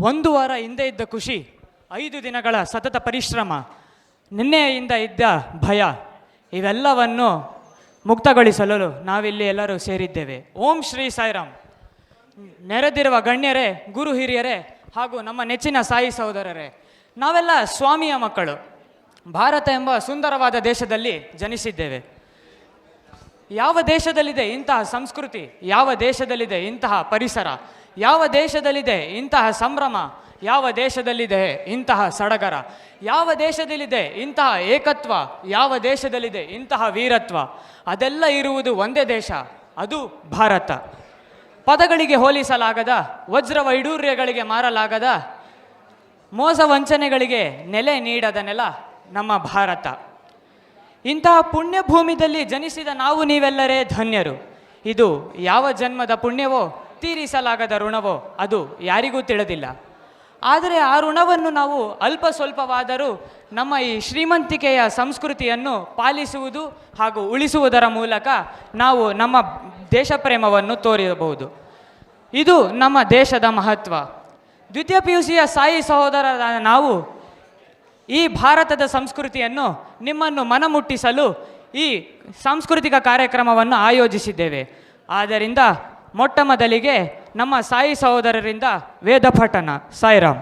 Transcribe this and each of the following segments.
ಒಂದು ವಾರ ಹಿಂದೆ ಇದ್ದ ಖುಷಿ, 5 ದಿನಗಳ ಸತತ ಪರಿಶ್ರಮ, ನಿನ್ನೆಯಿಂದ ಇದ್ದ ಭಯ, ಇವೆಲ್ಲವನ್ನು ಮುಕ್ತಗೊಳಿಸಲು ನಾವಿಲ್ಲಿ ಎಲ್ಲರೂ ಸೇರಿದ್ದೇವೆ. ಓಂ ಶ್ರೀ ಸಾಯಿರಾಮ್. ನೆರೆದಿರುವ ಗಣ್ಯರೇ, ಗುರು ಹಿರಿಯರೇ ಹಾಗೂ ನಮ್ಮ ನೆಚ್ಚಿನ ಸಾಯಿ ಸಹೋದರರೇ, ನಾವೆಲ್ಲ ಸ್ವಾಮಿಯ ಮಕ್ಕಳು. ಭಾರತ ಎಂಬ ಸುಂದರವಾದ ದೇಶದಲ್ಲಿ ಜನಿಸಿದ್ದೇವೆ. ಯಾವ ದೇಶದಲ್ಲಿದೆ ಇಂತಹ ಸಂಸ್ಕೃತಿ, ಯಾವ ದೇಶದಲ್ಲಿದೆ ಇಂತಹ ಪರಿಸರ, ಯಾವ ದೇಶದಲ್ಲಿದೆ ಇಂತಹ ಸಂಭ್ರಮ, ಯಾವ ದೇಶದಲ್ಲಿದೆ ಇಂತಹ ಸಡಗರ, ಯಾವ ದೇಶದಲ್ಲಿದೆ ಇಂತಹ ಏಕತ್ವ, ಯಾವ ದೇಶದಲ್ಲಿದೆ ಇಂತಹ ವೀರತ್ವ, ಅದೆಲ್ಲ ಇರುವುದು ಒಂದೇ ದೇಶ, ಅದು ಭಾರತ. ಪದಗಳಿಗೆ ಹೋಲಿಸಲಾಗದ, ವಜ್ರ ವೈಡೂರ್ಯಗಳಿಗೆ ಮಾರಲಾಗದ, ಮೋಸ ವಂಚನೆಗಳಿಗೆ ನೆಲೆ ನೀಡದ ನೆಲ ನಮ್ಮ ಭಾರತ. ಇಂತಹ ಪುಣ್ಯಭೂಮಿಯಲ್ಲಿ ಜನಿಸಿದ ನಾವು ನೀವೆಲ್ಲರೇ ಧನ್ಯರು. ಇದು ಯಾವ ಜನ್ಮದ ಪುಣ್ಯವೋ, ತೀರಿಸಲಾಗದ ಋಣವೋ ಅದು ಯಾರಿಗೂ ತಿಳಿದಿಲ್ಲ. ಆದರೆ ಆ ಋಣವನ್ನು ನಾವು ಅಲ್ಪ ಸ್ವಲ್ಪವಾದರೂ ನಮ್ಮ ಈ ಶ್ರೀಮಂತಿಕೆಯ ಸಂಸ್ಕೃತಿಯನ್ನು ಪಾಲಿಸುವುದು ಹಾಗೂ ಉಳಿಸುವುದರ ಮೂಲಕ ನಾವು ನಮ್ಮ ದೇಶ ಪ್ರೇಮವನ್ನು ತೋರಿಸಬಹುದು. ಇದು ನಮ್ಮ ದೇಶದ ಮಹತ್ವ. ದ್ವಿತೀಯ PUCಯ ಸಾಯಿ ಸಹೋದರರಾದ ನಾವು ಈ ಭಾರತದ ಸಂಸ್ಕೃತಿಯನ್ನು ನಿಮ್ಮನ್ನು ಮನಮುಟ್ಟಿಸಲು ಈ ಸಾಂಸ್ಕೃತಿಕ ಕಾರ್ಯಕ್ರಮವನ್ನು ಆಯೋಜಿಸಿದ್ದೇವೆ. ಆದ್ದರಿಂದ ಮೊಟ್ಟ ಮೊದಲಿಗೆ ನಮ್ಮ ಸಾಯಿ ಸಹೋದರರಿಂದ ವೇದ ಪಠಣ. ಸಾಯಿರಾಮ್.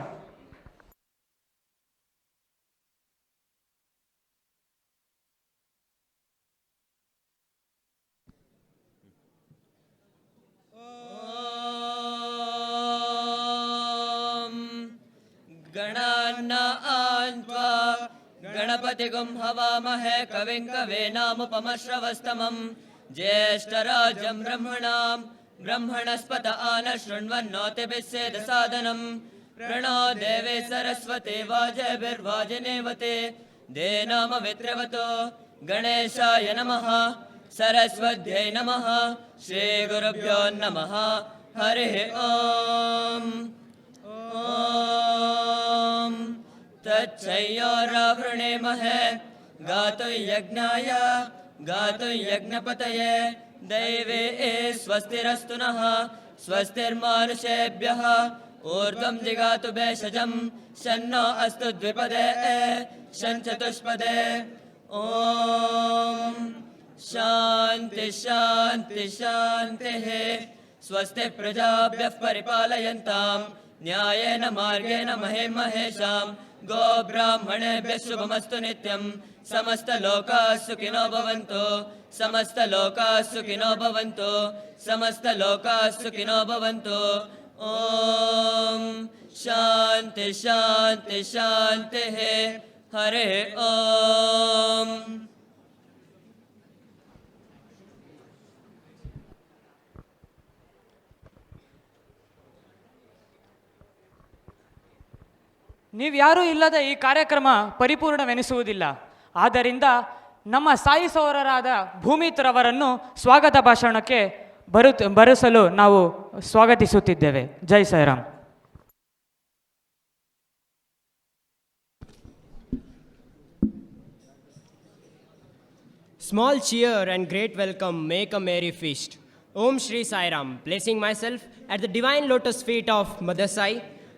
गणपतिगुं हवामहे कविं कवीनामुपमश्रवस्तमं ज्येष्ठराजं ब्रह्मणस्पत आनशृण्वन्नोतिभिः सेदसादनं प्रणो देवी सरस्वती वाजभिर्वाजिनीवते देनामवित्रवतो गणेशाय नमः सरस्वत्यै नमः श्रीगुरुभ्यो नमः हरिः ओम् ॐ तच्छय्योरावृणेमहे गातुं यज्ञाय गातुं यज्ञपतये दैवे स्वस्तिरस्तु नः स्वस्तिर्मानुषेभ्यः ऊर्ध्वं जिगातु भेषजं शन्नो अस्तु द्विपदे शञ्चतुष्पदे ॐ शान्ति शान्ति शान्तिः स्वस्ति प्रजाभ्यः परिपालयन्तां न्यायेन मार्गेण महेशां गोब्राह्मणेभ्यः शुभमस्तु नित्यं समस्तलोकाः सुखिनो भवन्तु समस्तलोकाः सुखिनो भवन्तु समस्तलोकाः सुखिनो भवन्तु ॐ शान्ति शान्ति शान्तिः हरिः ॐ ನೀವ್ಯಾರೂ ಇಲ್ಲದ ಈ ಕಾರ್ಯಕ್ರಮ ಪರಿಪೂರ್ಣವೆನಿಸುವುದಿಲ್ಲ. ಆದ್ದರಿಂದ ನಮ್ಮ ಸಾಯಿ ಸಹೋದರರಾದ ಭೂಮಿತ್ರವರನ್ನು ಸ್ವಾಗತ ಭಾಷಣಕ್ಕೆ ಬರೆಸಲು ನಾವು ಸ್ವಾಗತಿಸುತ್ತಿದ್ದೇವೆ. ಜೈ Sairam. Small cheer and great welcome make a merry feast. Om Shri Sairam, placing myself at the divine lotus feet of Mother Sai,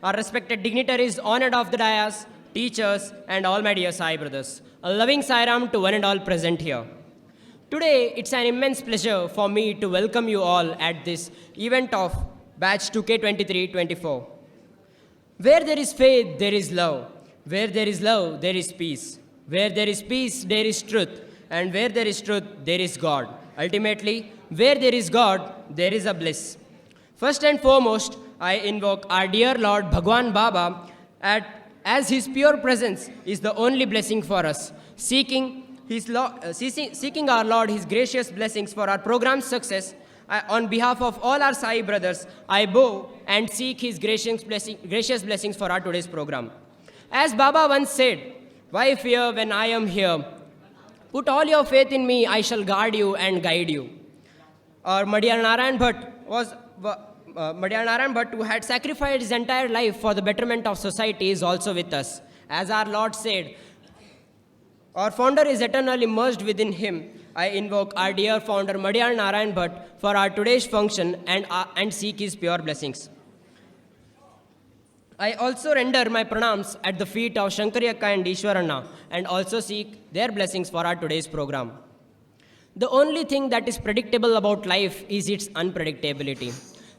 our respected dignitaries, honored of the dais, teachers, and all my dear Sai brothers. A loving Sairam to one and all present here. Today, it's an immense pleasure for me to welcome you all at this event of Batch 2K23-24. Where there is faith, there is love. Where there is love, there is peace. Where there is peace, there is truth. And where there is truth, there is God. Ultimately, where there is God, there is a bliss. First and foremost, I invoke our dear Lord Bhagwan Baba as His pure presence is the only blessing for us. Seeking our Lord His gracious blessings for our program's success, on behalf of all our Sai brothers, I bow and seek His gracious blessings for our today's program. As Baba once said, "Why fear when I am here? Put all your faith in me, I shall guard you and guide you." Our Madhyar Narayan Bhatt, who had sacrificed his entire life for the betterment of society, is also with us. As our Lord said, our founder is eternally merged within him. I invoke our dear founder Madhyar Narayan Bhatt for our today's function and seek his pure blessings. I also render my pranams at the feet of Shankariyakka and Ishwaranna and also seek their blessings for our today's program. The only thing that is predictable about life is its unpredictability.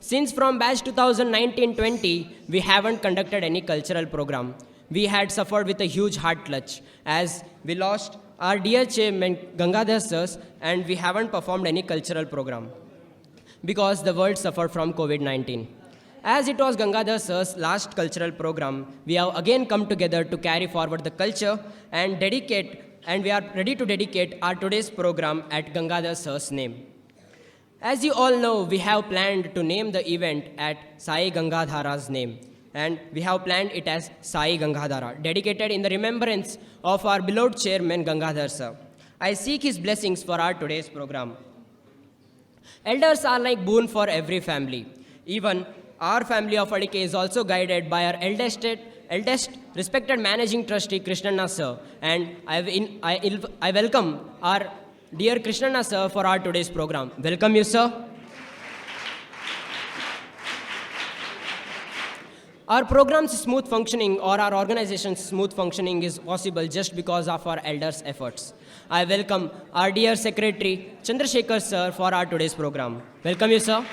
Since from batch 2019-20, we haven't conducted any cultural program. We had suffered with a huge heart clutch as we lost our dear chairman Gangadhara sirs, and we haven't performed any cultural program because the world suffered from COVID-19. As it was Gangadhara sir's last cultural program, we have again come together to carry forward the culture and we are ready to dedicate our today's program at Gangadhara sir's name. As you all know, we have planned to name the event at Sai Gangadhara's name, and we have planned it as Sai Gangadhara, dedicated in the remembrance of our beloved chairman Gangadhar sir. I seek his blessings for our today's program. Elders are like boon for every family. Even our family of Adike is also guided by our eldest respected managing trustee Krishnanna sir, and I welcome our dear Krishnanna sir for our today's program. Welcome you, sir. Our program's smooth functioning or our organization's smooth functioning is possible just because of our elders' efforts. I welcome our dear secretary Chandrasekhar sir for our today's program. Welcome you, sir.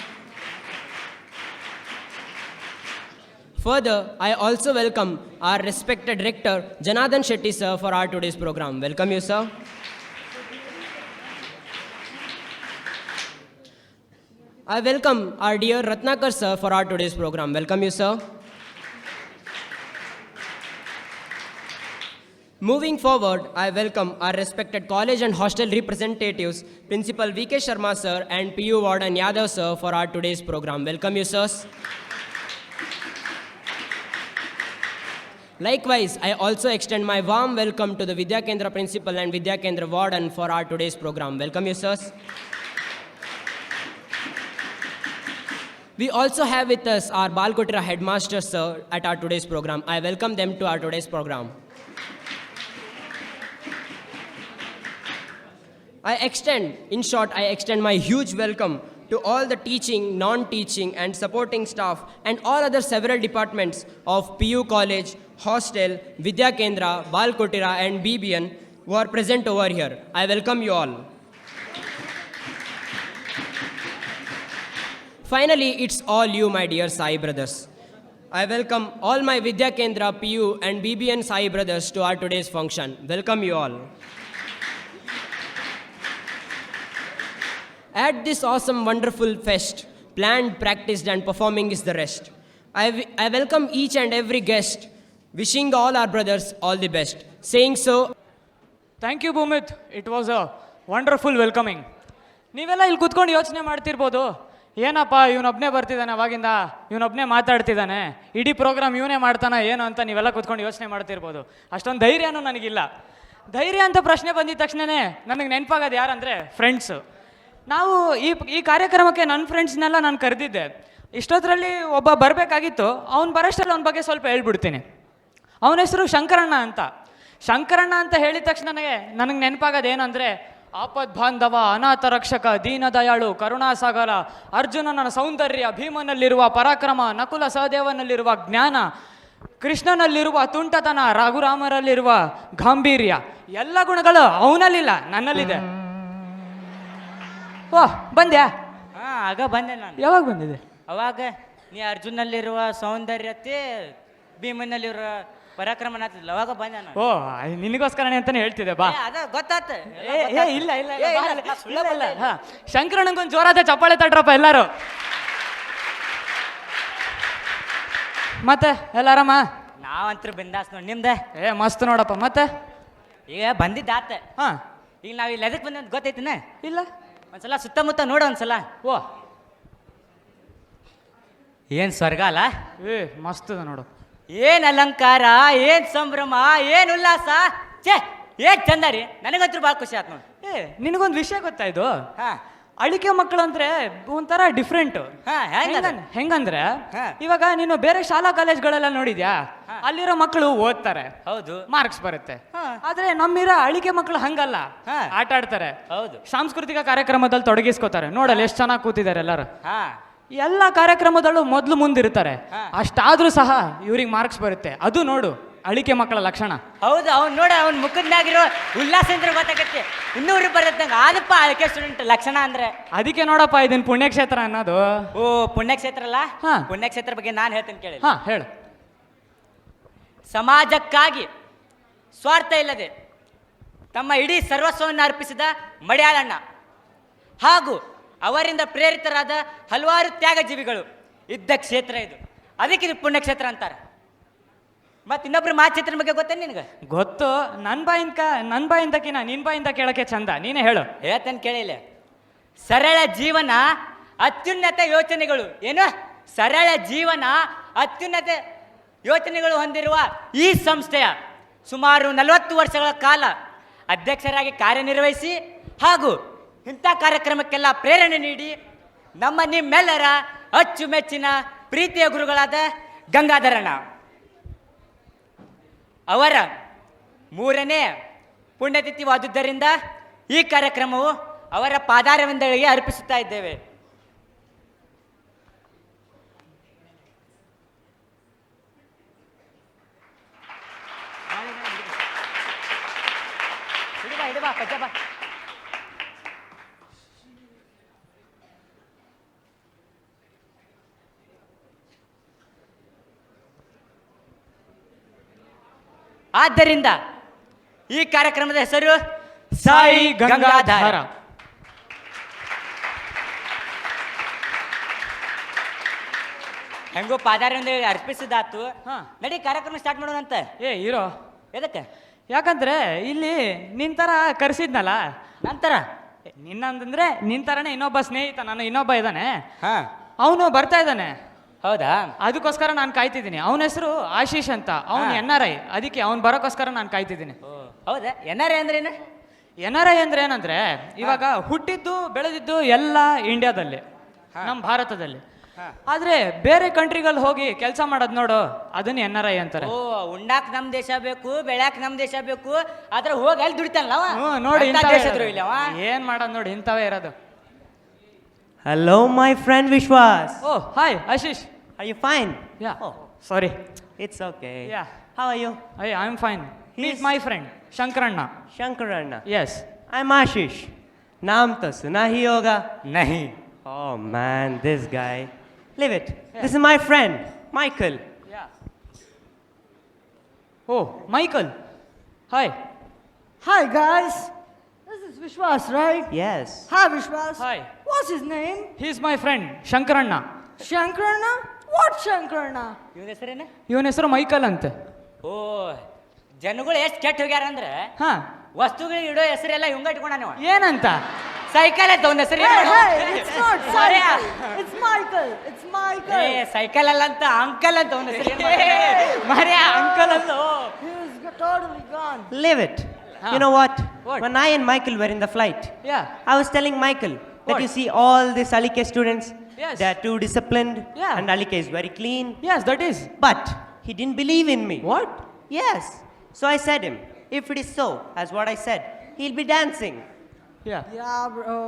Further, I also welcome our respected director, Janardhan Shetty sir, for our today's program. Welcome you, sir. I welcome our dear Ratnakar sir for our today's program. Welcome you, sir. Moving forward, I welcome our respected college and hostel representatives, Principal V.K. Sharma sir and PU Warden Yadav sir for our today's program. Welcome you, sirs. Likewise, I also extend my warm welcome to the Vidya Kendra Principal and Vidya Kendra Warden for our today's program. Welcome you, sirs. We also have with us our Balkotira Headmaster sir at our today's program. I welcome them to our today's program. I extend my huge welcome to all the teaching, non-teaching and supporting staff and all other several departments of PU College, Hostel, Vidya Kendra, Balkotira and BBN who are present over here. I welcome you all. Finally, it's all you, my dear Sai brothers. I welcome all my Vidya Kendra, PU and BBN Sai brothers to our today's function. Welcome you all. At this awesome, wonderful fest, planned, practiced, and performing is the rest. I welcome each and every guest, wishing all our brothers all the best. Saying so, thank you Bhumit, it was a wonderful welcoming. ನೀವೆಲ್ಲ ಇಲ್ಲಿ ಕೂತ್ಕೊಂಡು ಯೋಚನೆ ಮಾಡ್ತಿರ್ಬೋದು, ಏನಪ್ಪ ಇವನೊಬ್ಬನೇ ಬರ್ತಿದ್ದಾನೆ, ಅವಾಗಿಂದ ಇವನೊಬ್ಬನೇ ಮಾತಾಡ್ತಿದ್ದಾನೆ, ಇಡೀ program ಇವನೇ ಮಾಡ್ತಾನ ಏನು ಅಂತ ನೀವೆಲ್ಲ ಕೂತ್ಕೊಂಡು ಯೋಚನೆ ಮಾಡ್ತಿರ್ಬೋದು. ಅಷ್ಟೊಂದು ಧೈರ್ಯನೂ ನನಗಿಲ್ಲ. ಧೈರ್ಯ ಅಂತ ಪ್ರಶ್ನೆ ಬಂದಿದ ತಕ್ಷಣವೇ ನನಗೆ ನೆನಪಾಗೋದು ಯಾರಂದರೆ ಫ್ರೆಂಡ್ಸು. ನಾವು ಈ ಕಾರ್ಯಕ್ರಮಕ್ಕೆ ನನ್ನ ಫ್ರೆಂಡ್ಸ್ನೆಲ್ಲ ನಾನು ಕರೆದಿದ್ದೆ. ಇಷ್ಟೊತ್ತರಲ್ಲಿ ಒಬ್ಬ ಬರಬೇಕಾಗಿತ್ತು, ಅವ್ನು ಬರೋಷ್ಟರಲ್ಲಿ ಅವನ ಬಗ್ಗೆ ಸ್ವಲ್ಪ ಹೇಳ್ಬಿಡ್ತೀನಿ. ಅವನ ಹೆಸರು ಶಂಕರಣ್ಣ ಅಂತ. ಶಂಕರಣ್ಣ ಅಂತ ಹೇಳಿದ ತಕ್ಷಣ ನನಗೆ ನೆನಪಾಗೋದು ಏನಂದರೆ, ಆಪದ್ ಬಾಂಧವ, ಅನಾಥ ರಕ್ಷಕ, ದೀನದಯಾಳು, ಕರುಣಾಸಾಗರ, ಅರ್ಜುನನ ಸೌಂದರ್ಯ, ಭೀಮನಲ್ಲಿರುವ ಪರಾಕ್ರಮ, ನಕುಲ ಸಹದೇವನಲ್ಲಿರುವ ಜ್ಞಾನ, ಕೃಷ್ಣನಲ್ಲಿರುವ ತುಂಟತನ, ರಘುರಾಮರಲ್ಲಿರುವ ಗಾಂಭೀರ್ಯ, ಎಲ್ಲ ಗುಣಗಳು ಅವನಲ್ಲಿಲ್ಲ, ನನ್ನಲ್ಲಿದೆ. ಓಹ್, ಬಂದ್ಯಾ? ಹಾಂ, ಆಗ ಬಂದೆ ನಾನು. ಯಾವಾಗ ಬಂದಿದೆ? ಅವಾಗ ನೀ ಅರ್ಜುನಲ್ಲಿರುವ ಸೌಂದರ್ಯತೆ, ಭೀಮನಲ್ಲಿರುವ ಪರಾಕ್ರಮನ ಆಗ್ತಿದ್ಲ, ಅವಾಗ ಬಂದೆ ನಾನು. ಓ, ನಿನಗೋಸ್ಕರನೇ ಅಂತಾನೆ ಹೇಳ್ತಿದ್ದೆ, ಬಾ. ಅದ ಗೊತ್ತಾತ. ಇಲ್ಲ ಶಂಕರಣ್ಣಂಗೊಂದು ಜೋರಾದ ಚಪ್ಪಾಳೆ ತಟ್ರಪ್ಪ ಎಲ್ಲಾರು. ಮತ್ತೆ ಎಲ್ಲಾರಮ್ಮ? ನಾವಂತೂ ಬಿಂದಾಸ್ ನೋಡಿ. ನಿಮ್ದೆ? ಮಸ್ತ್ ನೋಡಪ್ಪ. ಮತ್ತೆ ಈಗ ಬಂದಿದ್ದಾತ. ಹಾ, ಈಗ ನಾವು ಇಲ್ಲಿ ಎದಕ್ಕೆ ಬಂದ ಗೊತ್ತೈತಿನ? ಇಲ್ಲ, ಒಂದ್ಸಲ ಸುತ್ತಮುತ್ತ ನೋಡು ಒಂದ್ಸಲ. ಓ, ಏನ್ ಸ್ವರ್ಗ ಅಲ್ಲ? ಮಸ್ತ್ ಅದ ನೋಡು. ಏನ್ ಅಲಂಕಾರ, ಏನ್ ಸಂಭ್ರಮ, ಏನ್ ಉಲ್ಲಾಸ, ಛೇ ಏನ್ ಚಂದ ರೀ. ನನಗಂತೂ ಭಾಳ ಖುಷಿ ಆಯ್ತು ನೋಡಿ. ನಿನಗೊಂದು ವಿಷಯ ಗೊತ್ತಾಯ್ತು? ಹಾ, ಅಳಿಕೆ ಮಕ್ಕಳು ಅಂದ್ರೆ ಒಂಥರ ಡಿಫ್ರೆಂಟ್. ಹೆಂಗಂದ್ರೆ, ಇವಾಗ ನೀನು ಬೇರೆ ಶಾಲಾ ಕಾಲೇಜ್ಗಳೆಲ್ಲ ನೋಡಿದ್ಯಾ? ಅಲ್ಲಿರೋ ಮಕ್ಕಳು ಓದ್ತಾರೆ, ಹೌದು, ಮಾರ್ಕ್ಸ್ ಬರುತ್ತೆ. ಆದ್ರೆ ನಮ್ಮಿರೋ ಅಳಿಕೆ ಮಕ್ಕಳು ಹಂಗಲ್ಲ, ಆಟ ಆಡ್ತಾರೆ, ಹೌದು, ಸಾಂಸ್ಕೃತಿಕ ಕಾರ್ಯಕ್ರಮದಲ್ಲಿ ತೊಡಗಿಸ್ಕೋತಾರೆ. ನೋಡಲ್ಲ ಎಷ್ಟು ಚೆನ್ನಾಗಿ ಕೂತಿದ್ದಾರೆ ಎಲ್ಲರೂ. ಎಲ್ಲ ಕಾರ್ಯಕ್ರಮದಲ್ಲೂ ಮೊದಲು ಮುಂದಿರ್ತಾರೆ. ಅಷ್ಟಾದ್ರೂ ಸಹ ಇವ್ರಿಗೆ ಮಾರ್ಕ್ಸ್ ಬರುತ್ತೆ. ಅದು ನೋಡು ಅಳಿಕೆ ಮಕ್ಕಳ ಲಕ್ಷಣ. ಹೌದು, ಅವ್ನು ನೋಡ ಅವ್ನ ಮುಖದ್ನಾಗಿರೋ ಉಲ್ಲಾಸ ಅಂದ್ರೆ ಗೊತ್ತಾಗತ್ತೆ. ಇನ್ನೂರು ಬರತ್ತಂಗ ಆದಪ್ಪ ಅಳಿಕೆ ಸ್ಟೂಡೆಂಟ್ ಲಕ್ಷಣ ಅಂದ್ರೆ. ಅದಕ್ಕೆ ನೋಡಪ್ಪ ಇದನ್ ಪುಣ್ಯಕ್ಷೇತ್ರ ಅನ್ನೋದು. ಓ ಪುಣ್ಯಕ್ಷೇತ್ರ ಅಲ್ಲ? ಹಾ. ಪುಣ್ಯಕ್ಷೇತ್ರ ಬಗ್ಗೆ ನಾನು ಹೇಳ್ತೇನೆ ಕೇಳಿ. ಹಾ ಹೇಳು. ಸಮಾಜಕ್ಕಾಗಿ ಸ್ವಾರ್ಥ ಇಲ್ಲದೆ ತಮ್ಮ ಇಡೀ ಸರ್ವಸ್ವವನ್ನು ಅರ್ಪಿಸಿದ ಮಡ್ಯಾಳಣ್ಣ ಹಾಗೂ ಅವರಿಂದ ಪ್ರೇರಿತರಾದ ಹಲವಾರು ತ್ಯಾಗಜೀವಿಗಳು ಇದ್ದ ಕ್ಷೇತ್ರ ಇದು. ಅದಕ್ಕೆ ಇದು ಪುಣ್ಯಕ್ಷೇತ್ರ ಅಂತಾರೆ. ಮತ್ತೆ ಇನ್ನೊಬ್ರು ಮಾಚಿತ್ರನ ಬಗ್ಗೆ ಗೊತ್ತೇನು ನಿನಗೆ? ಗೊತ್ತು. ನನ್ನ ಬಾಯಿಂದಕಿನ ನಿನ್ ಬಾಯಿಂದ ಕೇಳಕ್ಕೆ ಚಂದ. ನೀನೇ ಹೇಳು. ಹೇಳ್ತೇನೆ ಕೇಳಿಲ್ಲ. ಸರಳ ಜೀವನ ಅತ್ಯುನ್ನತ ಯೋಚನೆಗಳು. ಏನು? ಸರಳ ಜೀವನ ಅತ್ಯುನ್ನತ ಯೋಚನೆಗಳು ಹೊಂದಿರುವ ಈ ಸಂಸ್ಥೆಯ ಸುಮಾರು 40 ವರ್ಷಗಳ ಕಾಲ ಅಧ್ಯಕ್ಷರಾಗಿ ಕಾರ್ಯನಿರ್ವಹಿಸಿ ಹಾಗೂ ಇಂಥ ಕಾರ್ಯಕ್ರಮಕ್ಕೆಲ್ಲ ಪ್ರೇರಣೆ ನೀಡಿ ನಿಮ್ಮೆಲ್ಲರ ಅಚ್ಚುಮೆಚ್ಚಿನ ಪ್ರೀತಿಯ ಗುರುಗಳಾದ ಗಂಗಾಧರಣ್ಣ ಅವರ 3ನೇ ಪುಣ್ಯತಿಥಿವಾದುದರಿಂದ ಈ ಕಾರ್ಯಕ್ರಮವು ಅವರ ಪಾದಾರವಿಂದಗಳಿಗೆ ಅರ್ಪಿಸುತ್ತಾ ಇದ್ದೇವೆ. ಆದ್ದರಿಂದ ಈ ಕಾರ್ಯಕ್ರಮದ ಹೆಸರು ಸಾಯಿ ಗಂಗಾಧರ. ಹೆಂಗೋ ಪಾದಾರವಿಂದ ಅರ್ಪಿಸಿದಾತು. ನಡಿ ಕಾರ್ಯಕ್ರಮ ಸ್ಟಾರ್ಟ್ ಮಾಡೋಣಂತ. ಇರೋ. ಎದಕ್ಕೆ? ಯಾಕಂದ್ರೆ ಇಲ್ಲಿ ನಿನ್ ತರ ಕರೆಸಿದ್ನಲ್ಲ. ನಂತರ ನಿನ್ನಂದ್ರೆ ನಿನ್ ತರನೇ ಇನ್ನೊಬ್ಬ ಸ್ನೇಹಿತ ನಾನು ಇನ್ನೊಬ್ಬ ಇದ್ದಾನೆ. ಹಾ, ಅವನು ಬರ್ತಾ ಇದ್ದಾನೆ. ಹೌದಾ? ಅದಕ್ಕೋಸ್ಕರ ನಾನು ಕಾಯ್ತಿದ್ದೀನಿ. ಅವನ ಹೆಸರು ಆಶೀಶ್ ಅಂತ. ಅವನು NRI. ಅದಕ್ಕೆ ಅವ್ನು ಬರೋಕ್ಕೋಸ್ಕರ ನಾನು ಕಾಯ್ತಿದ್ದೀನಿ. ಹೌದಾ? NRI ಅಂದ್ರೆ ಏನು? NRI ಅಂದ್ರೆ ಏನಂದ್ರೆ ಇವಾಗ ಹುಟ್ಟಿದ್ದು ಬೆಳೆದಿದ್ದು ಎಲ್ಲ ಇಂಡಿಯಾದಲ್ಲಿ, ನಮ್ಮ ಭಾರತದಲ್ಲಿ. ಆದ್ರೆ ಬೇರೆ ಕಂಟ್ರಿಗಳು ಹೋಗಿ ಕೆಲಸ ಮಾಡೋದು ನೋಡು, ಅದನ್ನ NRI ಅಂತಾರೆ. ಓ, ಉಣ್ಣಾಕ್ ನಮ್ ದೇಶ ಬೇಕು, ಬೆಳ್ಯಾಕ್ ನಮ್ ದೇಶ ಬೇಕು, ಆದ್ರೆ ಹೋಗಿ ಅಲ್ಲಿ ದುಡಿತಾನಲ್ಲ ನೋಡಿ ಏನ್ ಮಾಡೋದು ನೋಡಿ, ಇಂಥವೇ ಇರೋದು. Hello, my friend Vishwas. Oh, hi, Ashish. Are you fine? Yeah. Oh, sorry. it's okay. Yeah. How are you? Hey, I'm fine. He's my friend, Shankaranna. Shankaranna. Yes. I'm Ashish. Naam to suna hi hoga. Nahi. Oh man, this guy. Leave it. Yeah. This is my friend, Michael. Yeah. Oh, Michael. Hi. Hi guys, this is Vishwas, right? Yes. Hi Vishwas. Hi. What's his name? He's my friend, Shankaranna. Shankarana? What Shankarana? ಇವನ ಹೆಸರೇನ? ಇವನ ಹೆಸರು Michael ಅಂತೆ. ಓ, ಜನಗಳು ಎಷ್ಟು ಕೆಟ್ಟ ಹೋಗ್ಯಾರ ಅಂದ್ರೆ ಹಾ, ವಸ್ತುಗಳು ಇಡೋ ಹೆಸರೆಲ್ಲ ಇವಂಗ ಇಟ್ಕೊಂಡ ನೀವು. ಏನಂತ? ಸೈಕಲ್ ಅಂತ ಒಂದ್ ಹೆಸರು. Hey, it's not cycle. It's Michael. It's Michael. Cycle ಅಲ್ಲ ಅಂತ ಅಂಕಲ್ ಅಂತ ಒಂದ್ ಹೆಸರು. ಮರ್ಯಾ ಅಂಕಲ್ ಅಲ್ಲೋ. He's totally gone. Leave it. You know what? What? When I and Michael were in the flight, Yeah. I was telling Michael that What? you see all these Alike students, Yes. they are too disciplined, Yeah. and Alike is very clean. Yes, that is. But he didn't believe in me. What? Yes. So I said him, if it is so, as what I said, he'll be dancing. Yeah. Yeah, bro.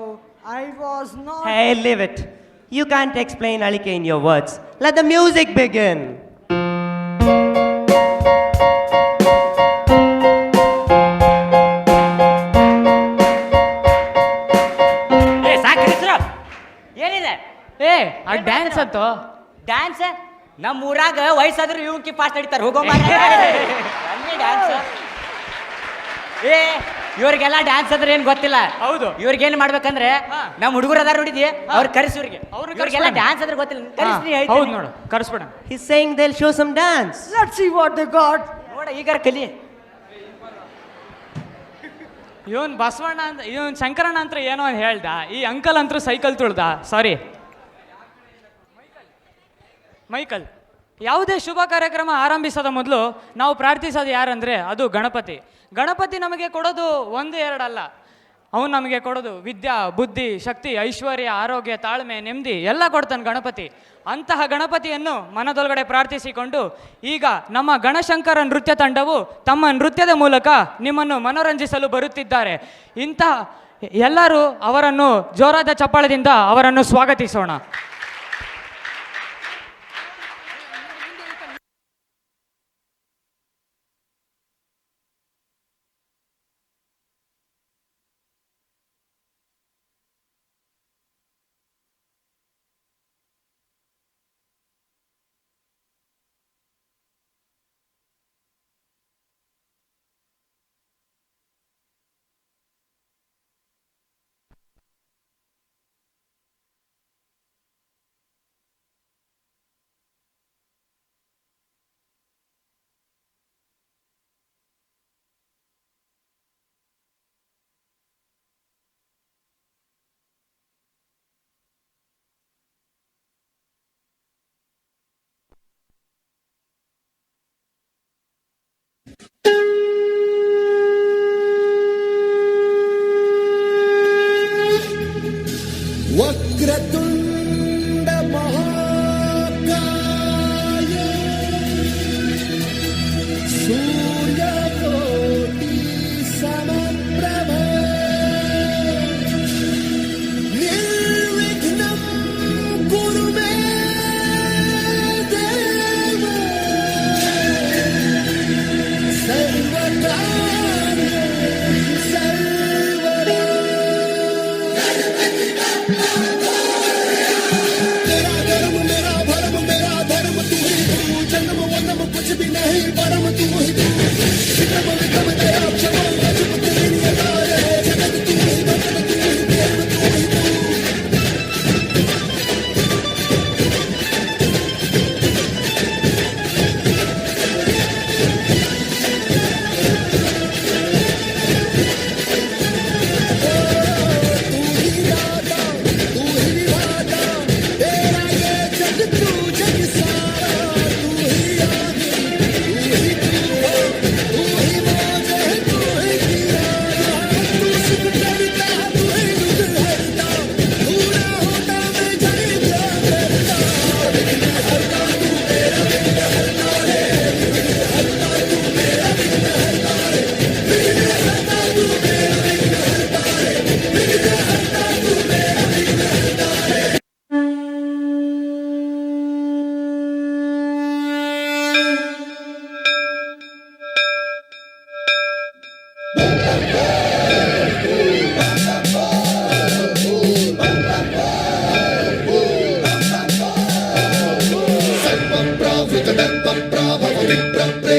I was not. Hey, leave it. You can't explain Alike in your words. Let the music begin. ಏನಿದೆ? ಆ dance ಅಂತೋ. Dance ನಮ್ಮ ಊರಾಗ ವಯಸ್ಸಾದ್ರು ಇವಕ್ಕೆ pass ನಡೀತಾರೆ. ಹೋಗೋ dance. ಇವ್ರಿಗೆಲ್ಲ dance ಅಂದ್ರೆ ಏನ್ ಗೊತ್ತಿಲ್ಲ. ಹೌದು. ಇವ್ರಿಗೇನ್ ಮಾಡ್ಬೇಕಂದ್ರೆ ನಮ್ಮ ಹುಡುಗರು ಅದಾರ ನೋಡಿದ್ವಿ, ಅವ್ರು ಕರೆಸಿ ಇವ್ರಿಗೆ. ಇವ್ರಿಗೆಲ್ಲ ಡ್ಯಾನ್ಸ್ ಅಂದ್ರೆ ಗೊತ್ತಿಲ್ಲ. ಕರೆಸ್ರಿ. ಹೌದು ನೋಡು, ಕರ್ಸ್ಬಿಡ. He's saying they'll show some dance. Let's see what they got. ನೋಡ ಈಗ ಕಲಿ. ಇವನ್ ಬಸವಣ್ಣ ಅಂತ, ಇವನ್ ಶಂಕರಣ್ಣ ಅಂತ ಏನೋ ಅಂತ ಹೇಳ್ದ. ಈ ಅಂಕಲ್ ಅಂತೂ ಸೈಕಲ್ ತುಳ್ದ. ಸಾರಿ ಮೈಕಲ್. ಯಾವುದೇ ಶುಭ ಕಾರ್ಯಕ್ರಮ ಆರಂಭಿಸೋದ ಮೊದಲು ನಾವು ಪ್ರಾರ್ಥಿಸೋದು ಯಾರಂದ್ರೆ ಅದು ಗಣಪತಿ. ಗಣಪತಿ ನಮಗೆ ಕೊಡೋದು 1-2 ಅಲ್ಲ. ಅವನು ನಮಗೆ ಕೊಡೋದು ವಿದ್ಯಾ, ಬುದ್ಧಿ, ಶಕ್ತಿ, ಐಶ್ವರ್ಯ, ಆರೋಗ್ಯ, ತಾಳ್ಮೆ, ನೆಮ್ಮದಿ ಎಲ್ಲ ಕೊಡ್ತಾನೆ ಗಣಪತಿ. ಅಂತಹ ಗಣಪತಿಯನ್ನು ಮನದೊಳಗಡೆ ಪ್ರಾರ್ಥಿಸಿಕೊಂಡು ಈಗ ನಮ್ಮ ಗಣಶಂಕರ ನೃತ್ಯ ತಂಡವು ತಮ್ಮ ನೃತ್ಯದ ಮೂಲಕ ನಿಮ್ಮನ್ನು ಮನೋರಂಜಿಸಲು ಬರುತ್ತಿದ್ದಾರೆ. ಇಂತಹ ಎಲ್ಲರೂ ಅವರನ್ನು ಜೋರಾದ ಚಪ್ಪಾಳದಿಂದ ಅವರನ್ನು ಸ್ವಾಗತಿಸೋಣ.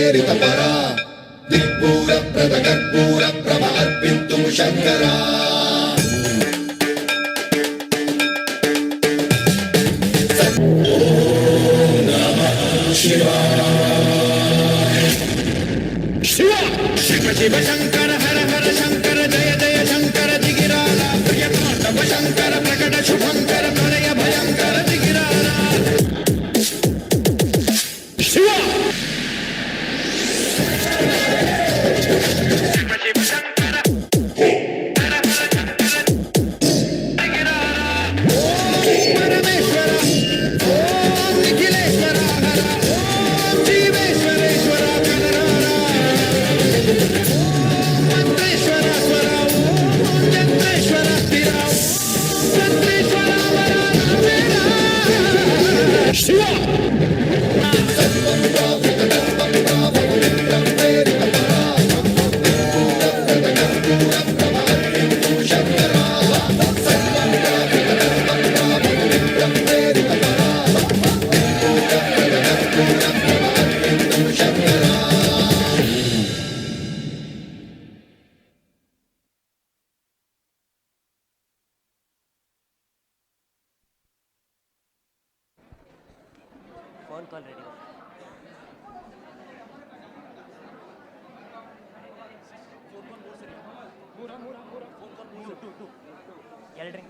प्रेरितपरा दिक्पूरप्रदकर्पूरप्रभ अर्पिन्तुं शङ्करा शिव शिव शंकर हर हर शंकर जय जय शंकर जिगिराला प्रियतांडव शंकर प्रकट शुभंकर प्रलय भयंकर जिगिराला शिव शिव शंकर हर हर शंकर जिगिराला ओम परमेश्वर ओम निखिलेश्वर हर ओम जीवेश्वरेश्वर कनरारा मंत्रेश्वर स्वर ओम चंद्रेश्वर स्थिर चंद्रेश्वर वरा शिव ಫೋನ್ ಕಾಲ್ ರೆಡಿ ಎಲ್ರಿ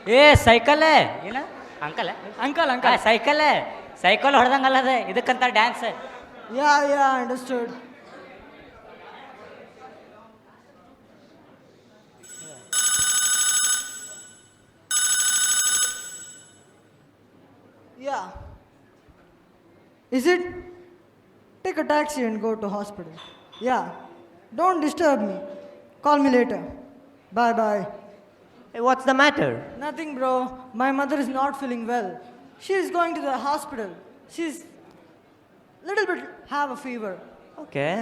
ಏ ಸೈಕಲ್ ಏನ ಅಂಕಲ್ ಅಂಕಲ್ ಅಂಕಲ್ ಸೈಕಲ್ ಹೊಡೆದಂಗಲ್ಲ ಅದ ಇದಕ್ಕಂತ dance Yeah, understood. Yeah. Is it? Take a taxi and go to hospital. Yeah. Don't disturb me. Call me later. Bye bye. Hey, what's the matter? Nothing, bro. My mother is not feeling well. She is going to the hospital. She's little bit have a fever. Okay.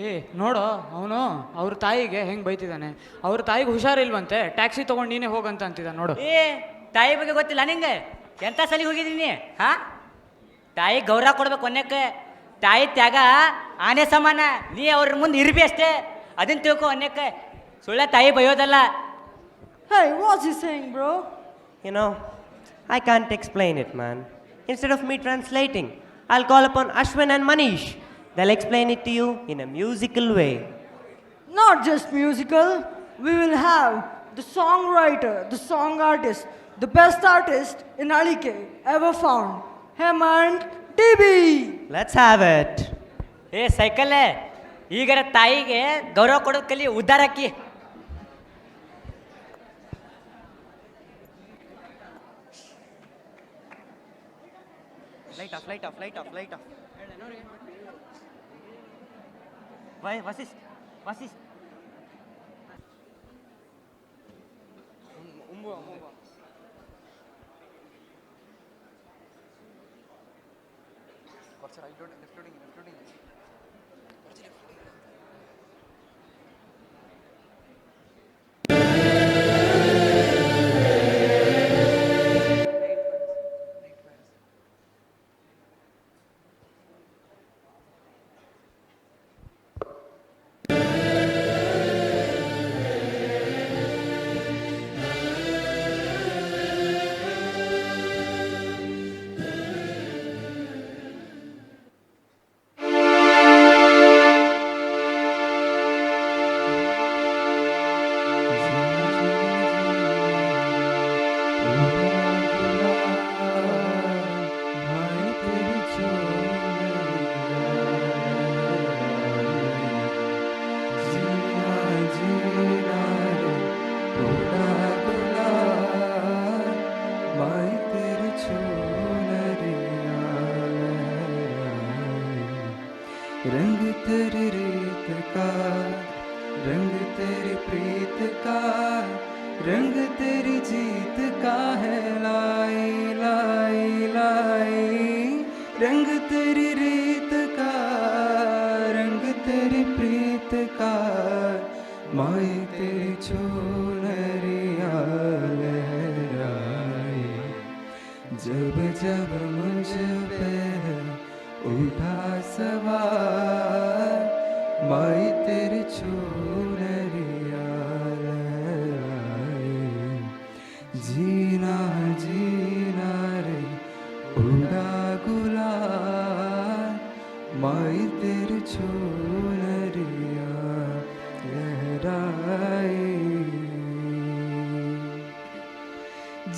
ಏ ನೋಡು ಅವನು ಅವ್ರ ತಾಯಿಗೆ ಹೆಂಗೆ ಬೈತಿದ್ದಾನೆ. ಅವ್ರ ತಾಯಿಗೆ ಹುಷಾರಿಲ್ವಂತೆ, taxi ತೊಗೊಂಡು ನೀನೇ ಹೋಗಂತ ಅಂತಿದ್ದಾನೆ ನೋಡು. ಏ ತಾಯಿ ಬಗ್ಗೆ ಗೊತ್ತಿಲ್ಲ ನಿಂಗೆ? ಎಂಥ ಸಲಿಗೆ ಹೋಗಿದ್ದೀನಿ ಹಾ? ತಾಯಿ ಗೌರವ ಕೊಡ್ಬೇಕು ಒನ್ಯಕ್ಕೆ. ತಾಯಿ ತ್ಯಾಗ ಆನೆ ಸಮಾನ. ನೀ ಅವ್ರ ಮುಂದೆ ಇರ್ಬಿ ಅಷ್ಟೇ, ಅದನ್ನ ತಿಳ್ಕೊ ಒನ್ಯಕ್ಕೆ. ಸುಳ್ಳೆ ತಾಯಿ ಬೈಯೋದಲ್ಲ. Hey, what's he saying, bro? You know, I can't explain it, man. Instead of me translating, I'll call upon Ashwin and Manish. They'll explain it to you in a musical way. Not just musical. We will have the songwriter, the song artist, the best artist in Alike ever found, Hemant DB. Let's have it. ಏ cycle, ಈಗರ ತಾಯಿಗೆ ಗೌರವ ಕೊಡೋದು ಕಲಿ, ಉದ್ಧಾರ ಹಾಕಿ. Light off. Why? What's this? रंग तेरी रीत का, रंग तेरी प्रीत का, रंग तेरी जीत का है लाई लाई लाई। रंग तेरी रीत का, रंग तेरी प्रीत का, माई तेरी चुनरिया लहराए। जब जब मुझ पे उठा सवार माई तेरे चूनरिया लहराए, जीना जीना रे उड़ा गुलाल माई तेरे चूनरिया लहराए।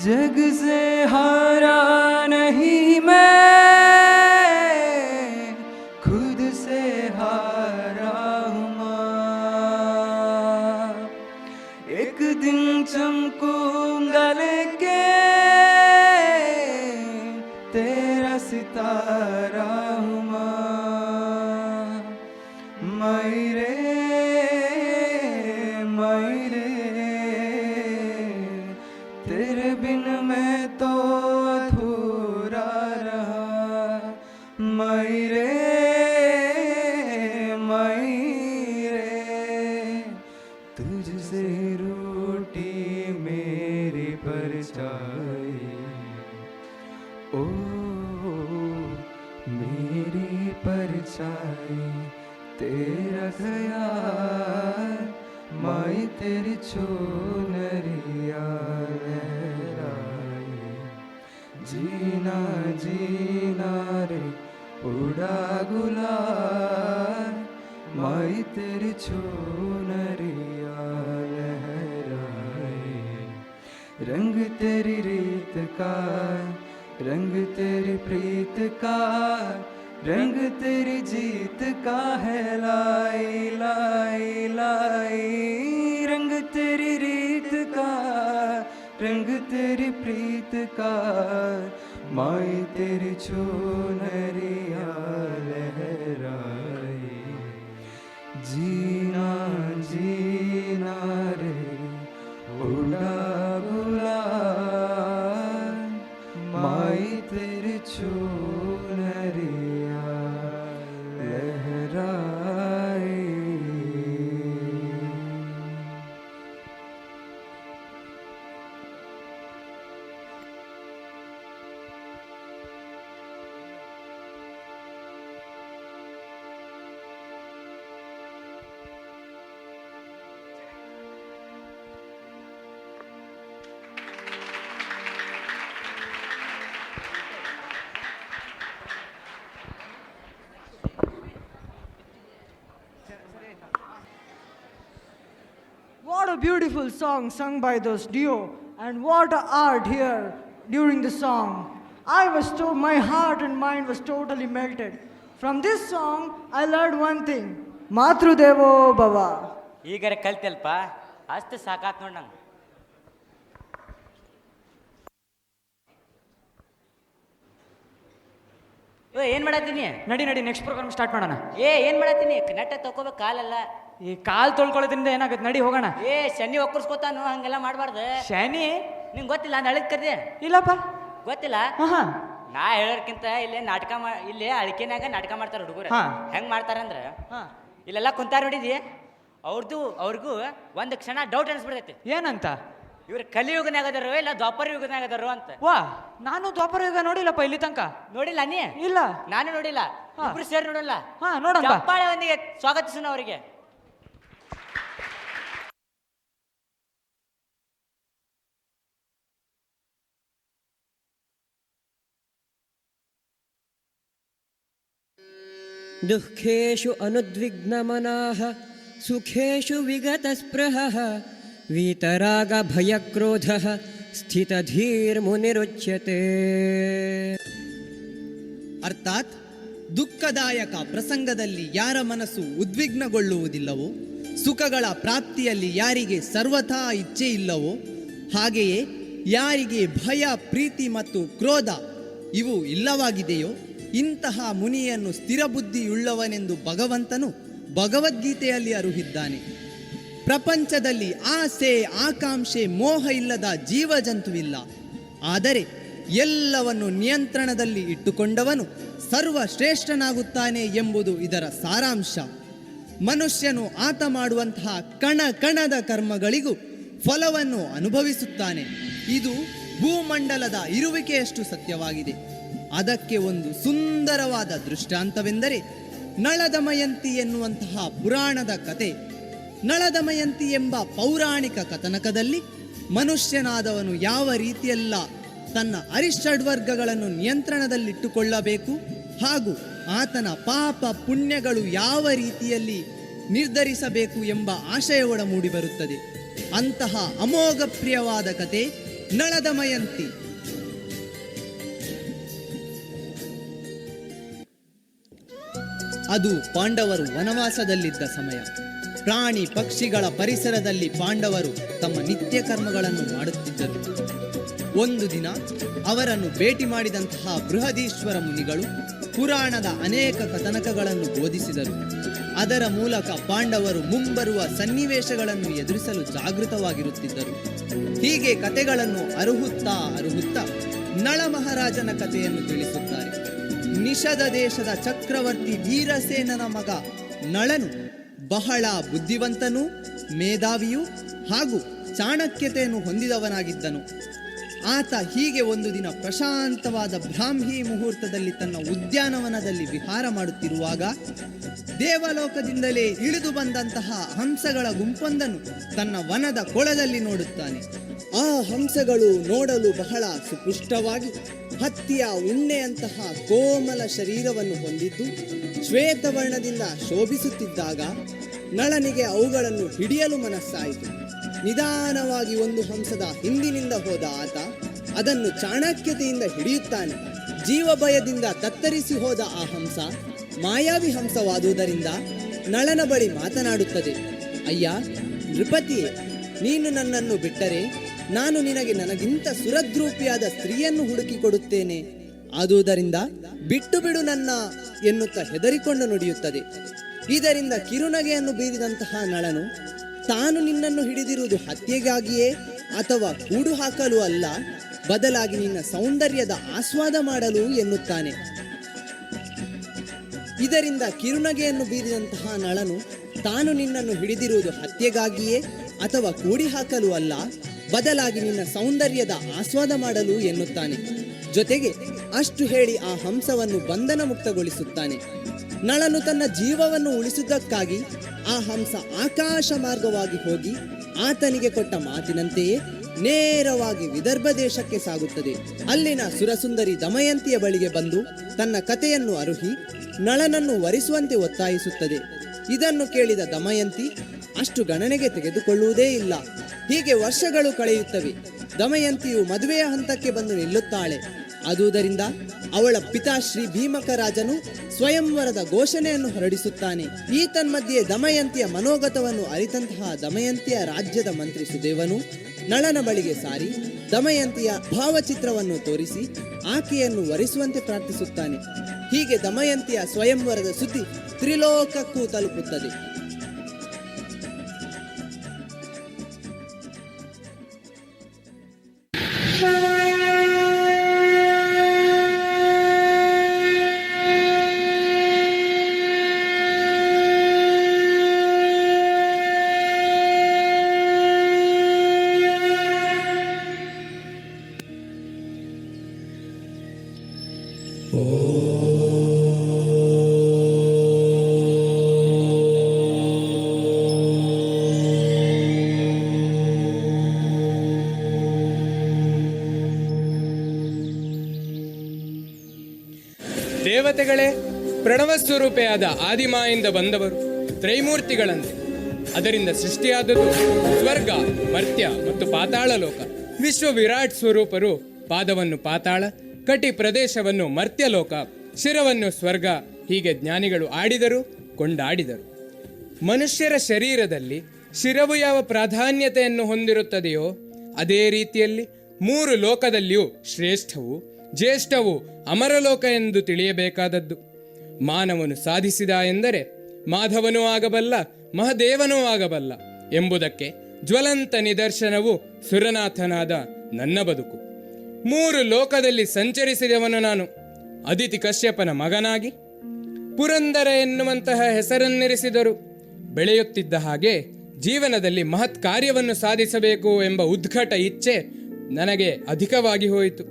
जग से हारा नहीं मैं, खुद से हारा हूँ माँ। एक दिन चमकूंगा लेके तेरा सितारा हूँ माँ। मेरे मेरे तेरे बिन मैं तो अधूरा रहा। मेरे मेरे तुझसे रूठी मेरी परछाई, ओ मेरी परछाई तेरा ख्याल माई तेरी चूनरिया लहराए, जीना जीना रे उड़ा गुलाल माई तेरी चूनरिया लहराए। रंग तेरी रीत का, रंग तेरी प्रीत का, रंग तेरी जीत का है लाई लाई लाई। रंग तेरी रीत का, रंग तेरी प्रीत का, माई तेरी चूनरिया लहराए, जीना जीना रे उड़ा गुलाल माई तेरी चूनरिया लहराए। What a beautiful song sung by those duo, and what a art here during the song. My heart and mind was totally melted. From this song, I learned one thing: Matru Devo Bhava. ಈಗರ ಕಲ್ತಲ್ಪ ಅಷ್ಟು ಸಾಕಾತ್ ನೋಡ್ ನಂಗೆ. ಏನ್ ಮಾಡತ್ತೀನಿ? ನಡಿ ನಡಿ next program start ಮಾಡೋಣ. ಏನ್ ಮಾಡತ್ತೀನಿ? ನೆಟ್ಟ ತಗೋಬೇಕು ಕಾಲಲ್ಲ. ಈ ಕಾಲ್ ತೊಳ್ಕೊಳ್ಳೋದ್ರಿಂದ ಏನಾಗುತ್ತೆ? ನಡಿ ಹೋಗೋಣ. ಶನಿ ಒಕ್ಕರ್ಸ್ಕೊತಾನು, ಹಂಗೆಲ್ಲ ಮಾಡಬಾರ್ದು. ಶನಿ ನಿಂಗೆ ಗೊತ್ತಿಲ್ಲ? ನಳಿದ್ ಕರ್ದೆ ಇಲ್ಲಪ್ಪ. ಗೊತ್ತಿಲ್ಲ? ಹಾ ನಾ ಹೇಳೋರ್ಕಿಂತ ಇಲ್ಲೇ ನಾಟಕ ಇಲ್ಲೇ ಅಳಿಕೆನಾಗ ನಾಟಕ ಮಾಡ್ತಾರ ಹುಡುಗರು. ಹೆಂಗ್ ಮಾಡ್ತಾರಂದ್ರ, ಇಲ್ಲೆಲ್ಲ ಕುಂತಾರ ನೋಡಿದಿ, ಅವ್ರಿಗೂ ಒಂದು ಕ್ಷಣ ಡೌಟ್ ಅನ್ಸ್ಬಿಡ್ತೈತಿ. ಏನಂತ? ಇವ್ರು ಕಲಿಯುಗನಾಗ ಅದಾರೋ ಇಲ್ಲ ದ್ವಾಪರ ಯುಗನಾಗ ಅದಾರೋ ಅಂತ. ವಾ, ನಾನು ದ್ವಾಪರ ಯುಗ ನೋಡಿಲ್ಲಪ್ಪ ಇಲ್ಲಿ ತನಕ. ನೋಡಿಲ್ಲ ನೀ? ಇಲ್ಲ, ನಾನು ನೋಡಿಲ್ಲ. ಇಬ್ರು ಸೇರಿ ನೋಡಲ್ಲ. ನೋಡೋಣ. ಚಪ್ಪಾಳೆ ಒಂದಿಗೆ ಸ್ವಾಗತಿಸೋಣ ಅವರಿಗೆ. ದುಃಖೇಷು ಅನುದ್ವಿಗ್ನಮನಾಃ ಸುಖೇಷು ವಿಗತಸ್ಪೃಹಃ ವೀತರಾಗ ಭಯಕ್ರೋಧಃ ಸ್ಥಿತಧೀರ್ಮುನಿರುಚ್ಯತೆ. ಅರ್ಥಾತ್ ದುಃಖದಾಯಕ ಪ್ರಸಂಗದಲ್ಲಿ ಯಾರ ಮನಸ್ಸು ಉದ್ವಿಗ್ನಗೊಳ್ಳುವುದಿಲ್ಲವೋ, ಸುಖಗಳ ಪ್ರಾಪ್ತಿಯಲ್ಲಿ ಯಾರಿಗೆ ಸರ್ವಥಾ ಇಚ್ಛೆ ಇಲ್ಲವೋ, ಹಾಗೆಯೇ ಯಾರಿಗೆ ಭಯ, ಪ್ರೀತಿ ಮತ್ತು ಕ್ರೋಧ ಇವು ಇಲ್ಲವಾಗಿದೆಯೋ ಇಂತಹ ಮುನಿಯನ್ನು ಸ್ಥಿರಬುದ್ಧಿಯುಳ್ಳವನೆಂದು ಭಗವಂತನು ಭಗವದ್ಗೀತೆಯಲ್ಲಿ ಅರುಹಿದ್ದಾನೆ. ಪ್ರಪಂಚದಲ್ಲಿ ಆಸೆ, ಆಕಾಂಕ್ಷೆ, ಮೋಹ ಇಲ್ಲದ ಜೀವಜಂತುವಿಲ್ಲ. ಆದರೆ ಎಲ್ಲವನ್ನು ನಿಯಂತ್ರಣದಲ್ಲಿ ಇಟ್ಟುಕೊಂಡವನು ಸರ್ವಶ್ರೇಷ್ಠನಾಗುತ್ತಾನೆ ಎಂಬುದು ಇದರ ಸಾರಾಂಶ. ಮನುಷ್ಯನು ಆತ ಮಾಡುವಂತಹ ಕಣ ಕಣದ ಕರ್ಮಗಳಿಗೂ ಫಲವನ್ನು ಅನುಭವಿಸುತ್ತಾನೆ. ಇದು ಭೂಮಂಡಲದ ಇರುವಿಕೆಯಷ್ಟು ಸತ್ಯವಾಗಿದೆ. ಅದಕ್ಕೆ ಒಂದು ಸುಂದರವಾದ ದೃಷ್ಟಾಂತವೆಂದರೆ ನಳದಮಯಂತಿ ಎನ್ನುವಂತಹ ಪುರಾಣದ ಕತೆ. ನಳದಮಯಂತಿ ಎಂಬ ಪೌರಾಣಿಕ ಕಥನಕದಲ್ಲಿ ಮನುಷ್ಯನಾದವನು ಯಾವ ರೀತಿಯೆಲ್ಲ ತನ್ನ ಅರಿಷಡ್ವರ್ಗಗಳನ್ನು ನಿಯಂತ್ರಣದಲ್ಲಿಟ್ಟುಕೊಳ್ಳಬೇಕು ಹಾಗೂ ಆತನ ಪಾಪ ಪುಣ್ಯಗಳು ಯಾವ ರೀತಿಯಲ್ಲಿ ನಿರ್ಧರಿಸಬೇಕು ಎಂಬ ಆಶಯವೊಡ ಮೂಡಿಬರುತ್ತದೆ. ಅಂತಹ ಅಮೋಘ ಪ್ರಿಯವಾದ ಕತೆ ನಳದಮಯಂತಿ. ಅದು ಪಾಂಡವರು ವನವಾಸದಲ್ಲಿದ್ದ ಸಮಯ. ಪ್ರಾಣಿ ಪಕ್ಷಿಗಳ ಪರಿಸರದಲ್ಲಿ ಪಾಂಡವರು ತಮ್ಮ ನಿತ್ಯ ಕರ್ಮಗಳನ್ನು ಮಾಡುತ್ತಿದ್ದರು. ಒಂದು ದಿನ ಅವರನ್ನು ಭೇಟಿ ಮಾಡಿದಂತಹ ಬೃಹದೀಶ್ವರ ಮುನಿಗಳು ಪುರಾಣದ ಅನೇಕ ಕಥನಕಗಳನ್ನು ಬೋಧಿಸಿದರು. ಅದರ ಮೂಲಕ ಪಾಂಡವರು ಮುಂಬರುವ ಸನ್ನಿವೇಶಗಳನ್ನು ಎದುರಿಸಲು ಜಾಗೃತವಾಗಿರುತ್ತಿದ್ದರು. ಹೀಗೆ ಕಥೆಗಳನ್ನು ಅರುಹುತ್ತಾ ನಳ ಮಹಾರಾಜನ ಕಥೆಯನ್ನು ತಿಳಿಸುತ್ತಾರೆ. ನಿಷದ ದೇಶದ ಚಕ್ರವರ್ತಿ ವೀರಸೇನನ ಮಗ ನಳನು ಬಹಳ ಬುದ್ಧಿವಂತನೂ ಮೇಧಾವಿಯೂ ಹಾಗೂ ಚಾಣಕ್ಯತೆಯನ್ನು ಹೊಂದಿದವನಾಗಿದ್ದನು. ಆತ ಹೀಗೆ ಒಂದು ದಿನ ಪ್ರಶಾಂತವಾದ ಬ್ರಾಹ್ಮಿ ಮುಹೂರ್ತದಲ್ಲಿ ತನ್ನ ಉದ್ಯಾನವನದಲ್ಲಿ ವಿಹಾರ ಮಾಡುತ್ತಿರುವಾಗ ದೇವಲೋಕದಿಂದಲೇ ಇಳಿದು ಬಂದಂತಹ ಹಂಸಗಳ ಗುಂಪೊಂದನ್ನು ತನ್ನ ವನದ ಕೊಳದಲ್ಲಿ ನೋಡುತ್ತಾನೆ. ಆ ಹಂಸಗಳು ನೋಡಲು ಬಹಳ ಸುಪುಷ್ಟವಾಗಿ ಹತ್ತಿಯ ಉಣ್ಣೆಯಂತಹ ಕೋಮಲ ಶರೀರವನ್ನು ಹೊಂದಿದ್ದು ಶ್ವೇತವರ್ಣದಿಂದ ಶೋಭಿಸುತ್ತಿದ್ದಾಗ ನಳನಿಗೆ ಅವುಗಳನ್ನು ಹಿಡಿಯಲು ಮನಸ್ಸಾಯಿತು. ನಿಧಾನವಾಗಿ ಒಂದು ಹಂಸದ ಹಿಂದಿನಿಂದ ಹೋದ ಆತ ಅದನ್ನು ಚಾಣಕ್ಯತೆಯಿಂದ ಹಿಡಿಯುತ್ತಾನೆ. ಜೀವಭಯದಿಂದ ತತ್ತರಿಸಿ ಹೋದ ಆ ಹಂಸ ಮಾಯಾವಿ ಹಂಸವಾದುದರಿಂದ ನಳನ ಬಳಿ ಮಾತನಾಡುತ್ತದೆ. ಅಯ್ಯ ನೃಪತಿಯೇ, ನೀನು ನನ್ನನ್ನು ಬಿಟ್ಟರೆ ನಾನು ನಿನಗೆ ನನಗಿಂತ ಸುರದ್ರೂಪಿಯಾದ ಸ್ತ್ರೀಯನ್ನು ಹುಡುಕಿಕೊಡುತ್ತೇನೆ. ಆದುದರಿಂದ ಬಿಟ್ಟು ಬಿಡು ನನ್ನ ಎನ್ನುತ್ತಾ ಹೆದರಿಕೊಂಡು ನುಡಿಯುತ್ತದೆ. ಇದರಿಂದ ಕಿರುನಗೆಯನ್ನು ಬೀರಿದಂತಹ ನಳನು ತಾನು ನಿನ್ನನ್ನು ಹಿಡಿದಿರುವುದು ಹತ್ಯೆಗಾಗಿಯೇ ಅಥವಾ ಕೂಡು ಹಾಕಲು ಅಲ್ಲ, ಬದಲಾಗಿ ನಿನ್ನ ಸೌಂದರ್ಯದ ಆಸ್ವಾದ ಮಾಡಲು ಎನ್ನುತ್ತಾನೆ. ಇದರಿಂದ ಕಿರುನಗೆಯನ್ನು ಬೀರಿದಂತಹ ನಳನು ತಾನು ನಿನ್ನನ್ನು ಹಿಡಿದಿರುವುದು ಹತ್ಯೆಗಾಗಿಯೇ ಅಥವಾ ಕೂಡಿ ಹಾಕಲು ಅಲ್ಲ, ಬದಲಾಗಿ ನಿನ್ನ ಸೌಂದರ್ಯದ ಆಸ್ವಾದ ಮಾಡಲು ಎನ್ನುತ್ತಾನೆ. ಜೊತೆಗೆ ಅಷ್ಟು ಹೇಳಿ ಆ ಹಂಸವನ್ನು ಬಂಧನ ಮುಕ್ತಗೊಳಿಸುತ್ತಾನೆ. ನಳನು ತನ್ನ ಜೀವವನ್ನು ಉಳಿಸುವುದಕ್ಕಾಗಿ ಆ ಹಂಸ ಆಕಾಶ ಮಾರ್ಗವಾಗಿ ಹೋಗಿ ಆತನಿಗೆ ಕೊಟ್ಟ ಮಾತಿನಂತೆಯೇ ನೇರವಾಗಿ ವಿದರ್ಭ ದೇಶಕ್ಕೆ ಸಾಗುತ್ತದೆ. ಅಲ್ಲಿನ ಸುರಸುಂದರಿ ದಮಯಂತಿಯ ಬಳಿಗೆ ಬಂದು ತನ್ನ ಕಥೆಯನ್ನು ಅರುಹಿ ನಳನನ್ನು ವರಿಸುವಂತೆ ಒತ್ತಾಯಿಸುತ್ತದೆ. ಇದನ್ನು ಕೇಳಿದ ದಮಯಂತಿ ಅಷ್ಟು ಗಣನೆಗೆ ತೆಗೆದುಕೊಳ್ಳುವುದೇ ಇಲ್ಲ. ಹೀಗೆ ವರ್ಷಗಳು ಕಳೆಯುತ್ತವೆ. ದಮಯಂತಿಯು ಮದುವೆಯ ಹಂತಕ್ಕೆ ಬಂದು ನಿಲ್ಲುತ್ತಾಳೆ. ಆದುದರಿಂದ ಅವಳ ಪಿತಾ ಶ್ರೀ ಭೀಮಕ ರಾಜನು ಸ್ವಯಂವರದ ಘೋಷಣೆಯನ್ನು ಹೊರಡಿಸುತ್ತಾನೆ. ಈ ತನ್ಮಧ್ಯೆ ದಮಯಂತಿಯ ಮನೋಗತವನ್ನು ಅರಿತಂತಹ ದಮಯಂತಿಯ ರಾಜ್ಯದ ಮಂತ್ರಿ ಸುದೇವನು ನಳನ ಬಳಿಗೆ ಸಾರಿ ದಮಯಂತಿಯ ಭಾವಚಿತ್ರವನ್ನು ತೋರಿಸಿ ಆಕೆಯನ್ನು ವರಿಸುವಂತೆ ಪ್ರಾರ್ಥಿಸುತ್ತಾನೆ. ಹೀಗೆ ದಮಯಂತಿಯ ಸ್ವಯಂವರದ ಸುದ್ದಿ ತ್ರಿಲೋಕಕ್ಕೂ ತಲುಪುತ್ತದೆ. ದೇವತೆಗಳೇ, ಪ್ರಣವ ಸ್ವರೂಪೆಯಾದ ಆದಿಮಾಯಿಂದ ಬಂದವರು ತ್ರೈಮೂರ್ತಿಗಳಂತೆ. ಅದರಿಂದ ಸೃಷ್ಟಿಯಾದದ್ದು ಸ್ವರ್ಗ, ಮರ್ತ್ಯ ಮತ್ತು ಪಾತಾಳ ಲೋಕ. ವಿಶ್ವ ವಿರಾಟ್ ಸ್ವರೂಪರು ಪಾದವನ್ನು ಪಾತಾಳ, ಕಟಿ ಪ್ರದೇಶವನ್ನು ಮರ್ತ್ಯಲೋಕ, ಶಿರವನ್ನು ಸ್ವರ್ಗ, ಹೀಗೆ ಜ್ಞಾನಿಗಳು ಆಡಿದರು, ಕೊಂಡಾಡಿದರು. ಮನುಷ್ಯರ ಶರೀರದಲ್ಲಿ ಶಿರವು ಯಾವ ಪ್ರಾಧಾನ್ಯತೆಯನ್ನು ಹೊಂದಿರುತ್ತದೆಯೋ ಅದೇ ರೀತಿಯಲ್ಲಿ ಮೂರು ಲೋಕದಲ್ಲಿಯೂ ಶ್ರೇಷ್ಠವು, ಜ್ಯೇಷ್ಠವು ಅಮರಲೋಕ ಎಂದು ತಿಳಿಯಬೇಕಾದದ್ದು. ಮಾನವನು ಸಾಧಿಸಿದ ಎಂದರೆ ಮಾಧವನೂ ಆಗಬಲ್ಲ, ಮಹದೇವನೂ ಆಗಬಲ್ಲ ಎಂಬುದಕ್ಕೆ ಜ್ವಲಂತ ನಿದರ್ಶನವು ಸುರನಾಥನಾದ ನನ್ನ ಬದುಕು. ಮೂರು ಲೋಕದಲ್ಲಿ ಸಂಚರಿಸಿದವನು ನಾನು. ಅದಿತಿ ಕಶ್ಯಪನ ಮಗನಾಗಿ ಪುರಂದರ ಎನ್ನುವಂತಹ ಹೆಸರನ್ನಿರಿಸಿದರು. ಬೆಳೆಯುತ್ತಿದ್ದ ಹಾಗೆ ಜೀವನದಲ್ಲಿ ಮಹತ್ ಕಾರ್ಯವನ್ನು ಸಾಧಿಸಬೇಕು ಎಂಬ ಉದ್ಘಟ ಇಚ್ಛೆ ನನಗೆ ಅಧಿಕವಾಗಿ ಹೋಯಿತು.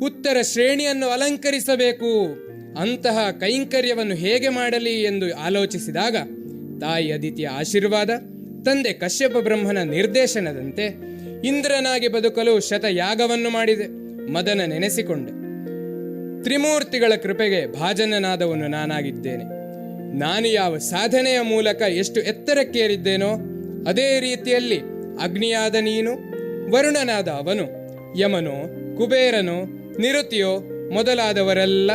ಉತ್ತರ ಶ್ರೇಣಿಯನ್ನು ಅಲಂಕರಿಸಬೇಕು, ಅಂತಹ ಕೈಂಕರ್ಯವನ್ನು ಹೇಗೆ ಮಾಡಲಿ ಎಂದು ಆಲೋಚಿಸಿದಾಗ ತಾಯಿ ಅದಿತಿಯ ಆಶೀರ್ವಾದ, ತಂದೆ ಕಶ್ಯಪ ಬ್ರಹ್ಮನ ನಿರ್ದೇಶನದಂತೆ ಇಂದ್ರನಾಗಿ ಬದುಕಲು ಶತಯಾಗವನ್ನು ಮಾಡಿದೆ. ಮದನ ನೆನೆಸಿಕೊಂಡೆ. ತ್ರಿಮೂರ್ತಿಗಳ ಕೃಪೆಗೆ ಭಾಜನನಾದವನು ನಾನಾಗಿದ್ದೇನೆ. ನಾನು ಯಾವ ಸಾಧನೆಯ ಮೂಲಕ ಎಷ್ಟು ಎತ್ತರಕ್ಕೇರಿದ್ದೇನೋ ಅದೇ ರೀತಿಯಲ್ಲಿ ಅಗ್ನಿಯಾದ ನೀನು, ವರುಣನಾದ ಅವನು, ಯಮನೋ, ಕುಬೇರನೋ, ನಿರುತಿಯೋ ಮೊದಲಾದವರೆಲ್ಲ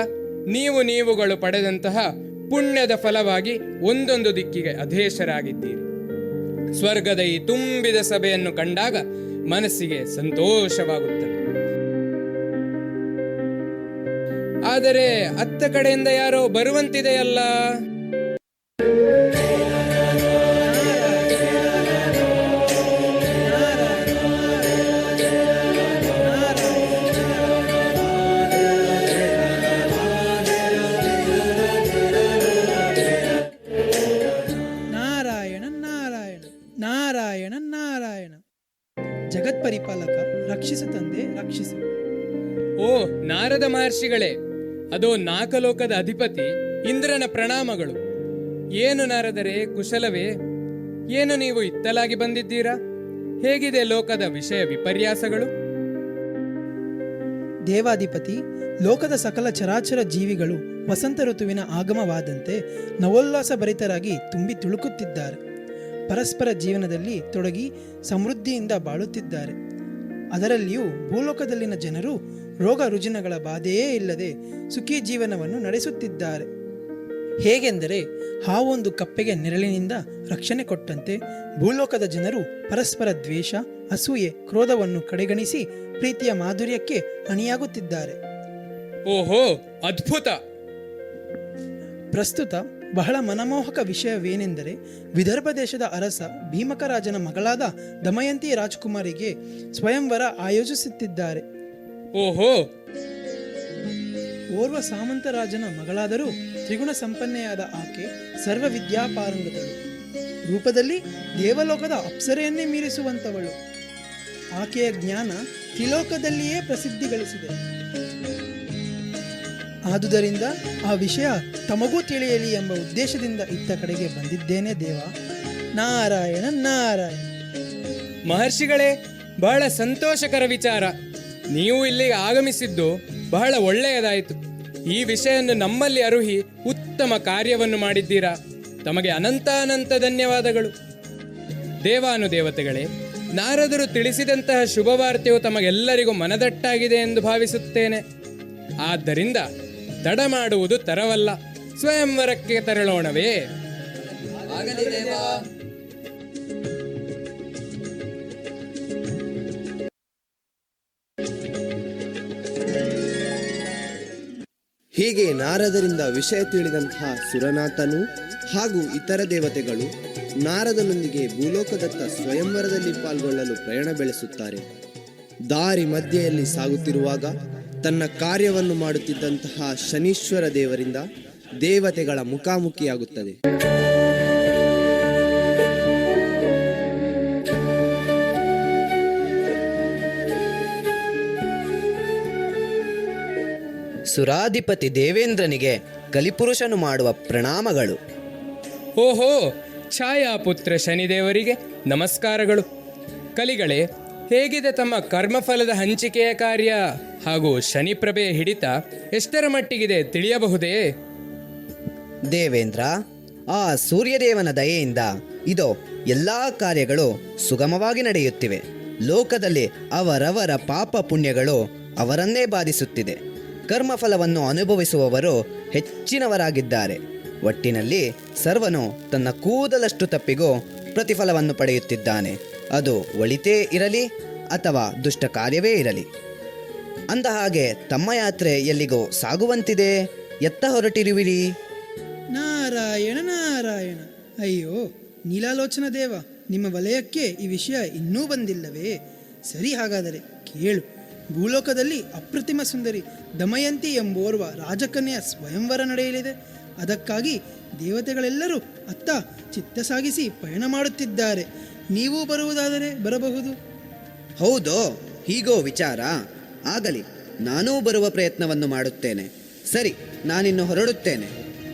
ನೀವುಗಳು ಪಡೆದಂತಹ ಪುಣ್ಯದ ಫಲವಾಗಿ ಒಂದೊಂದು ದಿಕ್ಕಿಗೆ ಅಧೇಶರಾಗಿದ್ದೀರಿ. ಸ್ವರ್ಗದ ಈ ತುಂಬಿದ ಸಭೆಯನ್ನು ಕಂಡಾಗ ಮನಸ್ಸಿಗೆ ಸಂತೋಷವಾಗುತ್ತದೆ. ಆದರೆ ಅತ್ತ ಕಡೆಯಿಂದ ಯಾರೋ ಬರುವಂತಿದೆಯಲ್ಲ. ನಾರಾಯಣ ನಾರಾಯಣ. ಜಗತ್ಪರಿಪಾಲಕ, ರಕ್ಷಿಸು ತಂದೆ, ರಕ್ಷಿಸು. ಓ ನಾರದ ಮಹರ್ಷಿಗಳೇ, ಅದೋ ನಾಕಲೋಕದ ಅಧಿಪತಿ ಇಂದ್ರನ ಪ್ರಣಾಮಗಳು. ಏನು ನಾರದರೆ, ಕುಶಲವೇ? ಏನು ನೀವು ಇತ್ತಲಾಗಿ ಬಂದಿದ್ದೀರಾ? ಹೇಗಿದೆ ಲೋಕದ ವಿಷಯ ವಿಪರ್ಯಾಸಗಳು? ದೇವಾಧಿಪತಿ, ಲೋಕದ ಸಕಲ ಚರಾಚರ ಜೀವಿಗಳು ವಸಂತ ಋತುವಿನ ಆಗಮವಾದಂತೆ ನವೋಲ್ಲಾಸ ಭರಿತರಾಗಿ ತುಂಬಿ ತುಳುಕುತ್ತಿದ್ದಾರೆ. ಪರಸ್ಪರ ಜೀವನದಲ್ಲಿ ತೊಡಗಿ ಸಮೃದ್ಧಿಯಿಂದ ಬಾಳುತ್ತಿದ್ದಾರೆ. ಅದರಲ್ಲಿಯೂ ಭೂಲೋಕದಲ್ಲಿನ ಜನರು ರೋಗ ರುಜಿನಗಳ ಬಾಧೆಯೇ ಇಲ್ಲದೆ ಸುಖಿ ಜೀವನವನ್ನು ನಡೆಸುತ್ತಿದ್ದಾರೆ. ಹೇಗೆಂದರೆ ಹಾವೊಂದು ಕಪ್ಪೆಗೆ ನೆರಳಿನಿಂದ ರಕ್ಷಣೆ ಕೊಟ್ಟಂತೆ ಭೂಲೋಕದ ಜನರು ಪರಸ್ಪರ ದ್ವೇಷ, ಅಸೂಯೆ, ಕ್ರೋಧವನ್ನು ಕಡೆಗಣಿಸಿ ಪ್ರೀತಿಯ ಮಾಧುರ್ಯಕ್ಕೆ ಅಣಿಯಾಗುತ್ತಿದ್ದಾರೆ. ಓಹೋ, ಅದ್ಭುತ! ಪ್ರಸ್ತುತ ಬಹಳ ಮನಮೋಹಕ ವಿಷಯವೇನೆಂದರೆ, ವಿದರ್ಭ ದೇಶದ ಅರಸ ಭೀಮಕರಾಜನ ಮಗಳಾದ ದಮಯಂತಿ ರಾಜಕುಮಾರಿಗೆ ಸ್ವಯಂವರ ಆಯೋಜಿಸುತ್ತಿದ್ದಾರೆ. ಓಹೋ! ಓರ್ವ ಸಾಮಂತ ರಾಜನ ಮಗಳಾದರೂ ತ್ರಿಗುಣ ಸಂಪನ್ನೆಯಾದ ಆಕೆ ಸರ್ವ ವಿದ್ಯಾಪಾರಂಗತಳು. ರೂಪದಲ್ಲಿ ದೇವಲೋಕದ ಅಪ್ಸರೆಯನ್ನೇ ಮೀರಿಸುವಂತವಳು. ಆಕೆಯ ಜ್ಞಾನ ತ್ರಿಲೋಕದಲ್ಲಿಯೇ ಪ್ರಸಿದ್ಧಿ ಗಳಿಸಿದೆ. ಆದುದರಿಂದ ಆ ವಿಷಯ ತಮಗೂ ತಿಳಿಯಲಿ ಎಂಬ ಉದ್ದೇಶದಿಂದ ಇತ್ತ ಕಡೆಗೆ ಬಂದಿದ್ದೇನೆ ದೇವ. ನಾರಾಯಣ ನಾರಾಯಣ. ಮಹರ್ಷಿಗಳೇ, ಬಹಳ ಸಂತೋಷಕರ ವಿಚಾರ. ನೀವು ಇಲ್ಲಿಗೆ ಆಗಮಿಸಿದ್ದು ಬಹಳ ಒಳ್ಳೆಯದಾಯಿತು. ಈ ವಿಷಯವನ್ನು ನಮ್ಮಲ್ಲಿ ಅರುಹಿ ಉತ್ತಮ ಕಾರ್ಯವನ್ನು ಮಾಡಿದ್ದೀರಾ. ತಮಗೆ ಅನಂತ ಧನ್ಯವಾದಗಳು. ದೇವಾನುದೇವತೆಗಳೇ, ನಾರದರು ತಿಳಿಸಿದಂತಹ ಶುಭವಾರ್ತೆಯು ತಮಗೆಲ್ಲರಿಗೂ ಮನದಟ್ಟಾಗಿದೆ ಎಂದು ಭಾವಿಸುತ್ತೇನೆ. ಆದ್ದರಿಂದ ತಡ ಮಾಡುವುದು ತರವಲ್ಲ, ಸ್ವಯಂವರಕ್ಕೆ ತೆರಳೋಣವೇ? ಹೀಗೆ ನಾರದರಿಂದ ವಿಷಯ ತಿಳಿದಂತಹ ಸುರನಾಥನು ಹಾಗೂ ಇತರ ದೇವತೆಗಳು ನಾರದನೊಂದಿಗೆ ಭೂಲೋಕದತ್ತ ಸ್ವಯಂವರದಲ್ಲಿ ಪಾಲ್ಗೊಳ್ಳಲು ಪ್ರಯಾಣ ಬೆಳೆಸುತ್ತಾರೆ. ದಾರಿ ಮಧ್ಯೆಯಲ್ಲಿ ಸಾಗುತ್ತಿರುವಾಗ ತನ್ನ ಕಾರ್ಯವನ್ನು ಮಾಡುತ್ತಿದ್ದಂತಹ ಶನೀಶ್ವರ ದೇವರಿಂದ ದೇವತೆಗಳ ಮುಖಾಮುಖಿಯಾಗುತ್ತದೆ. ಸುರಾಧಿಪತಿ ದೇವೇಂದ್ರನಿಗೆ ಕಲಿಪುರುಷನು ಮಾಡುವ ಪ್ರಣಾಮಗಳು. ಓಹೋ, ಛಾಯಾಪುತ್ರ ಶನಿದೇವರಿಗೆ ನಮಸ್ಕಾರಗಳು. ಕಲಿಗಳೇ, ಹೇಗಿದೆ ತಮ್ಮ ಕರ್ಮಫಲದ ಹಂಚಿಕೆಯ ಕಾರ್ಯ ಹಾಗೂ ಶನಿಪ್ರಭೆಯ ಹಿಡಿತ ಎಷ್ಟರ ಮಟ್ಟಿಗಿದೆ ತಿಳಿಯಬಹುದೇ? ದೇವೇಂದ್ರ, ಆ ಸೂರ್ಯದೇವನ ದಯೆಯಿಂದ ಇದೋ ಎಲ್ಲ ಕಾರ್ಯಗಳು ಸುಗಮವಾಗಿ ನಡೆಯುತ್ತಿವೆ. ಲೋಕದಲ್ಲಿ ಅವರವರ ಪಾಪ ಪುಣ್ಯಗಳು ಅವರನ್ನೇ ಬಾಧಿಸುತ್ತಿದೆ. ಕರ್ಮಫಲವನ್ನು ಅನುಭವಿಸುವವರು ಹೆಚ್ಚಿನವರಾಗಿದ್ದಾರೆ. ಒಟ್ಟಿನಲ್ಲಿ ಸರ್ವನು ತನ್ನ ಕೂದಲಷ್ಟು ತಪ್ಪಿಗೂ ಪ್ರತಿಫಲವನ್ನು ಪಡೆಯುತ್ತಿದ್ದಾನೆ. ಅದು ಒಳಿತೇ ಇರಲಿ ಅಥವಾ ದುಷ್ಟ ಕಾರ್ಯವೇ ಇರಲಿ. ಅಂದ ಹಾಗೆ ತಮ್ಮ ಯಾತ್ರೆ ಎಲ್ಲಿಗೋ ಸಾಗುವಂತಿದೆ. ಎತ್ತ ಹೊರಟಿರುವಿರಿ? ನಾರಾಯಣ ನಾರಾಯಣ. ಅಯ್ಯೋ ನೀಲಾಲೋಚನ ದೇವ, ನಿಮ್ಮ ವಲಯಕ್ಕೆ ಈ ವಿಷಯ ಇನ್ನೂ ಬಂದಿಲ್ಲವೇ? ಸರಿ, ಹಾಗಾದರೆ ಕೇಳು. ಭೂಲೋಕದಲ್ಲಿ ಅಪ್ರತಿಮ ಸುಂದರಿ ದಮಯಂತಿ ಎಂಬೋರ್ವ ರಾಜಕನ್ಯೆಯ ಸ್ವಯಂವರ ನಡೆಯಲಿದೆ. ಅದಕ್ಕಾಗಿ ದೇವತೆಗಳೆಲ್ಲರೂ ಅತ್ತ ಚಿತ್ತ ಸಾಗಿಸಿ ಪಯಣ ಮಾಡುತ್ತಿದ್ದಾರೆ. ನೀವು ಬರುವುದಾದರೆ ಬರಬಹುದು. ಹೌದೋ? ಹೀಗೋ ವಿಚಾರ? ಆಗಲಿ, ನಾನೂ ಬರುವ ಪ್ರಯತ್ನವನ್ನು ಮಾಡುತ್ತೇನೆ. ಸರಿ, ನಾನಿನ್ನು ಹೊರಡುತ್ತೇನೆ.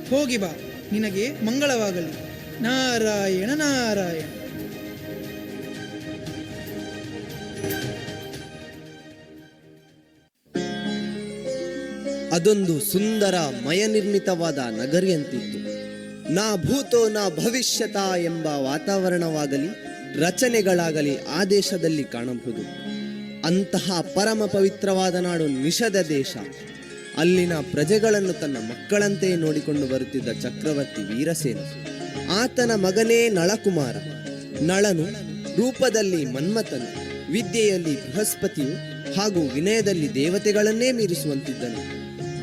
ಹೋಗಿ ಬಾ, ನಿನಗೆ ಮಂಗಳವಾಗಲಿ. ನಾರಾಯಣ ನಾರಾಯಣ. ಅದೊಂದು ಸುಂದರ ಮಯನಿರ್ಮಿತವಾದ ನಗರಿಯಂತಿತ್ತು. ನಾ ಭೂತೋ ನಾ ಭವಿಷ್ಯತ ಎಂಬ ವಾತಾವರಣವಾಗಲಿ ರಚನೆಗಳಾಗಲಿ ಆ ದೇಶದಲ್ಲಿ ಕಾಣಬಹುದು. ಅಂತಹ ಪರಮ ಪವಿತ್ರವಾದ ನಾಡು ನಿಷಧ ದೇಶ. ಅಲ್ಲಿನ ಪ್ರಜೆಗಳನ್ನು ತನ್ನ ಮಕ್ಕಳಂತೆಯೇ ನೋಡಿಕೊಂಡು ಬರುತ್ತಿದ್ದ ಚಕ್ರವರ್ತಿ ವೀರಸೇನ. ಆತನ ಮಗನೇ ನಳಕುಮಾರ. ನಳನು ರೂಪದಲ್ಲಿ ಮನ್ಮಥನು, ವಿದ್ಯೆಯಲ್ಲಿ ಬೃಹಸ್ಪತಿಯು ಹಾಗೂ ವಿನಯದಲ್ಲಿ ದೇವತೆಗಳನ್ನೇ ಮೀರಿಸುವಂತಿದ್ದನು.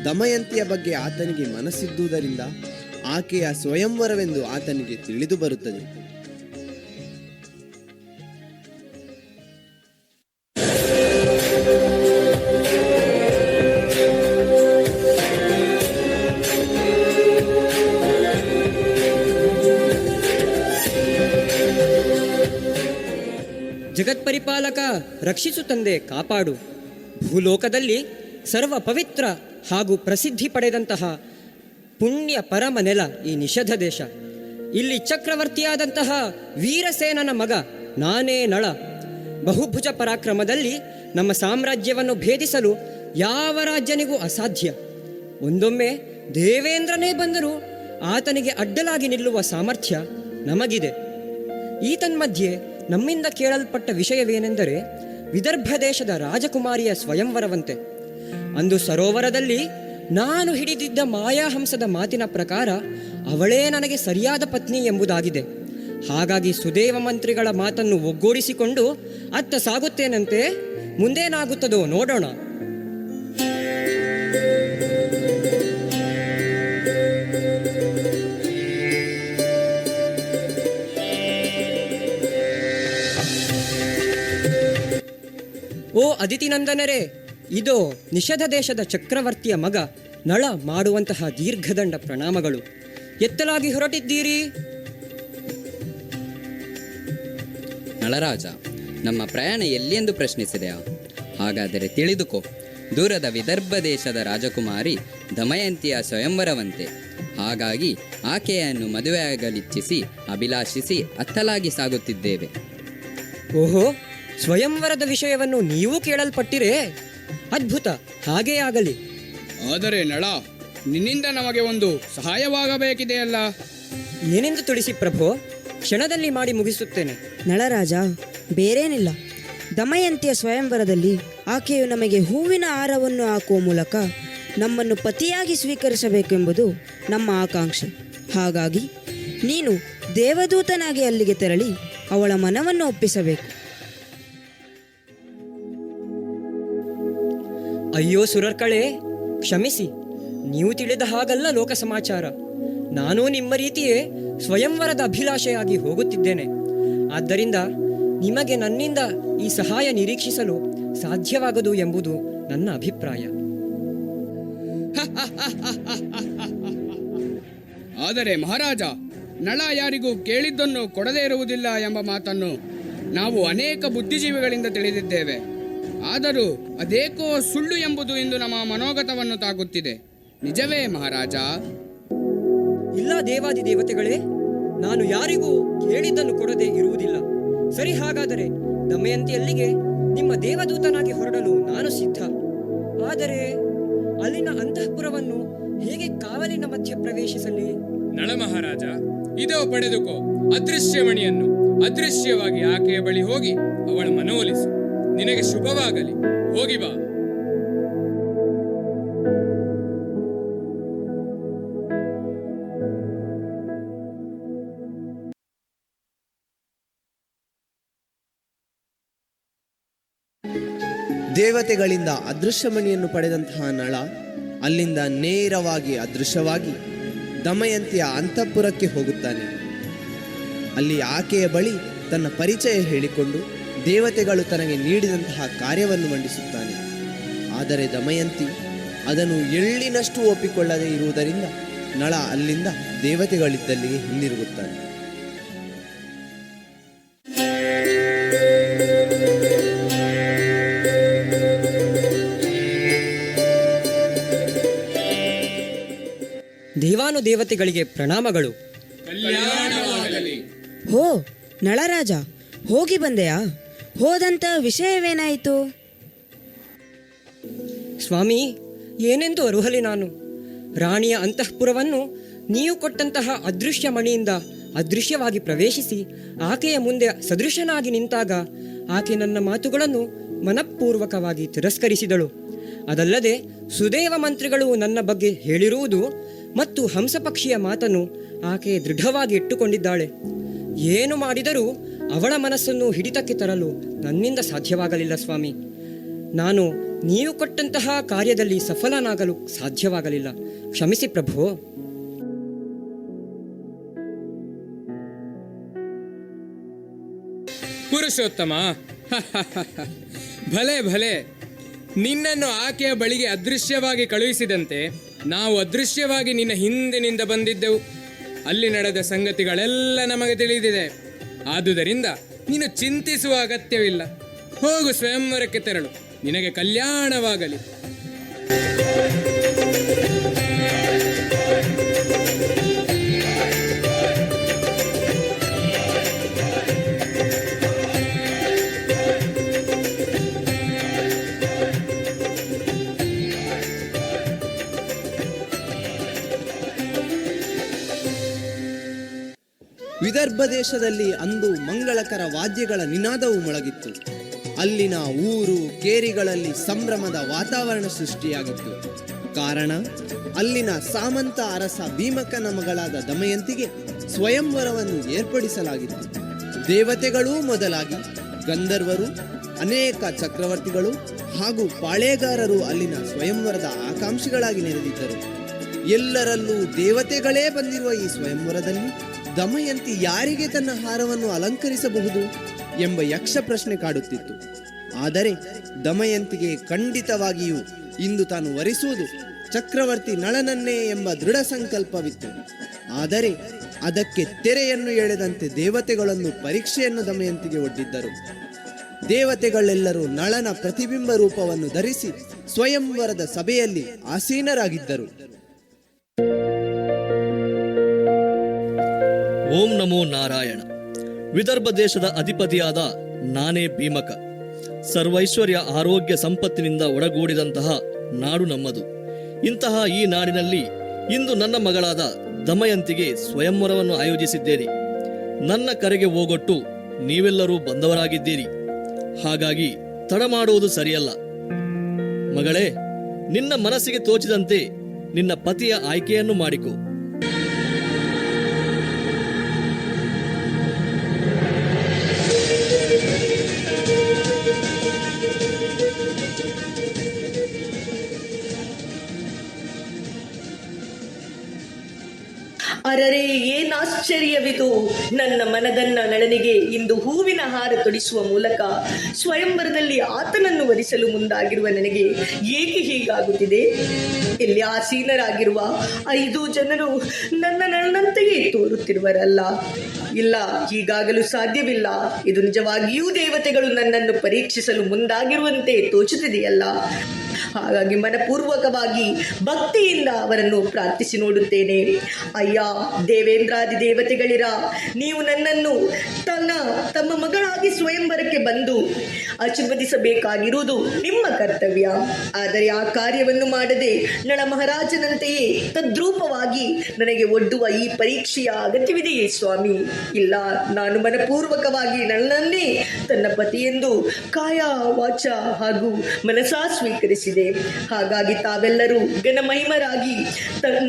ದಮಯಂತಿಯ ಬಗ್ಗೆ ಆತನಿಗೆ ಮನಸ್ಸಿದ್ದುದರಿಂದ ಆಕೆಯ ಸ್ವಯಂವರವೆಂದು ಆತನಿಗೆ ತಿಳಿದು ಬರುತ್ತದೆ. ಜಗತ್ಪರಿಪಾಲಕ, ರಕ್ಷಿಸು ತಂದೆ, ಕಾಪಾಡು. ಭೂಲೋಕದಲ್ಲಿ ಸರ್ವ ಪವಿತ್ರ ಹಾಗೂ ಪ್ರಸಿದ್ಧಿ ಪಡೆದಂತಹ ಪುಣ್ಯ ಪರಮ ನೆಲ ಈ ನಿಷಧ ದೇಶ. ಇಲ್ಲಿ ಚಕ್ರವರ್ತಿಯಾದಂತಹ ವೀರಸೇನನ ಮಗ ನಾನೇ ನಳ. ಬಹುಭುಜ ಪರಾಕ್ರಮದಲ್ಲಿ ನಮ್ಮ ಸಾಮ್ರಾಜ್ಯವನ್ನು ಭೇದಿಸಲು ಯಾವ ರಾಜ್ಯನಿಗೂ ಅಸಾಧ್ಯ. ಒಂದೊಮ್ಮೆ ದೇವೇಂದ್ರನೇ ಬಂದರೂ ಆತನಿಗೆ ಅಡ್ಡಲಾಗಿ ನಿಲ್ಲುವ ಸಾಮರ್ಥ್ಯ ನಮಗಿದೆ. ಈ ತನ್ಮಧ್ಯೆ ನಮ್ಮಿಂದ ಕೇಳಲ್ಪಟ್ಟ ವಿಷಯವೇನೆಂದರೆ ವಿದರ್ಭ ದೇಶದ ರಾಜಕುಮಾರಿಯ ಸ್ವಯಂವರವಂತೆ. ಅಂದು ಸರೋವರದಲ್ಲಿ ನಾನು ಹಿಡಿದಿದ್ದ ಮಾಯಾಹಂಸದ ಮಾತಿನ ಪ್ರಕಾರ ಅವಳೇ ನನಗೆ ಸರಿಯಾದ ಪತ್ನಿ ಎಂಬುದಾಗಿದೆ. ಹಾಗಾಗಿ ಸುದೇವ ಮಂತ್ರಿಗಳ ಮಾತನ್ನು ಒಗ್ಗೂಡಿಸಿಕೊಂಡು ಅತ್ತ ಸಾಗುತ್ತೇನಂತೆ. ಮುಂದೇನಾಗುತ್ತದೋ ನೋಡೋಣ. ಓ ಅದಿತಿನಂದನರೇ, ಇದೋ ನಿಷಧ ದೇಶದ ಚಕ್ರವರ್ತಿಯ ಮಗ ನಳ ಮಾಡುವಂತಹ ದೀರ್ಘದಂಡ ಪ್ರಣಾಮಗಳು. ಎತ್ತಲಾಗಿ ಹೊರಟಿದ್ದೀರಿ? ನಳರಾಜ, ನಮ್ಮ ಪ್ರಯಾಣ ಎಲ್ಲಿಯೆಂದು ಪ್ರಶ್ನಿಸಿದೆಯಾ? ಹಾಗಾದರೆ ತಿಳಿದುಕೋ. ದೂರದ ವಿದರ್ಭ ದೇಶದ ರಾಜಕುಮಾರಿ ದಮಯಂತಿಯ ಸ್ವಯಂವರವಂತೆ. ಹಾಗಾಗಿ ಆಕೆಯನ್ನು ಮದುವೆಯಾಗಲಿಚ್ಛಿಸಿ ಅಭಿಲಾಷಿಸಿ ಅತ್ತಲಾಗಿ ಸಾಗುತ್ತಿದ್ದೇವೆ. ಓಹೋ, ಸ್ವಯಂವರದ ವಿಷಯವನ್ನು ನೀವು ಕೇಳಲ್ಪಟ್ಟಿರೇ? ಅದ್ಭುತ, ಹಾಗೇ ಆಗಲಿ. ಆದರೆ ನಳ, ನಿನ್ನಿಂದ ನಮಗೆ ಒಂದು ಸಹಾಯವಾಗಬೇಕಿದೆಯಲ್ಲ. ಏನೆಂದು ತಿಳಿಸಿ ಪ್ರಭು, ಕ್ಷಣದಲ್ಲಿ ಮಾಡಿ ಮುಗಿಸುತ್ತೇನೆ. ನಳರಾಜ, ಬೇರೇನಿಲ್ಲ. ದಮಯಂತಿಯ ಸ್ವಯಂವರದಲ್ಲಿ ಆಕೆಯು ನಮಗೆ ಹೂವಿನ ಹಾರವನ್ನು ಹಾಕುವ ಮೂಲಕ ನಮ್ಮನ್ನು ಪತಿಯಾಗಿ ಸ್ವೀಕರಿಸಬೇಕೆಂಬುದು ನಮ್ಮ ಆಕಾಂಕ್ಷೆ. ಹಾಗಾಗಿ ನೀನು ದೇವದೂತನಾಗಿ ಅಲ್ಲಿಗೆ ತೆರಳಿ ಅವಳ ಮನವನ್ನು ಒಪ್ಪಿಸಬೇಕು. ಅಯ್ಯೋ ಸುರರ್ಕಳೆ, ಕ್ಷಮಿಸಿ. ನೀವು ತಿಳಿದ ಹಾಗಲ್ಲ ಲೋಕ ಸಮಾಚಾರ. ನಾನು ನಿಮ್ಮ ರೀತಿಯೇ ಸ್ವಯಂವರದ ಅಭಿಲಾಷೆಯಾಗಿ ಹೋಗುತ್ತಿದ್ದೇನೆ. ಆದ್ದರಿಂದ ನಿಮಗೆ ನನ್ನಿಂದ ಈ ಸಹಾಯ ನಿರೀಕ್ಷಿಸಲು ಸಾಧ್ಯವಾಗದು ಎಂಬುದು ನನ್ನ ಅಭಿಪ್ರಾಯ. ಆದರೆ ಮಹಾರಾಜ, ನಳ ಯಾರಿಗೂ ಕೇಳಿದ್ದನ್ನು ಕೊಡದೇ ಇರುವುದಿಲ್ಲ ಎಂಬ ಮಾತನ್ನು ನಾವು ಅನೇಕ ಬುದ್ಧಿಜೀವಿಗಳಿಂದ ತಿಳಿದಿದ್ದೇವೆ. ಆದರೂ ಅದೇಕೋ ಸುಳ್ಳು ಎಂಬುದು ಇಂದು ನಮ್ಮ ಮನೋಗತವನ್ನು ತಾಗುತ್ತಿದೆ. ನಿಜವೇ ಮಹಾರಾಜ? ಇಲ್ಲ ದೇವಾದಿ ದೇವತೆಗಳೇ, ನಾನು ಯಾರಿಗೂ ಕೇಳಿದ್ದನ್ನು ಕೊಡದೆ ಇರುವುದಿಲ್ಲ. ಸರಿ, ಹಾಗಾದರೆ ದಮಯಂತಿಯಲ್ಲಿಗೆ ನಿಮ್ಮ ದೇವದೂತನಾಗಿ ಹೊರಡಲು ನಾನು ಸಿದ್ಧ. ಆದರೆ ಅಲ್ಲಿನ ಅಂತಃಪುರವನ್ನು ಹೇಗೆ ಕಾವಲಿನ ಮಧ್ಯೆ ಪ್ರವೇಶಿಸಲಿ? ನಳ ಮಹಾರಾಜ, ಇದೋ ಪಡೆದುಕೋ ಅದೃಶ್ಯಮಣಿಯನ್ನು. ಅದೃಶ್ಯವಾಗಿ ಆಕೆಯ ಬಳಿ ಹೋಗಿ ಅವಳ ಮನವೊಲಿಸು. ನಿನಗೆ ಶುಭವಾಗಲಿ. ಹೋಗಿ ಬಾ. ದೇವತೆಗಳಿಂದ ಅದೃಶ್ಯಮಣಿಯನ್ನು ಪಡೆದಂತಹ ನಳ ಅಲ್ಲಿಂದ ನೇರವಾಗಿ ಅದೃಶ್ಯವಾಗಿ ದಮಯಂತಿಯ ಅಂತಃಪುರಕ್ಕೆ ಹೋಗುತ್ತಾನೆ. ಅಲ್ಲಿ ಆಕೆಯ ಬಳಿ ತನ್ನ ಪರಿಚಯ ಹೇಳಿಕೊಂಡು ದೇವತೆಗಳು ತನಗೆ ನೀಡಿದಂತಹ ಕಾರ್ಯವನ್ನು ಮಂಡಿಸುತ್ತಾನೆ. ಆದರೆ ದಮಯಂತಿ ಅದನ್ನು ಎಳ್ಳಿನಷ್ಟು ಒಪ್ಪಿಕೊಳ್ಳದೇ ಇರುವುದರಿಂದ ನಳ ಅಲ್ಲಿಂದ ದೇವತೆಗಳಿದ್ದಲ್ಲಿಗೆ ಹಿಂದಿರುಗುತ್ತಾನೆ. ದೇವಾನುದೇವತೆಗಳಿಗೆ ಪ್ರಣಾಮಗಳು. ಹೋ ನಳರಾಜ, ಹೋಗಿ ಬಂದೆಯಾ? ಹೋದಂಥ ವಿಷಯವೇನಾಯಿತು? ಸ್ವಾಮಿ, ಏನೆಂದು ಅರುಹಲಿ ನಾನು. ರಾಣಿಯ ಅಂತಃಪುರವನ್ನು ನೀವು ಕೊಟ್ಟಂತಹ ಅದೃಶ್ಯ ಮಣಿಯಿಂದ ಅದೃಶ್ಯವಾಗಿ ಪ್ರವೇಶಿಸಿ ಆಕೆಯ ಮುಂದೆ ಸದೃಶನಾಗಿ ನಿಂತಾಗ ಆಕೆ ನನ್ನ ಮಾತುಗಳನ್ನು ಮನಪೂರ್ವಕವಾಗಿ ತಿರಸ್ಕರಿಸಿದಳು. ಅದಲ್ಲದೆ ಸುದೇವ ಮಂತ್ರಿಗಳು ನನ್ನ ಬಗ್ಗೆ ಹೇಳಿರುವುದು ಮತ್ತು ಹಂಸಪಕ್ಷಿಯ ಮಾತನ್ನು ಆಕೆ ದೃಢವಾಗಿ ಇಟ್ಟುಕೊಂಡಿದ್ದಾಳೆ. ಏನು ಮಾಡಿದರೂ ಅವಳ ಮನಸ್ಸನ್ನು ಹಿಡಿತಕ್ಕೆ ತರಲು ನನ್ನಿಂದ ಸಾಧ್ಯವಾಗಲಿಲ್ಲ ಸ್ವಾಮಿ. ನಾನು ನೀವು ಕೊಟ್ಟಂತಹ ಕಾರ್ಯದಲ್ಲಿ ಸಫಲನಾಗಲು ಸಾಧ್ಯವಾಗಲಿಲ್ಲ. ಕ್ಷಮಿಸಿ ಪ್ರಭು. ಪುರುಷೋತ್ತಮ, ಭಲೆ ಭಲೆ, ನಿನ್ನನ್ನು ಆಕೆಯ ಬಳಿಗೆ ಅದೃಶ್ಯವಾಗಿ ಕಳುಹಿಸಿದಂತೆ ನಾವು ಅದೃಶ್ಯವಾಗಿ ನಿನ್ನ ಹಿಂದಿನಿಂದ ಬಂದಿದ್ದೆವು. ಅಲ್ಲಿ ನಡೆದ ಸಂಗತಿಗಳೆಲ್ಲ ನಮಗೆ ತಿಳಿದಿದೆ. ಆದುದರಿಂದ ನೀನು ಚಿಂತಿಸುವ ಅಗತ್ಯವಿಲ್ಲ. ಹೋಗು, ಸ್ವಯಂವರಕ್ಕೆ ತೆರಳು, ನಿನಗೆ ಕಲ್ಯಾಣವಾಗಲಿ. ವಿದರ್ಭ ದೇಶದಲ್ಲಿ ಅಂದು ಮಂಗಳಕರ ವಾದ್ಯಗಳ ನಿನಾದವು ಮೊಳಗಿತ್ತು. ಅಲ್ಲಿನ ಊರು ಕೇರಿಗಳಲ್ಲಿ ಸಂಭ್ರಮದ ವಾತಾವರಣ ಸೃಷ್ಟಿಯಾಗಿತ್ತು. ಕಾರಣ, ಅಲ್ಲಿನ ಸಾಮಂತ ಅರಸ ಭೀಮಕನ ಮಗಳಾದ ದಮಯಂತಿಗೆ ಸ್ವಯಂವರವನ್ನು ಏರ್ಪಡಿಸಲಾಗಿತ್ತು. ದೇವತೆಗಳೂ ಮೊದಲಾಗಿ ಗಂಧರ್ವರು, ಅನೇಕ ಚಕ್ರವರ್ತಿಗಳು ಹಾಗೂ ಪಾಳೇಗಾರರು ಅಲ್ಲಿನ ಸ್ವಯಂವರದ ಆಕಾಂಕ್ಷಿಗಳಾಗಿ ನೆರೆದಿದ್ದರು. ಎಲ್ಲರಲ್ಲೂ ದೇವತೆಗಳೇ ಬಂದಿರುವ ಈ ಸ್ವಯಂವರದಲ್ಲಿ ದಮಯಂತಿ ಯಾರಿಗೆ ತನ್ನ ಹಾರವನ್ನು ಅಲಂಕರಿಸಬಹುದು ಎಂಬ ಯಕ್ಷ ಪ್ರಶ್ನೆ ಕಾಡುತ್ತಿತ್ತು. ಆದರೆ ದಮಯಂತಿಗೆ ಖಂಡಿತವಾಗಿಯೂ ಇಂದು ತಾನು ವರಿಸುವುದು ಚಕ್ರವರ್ತಿ ನಳನನ್ನೇ ಎಂಬ ದೃಢ ಸಂಕಲ್ಪವಿತ್ತು. ಆದರೆ ಅದಕ್ಕೆ ತೆರೆಯನ್ನು ಎಳೆದಂತೆ ದೇವತೆಗಳನ್ನು ಪರೀಕ್ಷೆಯನ್ನು ದಮಯಂತಿಗೆ ಒಡ್ಡಿದ್ದರು. ದೇವತೆಗಳೆಲ್ಲರೂ ನಳನ ಪ್ರತಿಬಿಂಬ ರೂಪವನ್ನು ಧರಿಸಿ ಸ್ವಯಂವರದ ಸಭೆಯಲ್ಲಿ ಆಸೀನರಾಗಿದ್ದರು. ಓಂ ನಮೋ ನಾರಾಯಣ. ವಿದರ್ಭ ದೇಶದ ಅಧಿಪತಿಯಾದ ನಾನೇ ಭೀಮಕ. ಸರ್ವೈಶ್ವರ್ಯ ಆರೋಗ್ಯ ಸಂಪತ್ತಿನಿಂದ ಒಡಗೂಡಿದಂತಹ ನಾಡು ನಮ್ಮದು. ಇಂತಹ ಈ ನಾಡಿನಲ್ಲಿ ಇಂದು ನನ್ನ ಮಗಳಾದ ದಮಯಂತಿಗೆ ಸ್ವಯಂವರವನ್ನು ಆಯೋಜಿಸಿದ್ದೇನೆ. ನನ್ನ ಕರೆಗೆ ಓಗೊಟ್ಟು ನೀವೆಲ್ಲರೂ ಬಂದವರಾಗಿದ್ದೀರಿ. ಹಾಗಾಗಿ ತಡ ಮಾಡುವುದು ಸರಿಯಲ್ಲ. ಮಗಳೇ, ನಿನ್ನ ಮನಸ್ಸಿಗೆ ತೋಚಿದಂತೆ ನಿನ್ನ ಪತಿಯ ಆಯ್ಕೆಯನ್ನು ಮಾಡಿಕೊ. ಅರರೇ, ಏನಾಶ್ಚರ್ಯವಿದು! ನನ್ನ ಮನದನ್ನ ನಳನಿಗೆ ಇಂದು ಹೂವಿನ ಹಾರ ತೊಡಿಸುವ ಮೂಲಕ ಸ್ವಯಂವರದಲ್ಲಿ ಆತನನ್ನು ವರಿಸಲು ಮುಂದಾಗಿರುವ ನನಗೆ ಏಕೆ ಹೀಗಾಗುತ್ತಿದೆ? ಇಲ್ಲಿ ಆಸೀನರಾಗಿರುವ 5 ಜನರು ನನ್ನ ನಳನಂತೆಯೇ ತೋರುತ್ತಿರುವರಲ್ಲ. ಇಲ್ಲ, ಹೀಗಾಗಲು ಸಾಧ್ಯವಿಲ್ಲ. ಇದು ನಿಜವಾಗಿಯೂ ದೇವತೆಗಳು ನನ್ನನ್ನು ಪರೀಕ್ಷಿಸಲು ಮುಂದಾಗಿರುವಂತೆ ತೋಚುತ್ತಿದೆಯಲ್ಲ. ಹಾಗಾಗಿ ಮನಪೂರ್ವಕವಾಗಿ ಭಕ್ತಿಯಿಂದ ಅವರನ್ನು ಪ್ರಾರ್ಥಿಸಿ ನೋಡುತ್ತೇನೆ. ಅಯ್ಯ ದೇವೇಂದ್ರಾದಿ ದೇವತೆಗಳಿರ, ನೀವು ನನ್ನನ್ನು ತಮ್ಮ ಮಗಳಾಗಿ ಸ್ವಯಂವರಕ್ಕೆ ಬಂದು ಆಶೀರ್ವದಿಸಬೇಕಾಗಿರುವುದು ನಿಮ್ಮ ಕರ್ತವ್ಯ. ಆದರೆ ಆ ಕಾರ್ಯವನ್ನು ಮಾಡದೆ ನಳ ಮಹಾರಾಜನಂತೆಯೇ ತದ್ರೂಪವಾಗಿ ನನಗೆ ಒಡ್ಡುವ ಈ ಪರೀಕ್ಷೆಯ ಅಗತ್ಯವಿದೆಯೇ ಸ್ವಾಮಿ? ಇಲ್ಲ, ನಾನು ಮನಪೂರ್ವಕವಾಗಿ ನನ್ನನ್ನೇ ತನ್ನ ಪತಿಯೆಂದು ಕಾಯ ವಾಚ ಹಾಗೂ ಮನಸಾ ಸ್ವೀಕರಿಸಿದೆ. ಹಾಗಾಗಿ ತಾವೆಲ್ಲರೂ ಘನಮಹಿಮರಾಗಿ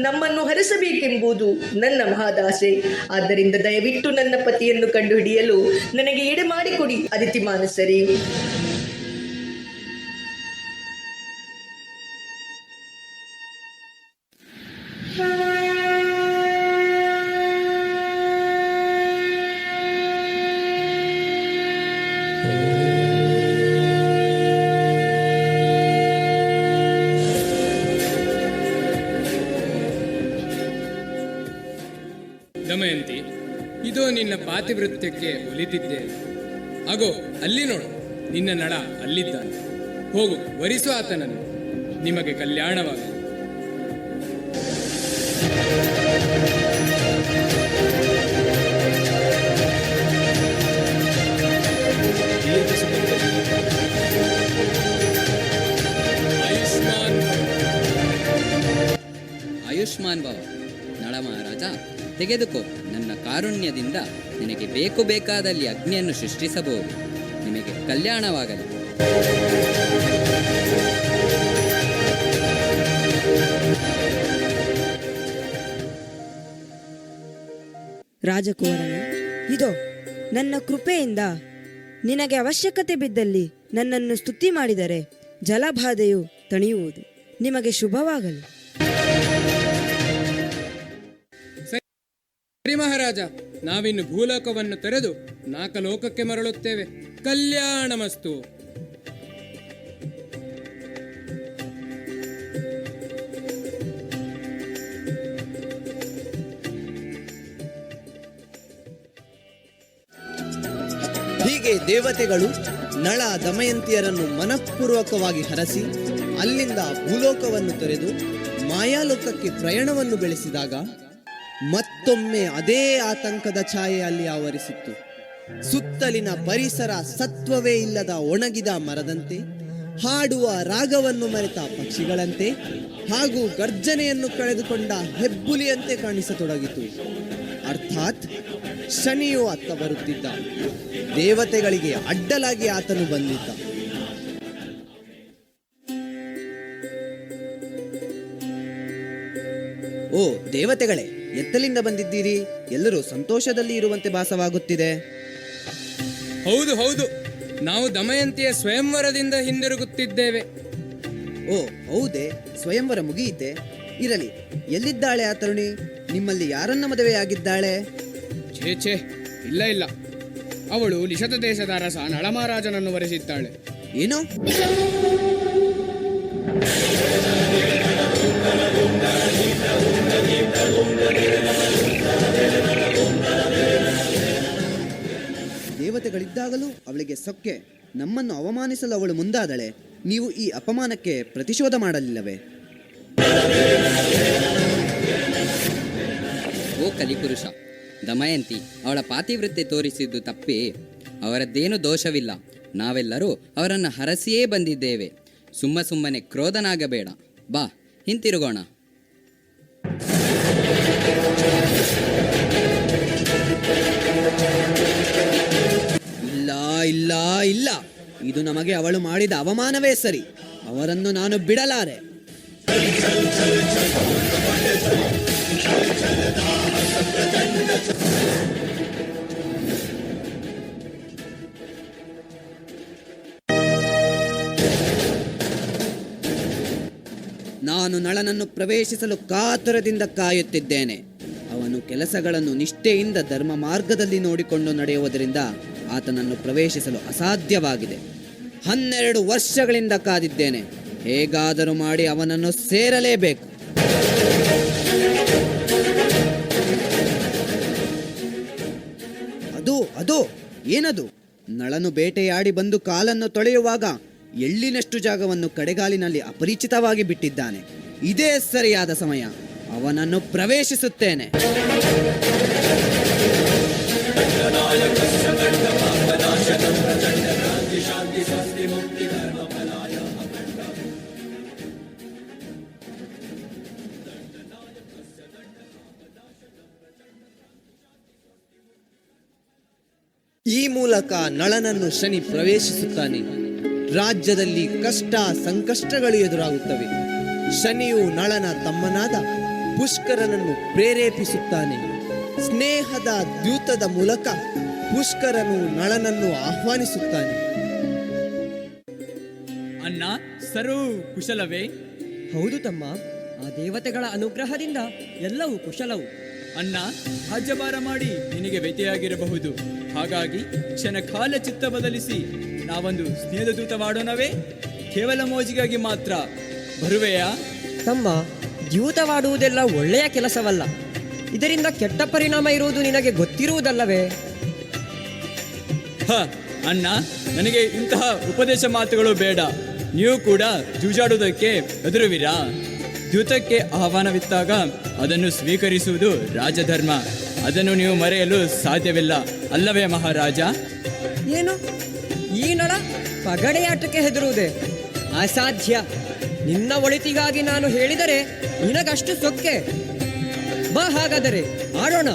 ನಮ್ಮನ್ನು ಹರಸಬೇಕೆಂಬುದು ನನ್ನ ಮಹಾದಾಸೆ. ಆದ್ದರಿಂದ ದಯವಿಟ್ಟು ನನ್ನ ಪತಿಯನ್ನು ಕಂಡುಹಿಡಿಯಲು ನನಗೆ ಎಡೆ ಮಾಡಿಕೊಡಿ ಅದಿತಿ ಮಾನಸರಿ. ದಮಯಂತಿ, ಇದೋ ನಿನ್ನ ಪಾತಿವೃತ್ಯಕ್ಕೆ ಒಲಿದಿದ್ದೇನೆ. ಅಗೋ ಅಲ್ಲಿ ನೋಡು, ನಿನ್ನ ನಳ ಅಲ್ಲಿದ್ದಾನೆ. ಹೋಗು, ವರಿಸು ಆತನನ್ನು. ನಿಮಗೆ ಕಲ್ಯಾಣವಾಗಲಿ. ಆಯುಷ್ಮಾನ್ ಭವ. ನಳ ಮಹಾರಾಜ, ತೆಗೆದುಕೋ. ನನ್ನ ಕಾರುಣ್ಯದಿಂದ ನಿನಗೆ ಬೇಕು ಬೇಕಾದಲ್ಲಿ ಅಗ್ನಿಯನ್ನು ಸೃಷ್ಟಿಸಬಹುದು. ನಿನಗೆ ಕಲ್ಯಾಣವಾಗಲಿ. ರಾಜಕುಮಾರನೇ, ಇದೋ ನನ್ನ ಕೃಪೆಯಿಂದ ನಿನಗೆ ಅವಶ್ಯಕತೆ ಬಿದ್ದಲ್ಲಿ ನನ್ನನ್ನು ಸ್ತುತಿ ಮಾಡಿದರೆ ಜಲಬಾಧೆಯು ತಣಿಯುವುದು. ನಿಮಗೆ ಶುಭವಾಗಲಿ. ಸರಿ ಮಹಾರಾಜ, ನಾವಿನ್ನು ಭೂಲೋಕವನ್ನು ತೊರೆದು ನಾಕಲೋಕಕ್ಕೆ ಮರಳುತ್ತೇವೆ. ಕಲ್ಯಾಣಮಸ್ತು. ಹೀಗೆ ದೇವತೆಗಳು ನಳ ದಮಯಂತಿಯರನ್ನು ಮನಃಪೂರ್ವಕವಾಗಿ ಹರಸಿ ಅಲ್ಲಿಂದ ಭೂಲೋಕವನ್ನು ತೊರೆದು ಮಾಯಾಲೋಕಕ್ಕೆ ಪ್ರಯಾಣವನ್ನು ಬೆಳೆಸಿದಾಗ ಮತ್ತೊಮ್ಮೆ ಅದೇ ಆತಂಕದ ಛಾಯೆ ಅಲ್ಲಿ ಆವರಿಸಿತ್ತು. ಸುತ್ತಲಿನ ಪರಿಸರ ಸತ್ವವೇ ಇಲ್ಲದ ಒಣಗಿದ ಮರದಂತೆ, ಹಾಡುವ ರಾಗವನ್ನು ಮರೆತ ಪಕ್ಷಿಗಳಂತೆ ಹಾಗೂ ಗರ್ಜನೆಯನ್ನು ಕಳೆದುಕೊಂಡ ಹೆಬ್ಬುಲಿಯಂತೆ ಕಾಣಿಸತೊಡಗಿತು. ಅರ್ಥಾತ್ ಶನಿಯು ಅತ್ತ ಬರುತ್ತಿದ್ದ. ದೇವತೆಗಳಿಗೆ ಅಡ್ಡಲಾಗಿ ಆತನು ಬಂದಿದ್ದ. ಓ ದೇವತೆಗಳೇ, ಎತ್ತಲಿಂದ ಬಂದಿದ್ದೀರಿ? ಎಲ್ಲರೂ ಸಂತೋಷದಲ್ಲಿ ಇರುವಂತೆ ಭಾಸವಾಗುತ್ತಿದೆ. ಹೌದು ಹೌದು, ನಾವು ದಮಯಂತಿಯ ಸ್ವಯಂವರದಿಂದ ಹಿಂದಿರುಗುತ್ತಿದ್ದೇವೆ. ಓ ಹೌದೇ, ಸ್ವಯಂವರ ಮುಗಿಯಿತೆ? ಇರಲಿ, ಎಲ್ಲಿದ್ದಾಳೆ ಆ ತರುಣಿ? ನಿಮ್ಮಲ್ಲಿ ಯಾರನ್ನ ಮದುವೆಯಾಗಿದ್ದಾಳೆ? ಛೇ, ಇಲ್ಲ ಇಲ್ಲ, ಅವಳು ನಿಷಧ ದೇಶದ ಅರಸ ನಳಮಹಾರಾಜನನ್ನು ವರಿಸಿದ್ದಾಳೆ. ಏನು? ದೇವತೆಗಳಿದ್ದಾಗಲೂ ಅವಳಿಗೆ ಸೊಕ್ಕೆ. ನಮ್ಮನ್ನು ಅವಮಾನಿಸಲು ಅವಳು ಮುಂದಾದಳೆ. ನೀವು ಈ ಅಪಮಾನಕ್ಕೆ ಪ್ರತಿಶೋಧ ಮಾಡಲಿಲ್ಲವೇ? ಓ ಕಲಿಪುರುಷ, ದಮಯಂತಿ ಅವಳ ಪಾತಿವೃತ್ಯ ತೋರಿಸಿದ್ದು ತಪ್ಪೇ. ಅವರದ್ದೇನು ದೋಷವಿಲ್ಲ. ನಾವೆಲ್ಲರೂ ಅವರನ್ನು ಹರಸಿಯೇ ಬಂದಿದ್ದೇವೆ. ಸುಮ್ಮನೆ ಕ್ರೋಧನಾಗಬೇಡ. ಬಾ, ಹಿಂತಿರುಗೋಣ. ಇಲ್ಲ ಇಲ್ಲ ಇಲ್ಲ, ಇದು ನಮಗೆ ಅವಳು ಮಾಡಿದ ಅವಮಾನವೇ ಸರಿ. ಅವರನ್ನು ನಾನು ಬಿಡಲಾರೆ. ನಾನು ನಳನನ್ನು ಪ್ರವೇಶಿಸಲು ಕಾತುರದಿಂದ ಕಾಯುತ್ತಿದ್ದೇನೆ. ಅವನು ಕೆಲಸಗಳನ್ನು ನಿಷ್ಠೆಯಿಂದ ಧರ್ಮ ಮಾರ್ಗದಲ್ಲಿ ನೋಡಿಕೊಂಡು ನಡೆಯುವುದರಿಂದ ಆತನನ್ನು ಪ್ರವೇಶಿಸಲು ಅಸಾಧ್ಯವಾಗಿದೆ. 12 ವರ್ಷಗಳಿಂದ ಕಾದಿದ್ದೇನೆ. ಹೇಗಾದರೂ ಮಾಡಿ ಅವನನ್ನು ಸೇರಲೇಬೇಕು. ಅದು ಏನದು? ನಳನು ಬೇಟೆಯಾಡಿ ಬಂದು ಕಾಲನ್ನು ತೊಳೆಯುವಾಗ ಎಳ್ಳಿನಷ್ಟು ಜಾಗವನ್ನು ಕಡೆಗಾಲಿನಲ್ಲಿ ಅಪರಿಚಿತವಾಗಿ ಬಿಟ್ಟಿದ್ದಾನೆ. ಇದೇ ಸರಿಯಾದ ಸಮಯ. ಅವನನ್ನು ಪ್ರವೇಶಿಸುತ್ತೇನೆ. ಈ ಮೂಲಕ ನಳನನ್ನು ಶನಿ ಪ್ರವೇಶಿಸುತ್ತಾನೆ. ರಾಜ್ಯದಲ್ಲಿ ಕಷ್ಟ ಸಂಕಷ್ಟಗಳು ಎದುರಾಗುತ್ತವೆ. ಶನಿಯು ನಳನ ತಮ್ಮನಾದ ಪುಷ್ಕರನನ್ನು ಪ್ರೇರೇಪಿಸುತ್ತಾನೆ. ಸ್ನೇಹದ ದ್ಯೂತದ ಮೂಲಕ ಪುಷ್ಕರನು ನಳನನ್ನು ಆಹ್ವಾನಿಸುತ್ತಾನೆ. ಅಣ್ಣ, ಸರ್ವ ಕುಶಲವೇ? ಹೌದು ತಮ್ಮ, ಆ ದೇವತೆಗಳ ಅನುಗ್ರಹದಿಂದ ಎಲ್ಲವೂ ಕುಶಲವು. ಅಣ್ಣ, ರಾಜ್ಯಭಾರ ಮಾಡಿ ನಿನಗೆ ವ್ಯತ್ಯಾಗಿರಬಹುದು. ಹಾಗಾಗಿ ಕ್ಷಣಕಾಲ ಚಿತ್ತ ಬದಲಿಸಿ ನಾವೊಂದು ಸ್ನೇಹದ ದೂತವಾಡೋಣವೇ? ಕೇವಲ ಮೋಜಿಗಾಗಿ ಮಾತ್ರ ಬರುವೆಯಾ? ತಮ್ಮ, ದ್ಯೂತವಾಡುವುದೆಲ್ಲ ಒಳ್ಳೆಯ ಕೆಲಸವಲ್ಲ. ಇದರಿಂದ ಕೆಟ್ಟ ಪರಿಣಾಮ ಇರುವುದು ನಿನಗೆ ಗೊತ್ತಿರುವುದಲ್ಲವೇ? ಅಣ್ಣ, ನನಗೆ ಇಂತಹ ಉಪದೇಶ ಮಾತುಗಳು ಬೇಡ. ನೀವು ಕೂಡ ಜೂಜಾಡುವುದಕ್ಕೆ ಎದುರುವಿರಾ? ದ್ಯೂತಕ್ಕೆ ಆಹ್ವಾನವಿತ್ತಾಗ ಅದನ್ನು ಸ್ವೀಕರಿಸುವುದು ರಾಜಧರ್ಮ. ಅದನ್ನು ನೀವು ಮರೆಯಲು ಸಾಧ್ಯವಿಲ್ಲ, ಅಲ್ಲವೇ ಮಹಾರಾಜ? ಏನು ಈ ನಳ ಪಗಡೆಯಾಟಕ್ಕೆ ಹೆದರುವುದೇ? ಅಸಾಧ್ಯ. ನಿನ್ನ ಒಳಿತಿಗಾಗಿ ನಾನು ಹೇಳಿದರೆ ನಿನಗಷ್ಟು ಸೊಕ್ಕೆ. ಬಾ, ಹಾಗಾದರೆ ಆಡೋಣ.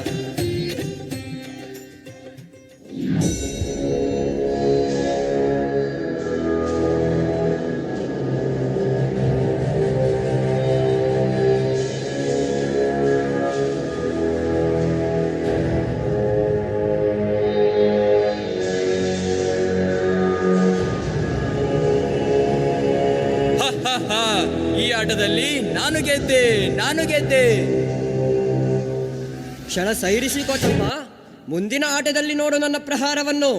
ಈ ಆಟದಲ್ಲಿ ನಾನು ಗೆದ್ದೆ. ಕ್ಷಣ ಸೈರಿಸಿಕೋ ತಮ್ಮ. ಮುಂದಿನ ಆಟದಲ್ಲಿ ನೋಡು ನನ್ನ ಪ್ರಹಾರವನ್ನು.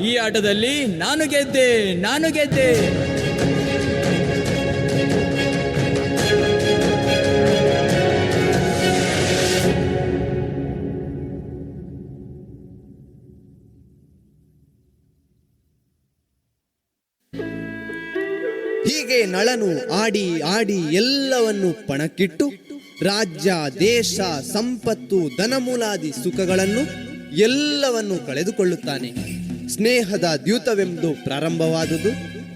ಈ ಆಟದಲ್ಲಿ ನಾನು ಗೆದ್ದೆ. ಹೀಗೆ ನಳನು ಆಡಿ ಆಡಿ ಎಲ್ಲವನ್ನು ಪಣಕ್ಕಿಟ್ಟು ರಾಜ್ಯ, ದೇಶ, ಸಂಪತ್ತು, ಧನಮೂಲಾದಿ ಸುಖಗಳನ್ನು ಎಲ್ಲವನ್ನು ಕಳೆದುಕೊಳ್ಳುತ್ತಾನೆ. ಸ್ನೇಹದ ದ್ಯೂತವೆಂದು ಪ್ರಾರಂಭವಾದುದು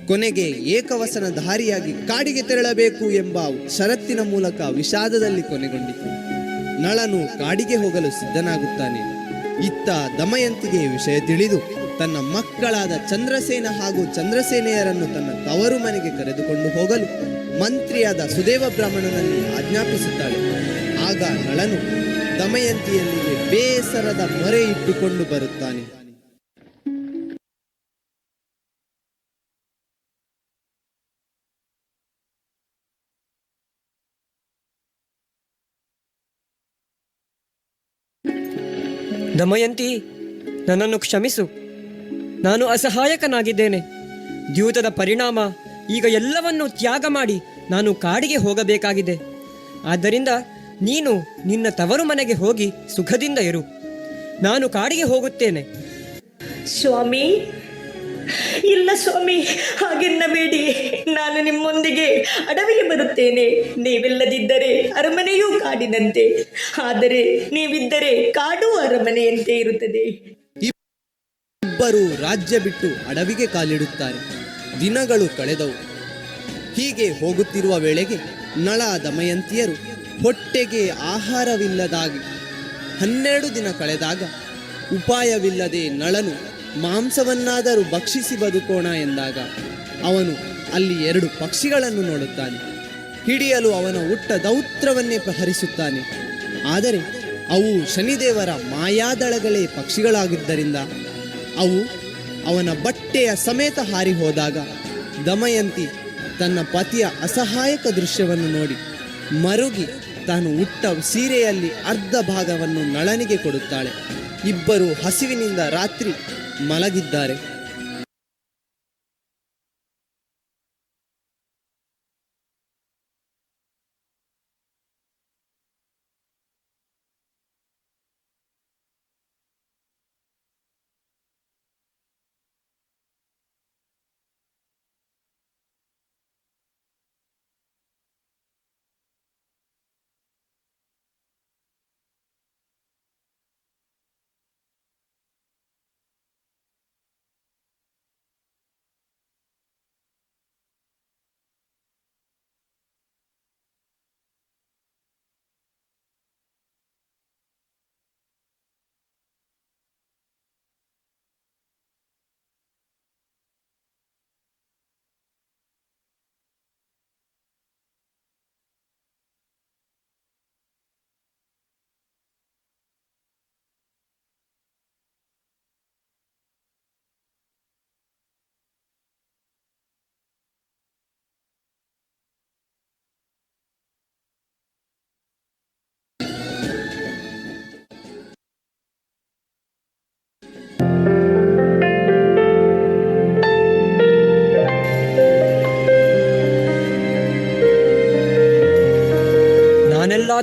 ಕೊನೆಗೆ ಏಕವಸನಧಾರಿಯಾಗಿ ಕಾಡಿಗೆ ತೆರಳಬೇಕು ಎಂಬ ಷರತ್ತಿನ ಮೂಲಕ ವಿಷಾದದಲ್ಲಿ ಕೊನೆಗೊಂಡಿತು. ನಳನು ಕಾಡಿಗೆ ಹೋಗಲು ಸಿದ್ಧನಾಗುತ್ತಾನೆ. ಇತ್ತ ದಮಯಂತಿಗೆ ವಿಷಯ ತಿಳಿದು ತನ್ನ ಮಕ್ಕಳಾದ ಚಂದ್ರಸೇನ ಹಾಗೂ ಚಂದ್ರಸೇನೆಯರನ್ನು ತನ್ನ ತವರು ಮನೆಗೆ ಕರೆದುಕೊಂಡು ಹೋಗಲು ಮಂತ್ರಿಯಾದ ಸುದೇವ ಬ್ರಾಹ್ಮಣನಲ್ಲಿ ಆಜ್ಞಾಪಿಸುತ್ತಾಳೆ. ಆಗ ನಳನು ದಮಯಂತಿಯಲ್ಲಿಗೆ ಬೇಸರದ ಮೊರೆ ಇಟ್ಟುಕೊಂಡು ಬರುತ್ತಾನೆ. ದಮಯಂತಿ, ನನ್ನನ್ನು ಕ್ಷಮಿಸು. ನಾನು ಅಸಹಾಯಕನಾಗಿದ್ದೇನೆ. ದ್ಯೂತದ ಪರಿಣಾಮ ಈಗ ಎಲ್ಲವನ್ನೂ ತ್ಯಾಗ ಮಾಡಿ ನಾನು ಕಾಡಿಗೆ ಹೋಗಬೇಕಾಗಿದೆ. ಆದ್ದರಿಂದ ನೀನು ನಿನ್ನ ತವರು ಮನೆಗೆ ಹೋಗಿ ಸುಖದಿಂದ ಇರು. ನಾನು ಕಾಡಿಗೆ ಹೋಗುತ್ತೇನೆ. ಸ್ವಾಮಿ, ಇಲ್ಲ ಸ್ವಾಮಿ, ಹಾಗೆನ್ನಬೇಡಿ. ನಾನು ನಿಮ್ಮೊಂದಿಗೆ ಅಡವಿಗೆ ಬರುತ್ತೇನೆ. ನೀವಿಲ್ಲದಿದ್ದರೆ ಅರಮನೆಯೂ ಕಾಡಿನಂತೆ, ಆದರೆ ನೀವಿದ್ದರೆ ಕಾಡು ಅರಮನೆಯಂತೆ ಇರುತ್ತದೆ. ಇಬ್ಬರು ರಾಜ್ಯ ಬಿಟ್ಟು ಅಡವಿಗೆ ಕಾಲಿಡುತ್ತಾರೆ. ದಿನಗಳು ಕಳೆದವು. ಹೀಗೆ ಹೋಗುತ್ತಿರುವ ವೇಳೆಗೆ ನಳ ದಮಯಂತಿಯರು ಹೊಟ್ಟೆಗೆ ಆಹಾರವಿಲ್ಲದಾಗಿ 12 ದಿನ ಕಳೆದಾಗ ಉಪಾಯವಿಲ್ಲದೆ ನಳನು ಮಾಂಸವನ್ನಾದರೂ ಭಕ್ಷಿಸಿ ಬದುಕೋಣ ಎಂದಾಗ ಅವನು ಅಲ್ಲಿ 2 ಪಕ್ಷಿಗಳನ್ನು ನೋಡುತ್ತಾನೆ. ಹಿಡಿಯಲು ಅವನ ಹುಟ್ಟ ದೌತ್ರವನ್ನೇ ಪ್ರಹರಿಸುತ್ತಾನೆ. ಆದರೆ ಅವು ಶನಿದೇವರ ಮಾಯಾದಳಗಳೇ ಪಕ್ಷಿಗಳಾಗಿದ್ದರಿಂದ ಅವು ಅವನ ಬಟ್ಟೆಯ ಸಮೇತ ಹಾರಿ ಹೋದಾಗ ದಮಯಂತಿ ತನ್ನ ಪತಿಯ ಅಸಹಾಯಕ ದೃಶ್ಯವನ್ನು ನೋಡಿ ಮರುಗಿ ತಾನು ಉಟ್ಟ ಸೀರೆಯಲ್ಲಿ ಅರ್ಧ ಭಾಗವನ್ನು ನಳನಿಗೆ ಕೊಡುತ್ತಾಳೆ. ಇಬ್ಬರು ಹಸಿವಿನಿಂದ ರಾತ್ರಿ ಮಲಗಿದ್ದಾರೆ.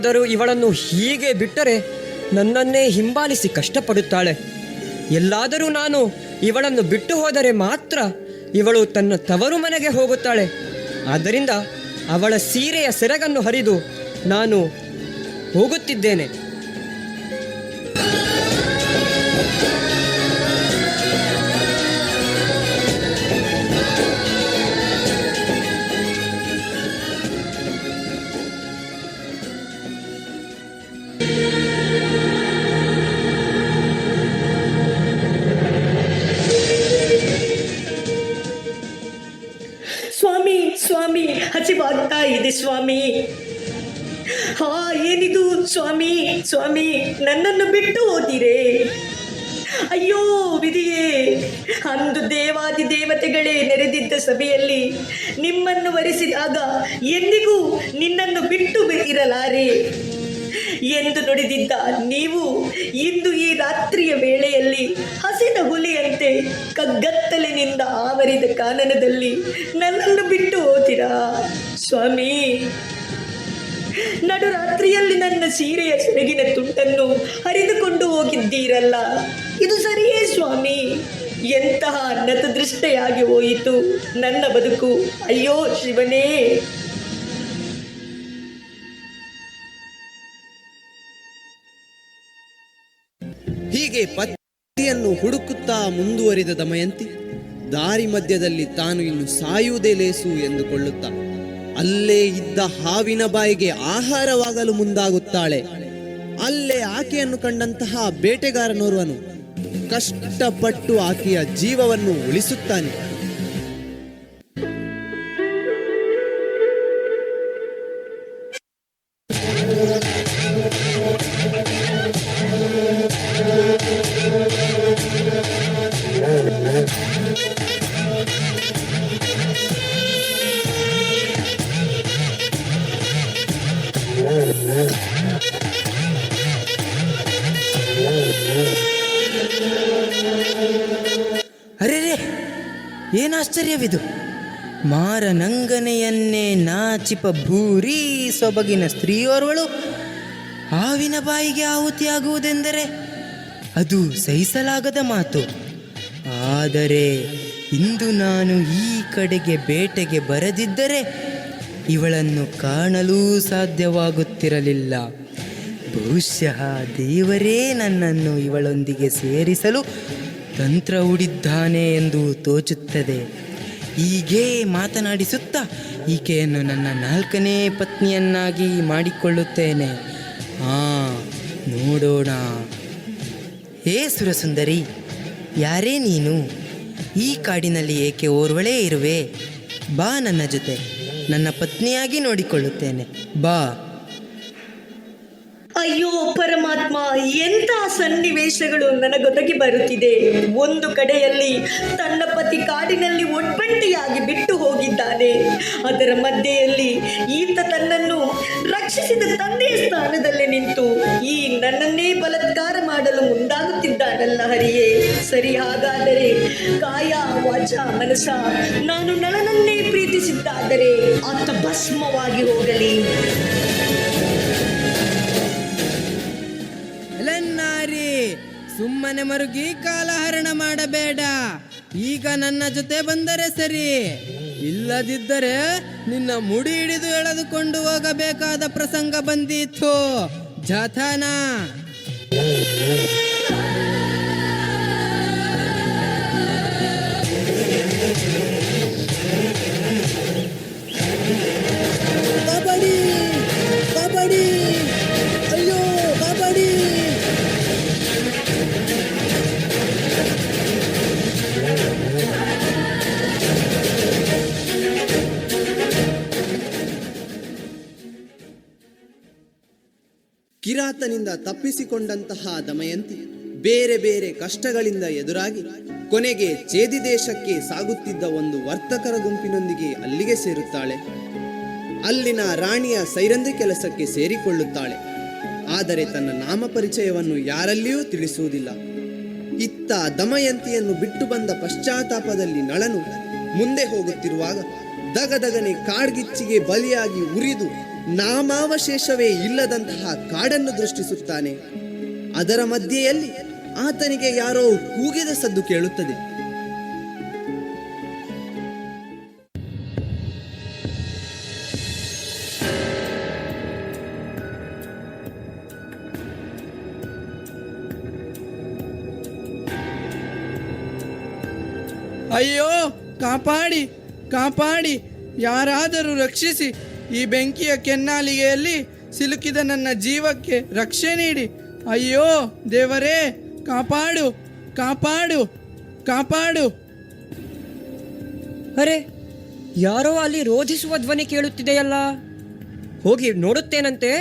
ಎಂದಾದರೂ ಇವಳನ್ನು ಹೀಗೆ ಬಿಟ್ಟರೆ ನನ್ನನ್ನೇ ಹಿಂಬಾಲಿಸಿ ಕಷ್ಟಪಡುತ್ತಾಳೆ. ಎಲ್ಲಾದರೂ ನಾನು ಇವಳನ್ನು ಬಿಟ್ಟು ಹೋದರೆ ಮಾತ್ರ ಇವಳು ತನ್ನ ತವರು ಮನೆಗೆ ಹೋಗುತ್ತಾಳೆ. ಆದ್ದರಿಂದ ಅವಳ ಸೀರೆಯ ಸೆರಗನ್ನು ಹರಿದು ನಾನು ಹೋಗುತ್ತಿದ್ದೇನೆ. ಸ್ವಾಮಿ ಸ್ವಾಮಿ, ಹಸಿವಾಗ್ತಾ ಇದೆ ಸ್ವಾಮಿ. ಏನಿದು ಸ್ವಾಮಿ ಸ್ವಾಮಿ, ನನ್ನನ್ನು ಬಿಟ್ಟು ಹೋದಿರೇ? ಅಯ್ಯೋ ವಿಧಿಯೇ, ಅಂದು ದೇವಾದಿ ದೇವತೆಗಳೇ ನೆರೆದಿದ್ದ ಸಭೆಯಲ್ಲಿ ನಿಮ್ಮನ್ನು ವರಿಸಿದಾಗ ಎಂದಿಗೂ ನಿನ್ನನ್ನು ಬಿಟ್ಟು ಇರಲಾರೆ ಎಂದು ನುಡಿದಿದ್ದ ನೀವು ಇಂದು ಈ ರಾತ್ರಿಯ ವೇಳೆಯಲ್ಲಿ ಹಸಿದ ಹುಲಿಯಂತೆ ಕಗ್ಗತ್ತಲಿನಿಂದ ಆವರಿದ ಕಾನನದಲ್ಲಿ ನನ್ನನ್ನು ಬಿಟ್ಟು ಹೋದಿರಾ ಸ್ವಾಮಿ? ನಡುರಾತ್ರಿಯಲ್ಲಿ ನನ್ನ ಸೀರೆಯ ಸೆರಗಿನ ತುಂಡನ್ನು ಹರಿದುಕೊಂಡು ಹೋಗಿದ್ದೀರಲ್ಲ, ಇದು ಸರಿಯೇ ಸ್ವಾಮಿ? ಎಂತಹ ನತದೃಷ್ಟೆಯಾಗಿ ಹೋಯಿತು ನನ್ನ ಬದುಕು. ಅಯ್ಯೋ ಶಿವನೇ! ಹೀಗೆ ಪತಿಯನ್ನು ಹುಡುಕುತ್ತಾ ಮುಂದುವರಿದ ದಮಯಂತಿ ದಾರಿ ಮಧ್ಯದಲ್ಲಿ ತಾನು ಇನ್ನು ಸಾಯುವುದೇ ಲೇಸು ಎಂದುಕೊಳ್ಳುತ್ತಾ ಅಲ್ಲೇ ಇದ್ದ ಹಾವಿನ ಬಾಯಿಗೆ ಆಹಾರವಾಗಲು ಮುಂದಾಗುತ್ತಾಳೆ. ಅಲ್ಲೇ ಆಕೆಯನ್ನು ಕಂಡಂತಹ ಬೇಟೆಗಾರನೋರ್ವನು ಕಷ್ಟಪಟ್ಟು ಆಕೆಯ ಜೀವವನ್ನು ಉಳಿಸುತ್ತಾನೆ. ಅರೆರೇ, ಏನಾಶ್ಚರ್ಯವಿದು! ಮಾರನಂಗನೆಯನ್ನೇ ನಾಚಿಪ ಭೂರಿ ಸೊಬಗಿನ ಸ್ತ್ರೀಯೋರ್ವಳು ಹಾವಿನ ಬಾಯಿಗೆ ಆಹುತಿಯಾಗುವುದೆಂದರೆ ಅದು ಸಹಿಸಲಾಗದ ಮಾತು. ಆದರೆ ಇಂದು ನಾನು ಈ ಕಡೆಗೆ ಬೇಟೆಗೆ ಬರದಿದ್ದರೆ ಇವಳನ್ನು ಕಾಣಲೂ ಸಾಧ್ಯವಾಗುತ್ತಿರಲಿಲ್ಲ. ಬಹುಶಃ ದೇವರೇ ನನ್ನನ್ನು ಇವಳೊಂದಿಗೆ ಸೇರಿಸಲು ತಂತ್ರ ಹೂಡಿದ್ದಾನೆ ಎಂದು ತೋಚುತ್ತದೆ. ಹೀಗೇ ಮಾತನಾಡಿಸುತ್ತಾ ಈಕೆಯನ್ನು ನನ್ನ 4ನೇ ಪತ್ನಿಯನ್ನಾಗಿ ಮಾಡಿಕೊಳ್ಳುತ್ತೇನೆ. ನೋಡೋಣ. ಹೇ ಸುರಸುಂದರಿ, ಯಾರೇ ನೀನು? ಈ ಕಾಡಿನಲ್ಲಿ ಏಕೆ ಓರ್ವಳೇ ಇರುವೆ? ಬಾ ನನ್ನ ಜೊತೆ, ನನ್ನ ಪತ್ನಿಯಾಗಿ ನೋಡಿಕೊಳ್ಳುತ್ತೇನೆ, ಬಾ. ಅಯ್ಯೋ ಪರಮಾತ್ಮ, ಎಂಥ ಸನ್ನಿವೇಶಗಳು ನನಗೊದಗಿ ಬರುತ್ತಿದೆ. ಒಂದು ಕಡೆಯಲ್ಲಿ ತನ್ನ ಪತಿ ಕಾಡಿನಲ್ಲಿ ಒಡ್ಬಂಟಿಯಾಗಿ ಬಿಟ್ಟು ಹೋಗಿದ್ದಾನೆ. ಅದರ ಮಧ್ಯೆಯಲ್ಲಿ ಈತ ತನ್ನನ್ನು ರಕ್ಷಿಸಿದ ತಂದೆಯ ಸ್ಥಾನದಲ್ಲಿ ನಿಂತು ಈ ನನ್ನನ್ನೇ ಬಲಾತ್ಕಾರ ಮಾಡಲು ಮುಂದಾಗುತ್ತಿದ್ದಾನಲ್ಲ ಹರಿಯೇ. ಸರಿ, ಹಾಗಾದರೆ ಕಾಯ ವಾಚ ಮನಸ ನಾನು ನಳನನ್ನೇ ಪ್ರೀತಿಸಿದ್ದಾದರೆ ಆತ ಭಸ್ಮವಾಗಿ ಹೋಗಲಿ. ಸುಮ್ಮನೆ ಮರುಗಿ ಕಾಲಹರಣ ಮಾಡಬೇಡ. ಈಗ ನನ್ನ ಜೊತೆ ಬಂದರೆ ಸರಿ, ಇಲ್ಲದಿದ್ದರೆ ನಿನ್ನ ಮುಡಿ ಹಿಡಿದು ಎಳೆದುಕೊಂಡು ಹೋಗಬೇಕಾದ ಪ್ರಸಂಗ ಬಂದಿತ್ತು. ಜಥನ ಕಬಡ್ಡಿ ಕಬಡ್ಡಿ, ಅಯ್ಯೋ ಕಬಡ್ಡಿ. ಕಿರಾತನಿಂದ ತಪ್ಪಿಸಿಕೊಂಡಂತಹ ದಮಯಂತಿ ಬೇರೆ ಬೇರೆ ಕಷ್ಟಗಳಿಂದ ಎದುರಾಗಿ ಕೊನೆಗೆ ಚೇದಿ ದೇಶಕ್ಕೆ ಸಾಗುತ್ತಿದ್ದ ಒಂದು ವರ್ತಕರ ಗುಂಪಿನೊಂದಿಗೆ ಅಲ್ಲಿಗೆ ಸೇರುತ್ತಾಳೆ. ಅಲ್ಲಿನ ರಾಣಿಯ ಸೈರಂದಿ ಕೆಲಸಕ್ಕೆ ಸೇರಿಕೊಳ್ಳುತ್ತಾಳೆ. ಆದರೆ ತನ್ನ ನಾಮ ಪರಿಚಯವನ್ನು ಯಾರಲ್ಲಿಯೂ ತಿಳಿಸುವುದಿಲ್ಲ. ಇತ್ತ ದಮಯಂತಿಯನ್ನು ಬಿಟ್ಟು ಬಂದ ಪಶ್ಚಾತ್ತಾಪದಲ್ಲಿ ನಳನು ಮುಂದೆ ಹೋಗುತ್ತಿರುವಾಗ ದಗದಗನೆ ಕಾಡ್ಗಿಚ್ಚಿಗೆ ಬಲಿಯಾಗಿ ಉರಿದು ನಾಮಾವಶೇಷವೇ ಇಲ್ಲದಂತಹ ಕಾಡನ್ನು ದೃಷ್ಟಿಸುತ್ತಾನೆ. ಅದರ ಮಧ್ಯೆಯಲ್ಲಿ ಆತನಿಗೆ ಯಾರೋ ಕೂಗಿದ ಸದ್ದು ಕೇಳುತ್ತದೆ. ಅಯ್ಯೋ, ಕಾಪಾಡಿ ಕಾಪಾಡಿ, ಯಾರಾದರೂ ರಕ್ಷಿಸಿ. ಈ ಬೆಂಕಿಯ ಕೆನ್ನಾಲಿಗೆಯಲ್ಲಿ ಸಿಲುಕಿದ ನನ್ನ ಜೀವಕ್ಕೆ ರಕ್ಷೆ ನೀಡಿ. ಅಯ್ಯೋ ದೇವರೇ, ಕಾಪಾಡು ಕಾಪಾಡು ಕಾಪಾಡು. ಅರೆ, ಯಾರೋ ಅಲ್ಲಿ ರೋಧಿಸುವ ಧ್ವನಿ ಕೇಳುತ್ತಿದೆಯಲ್ಲ, ಹೋಗಿ ನೋಡುತ್ತೇನಂತೆ.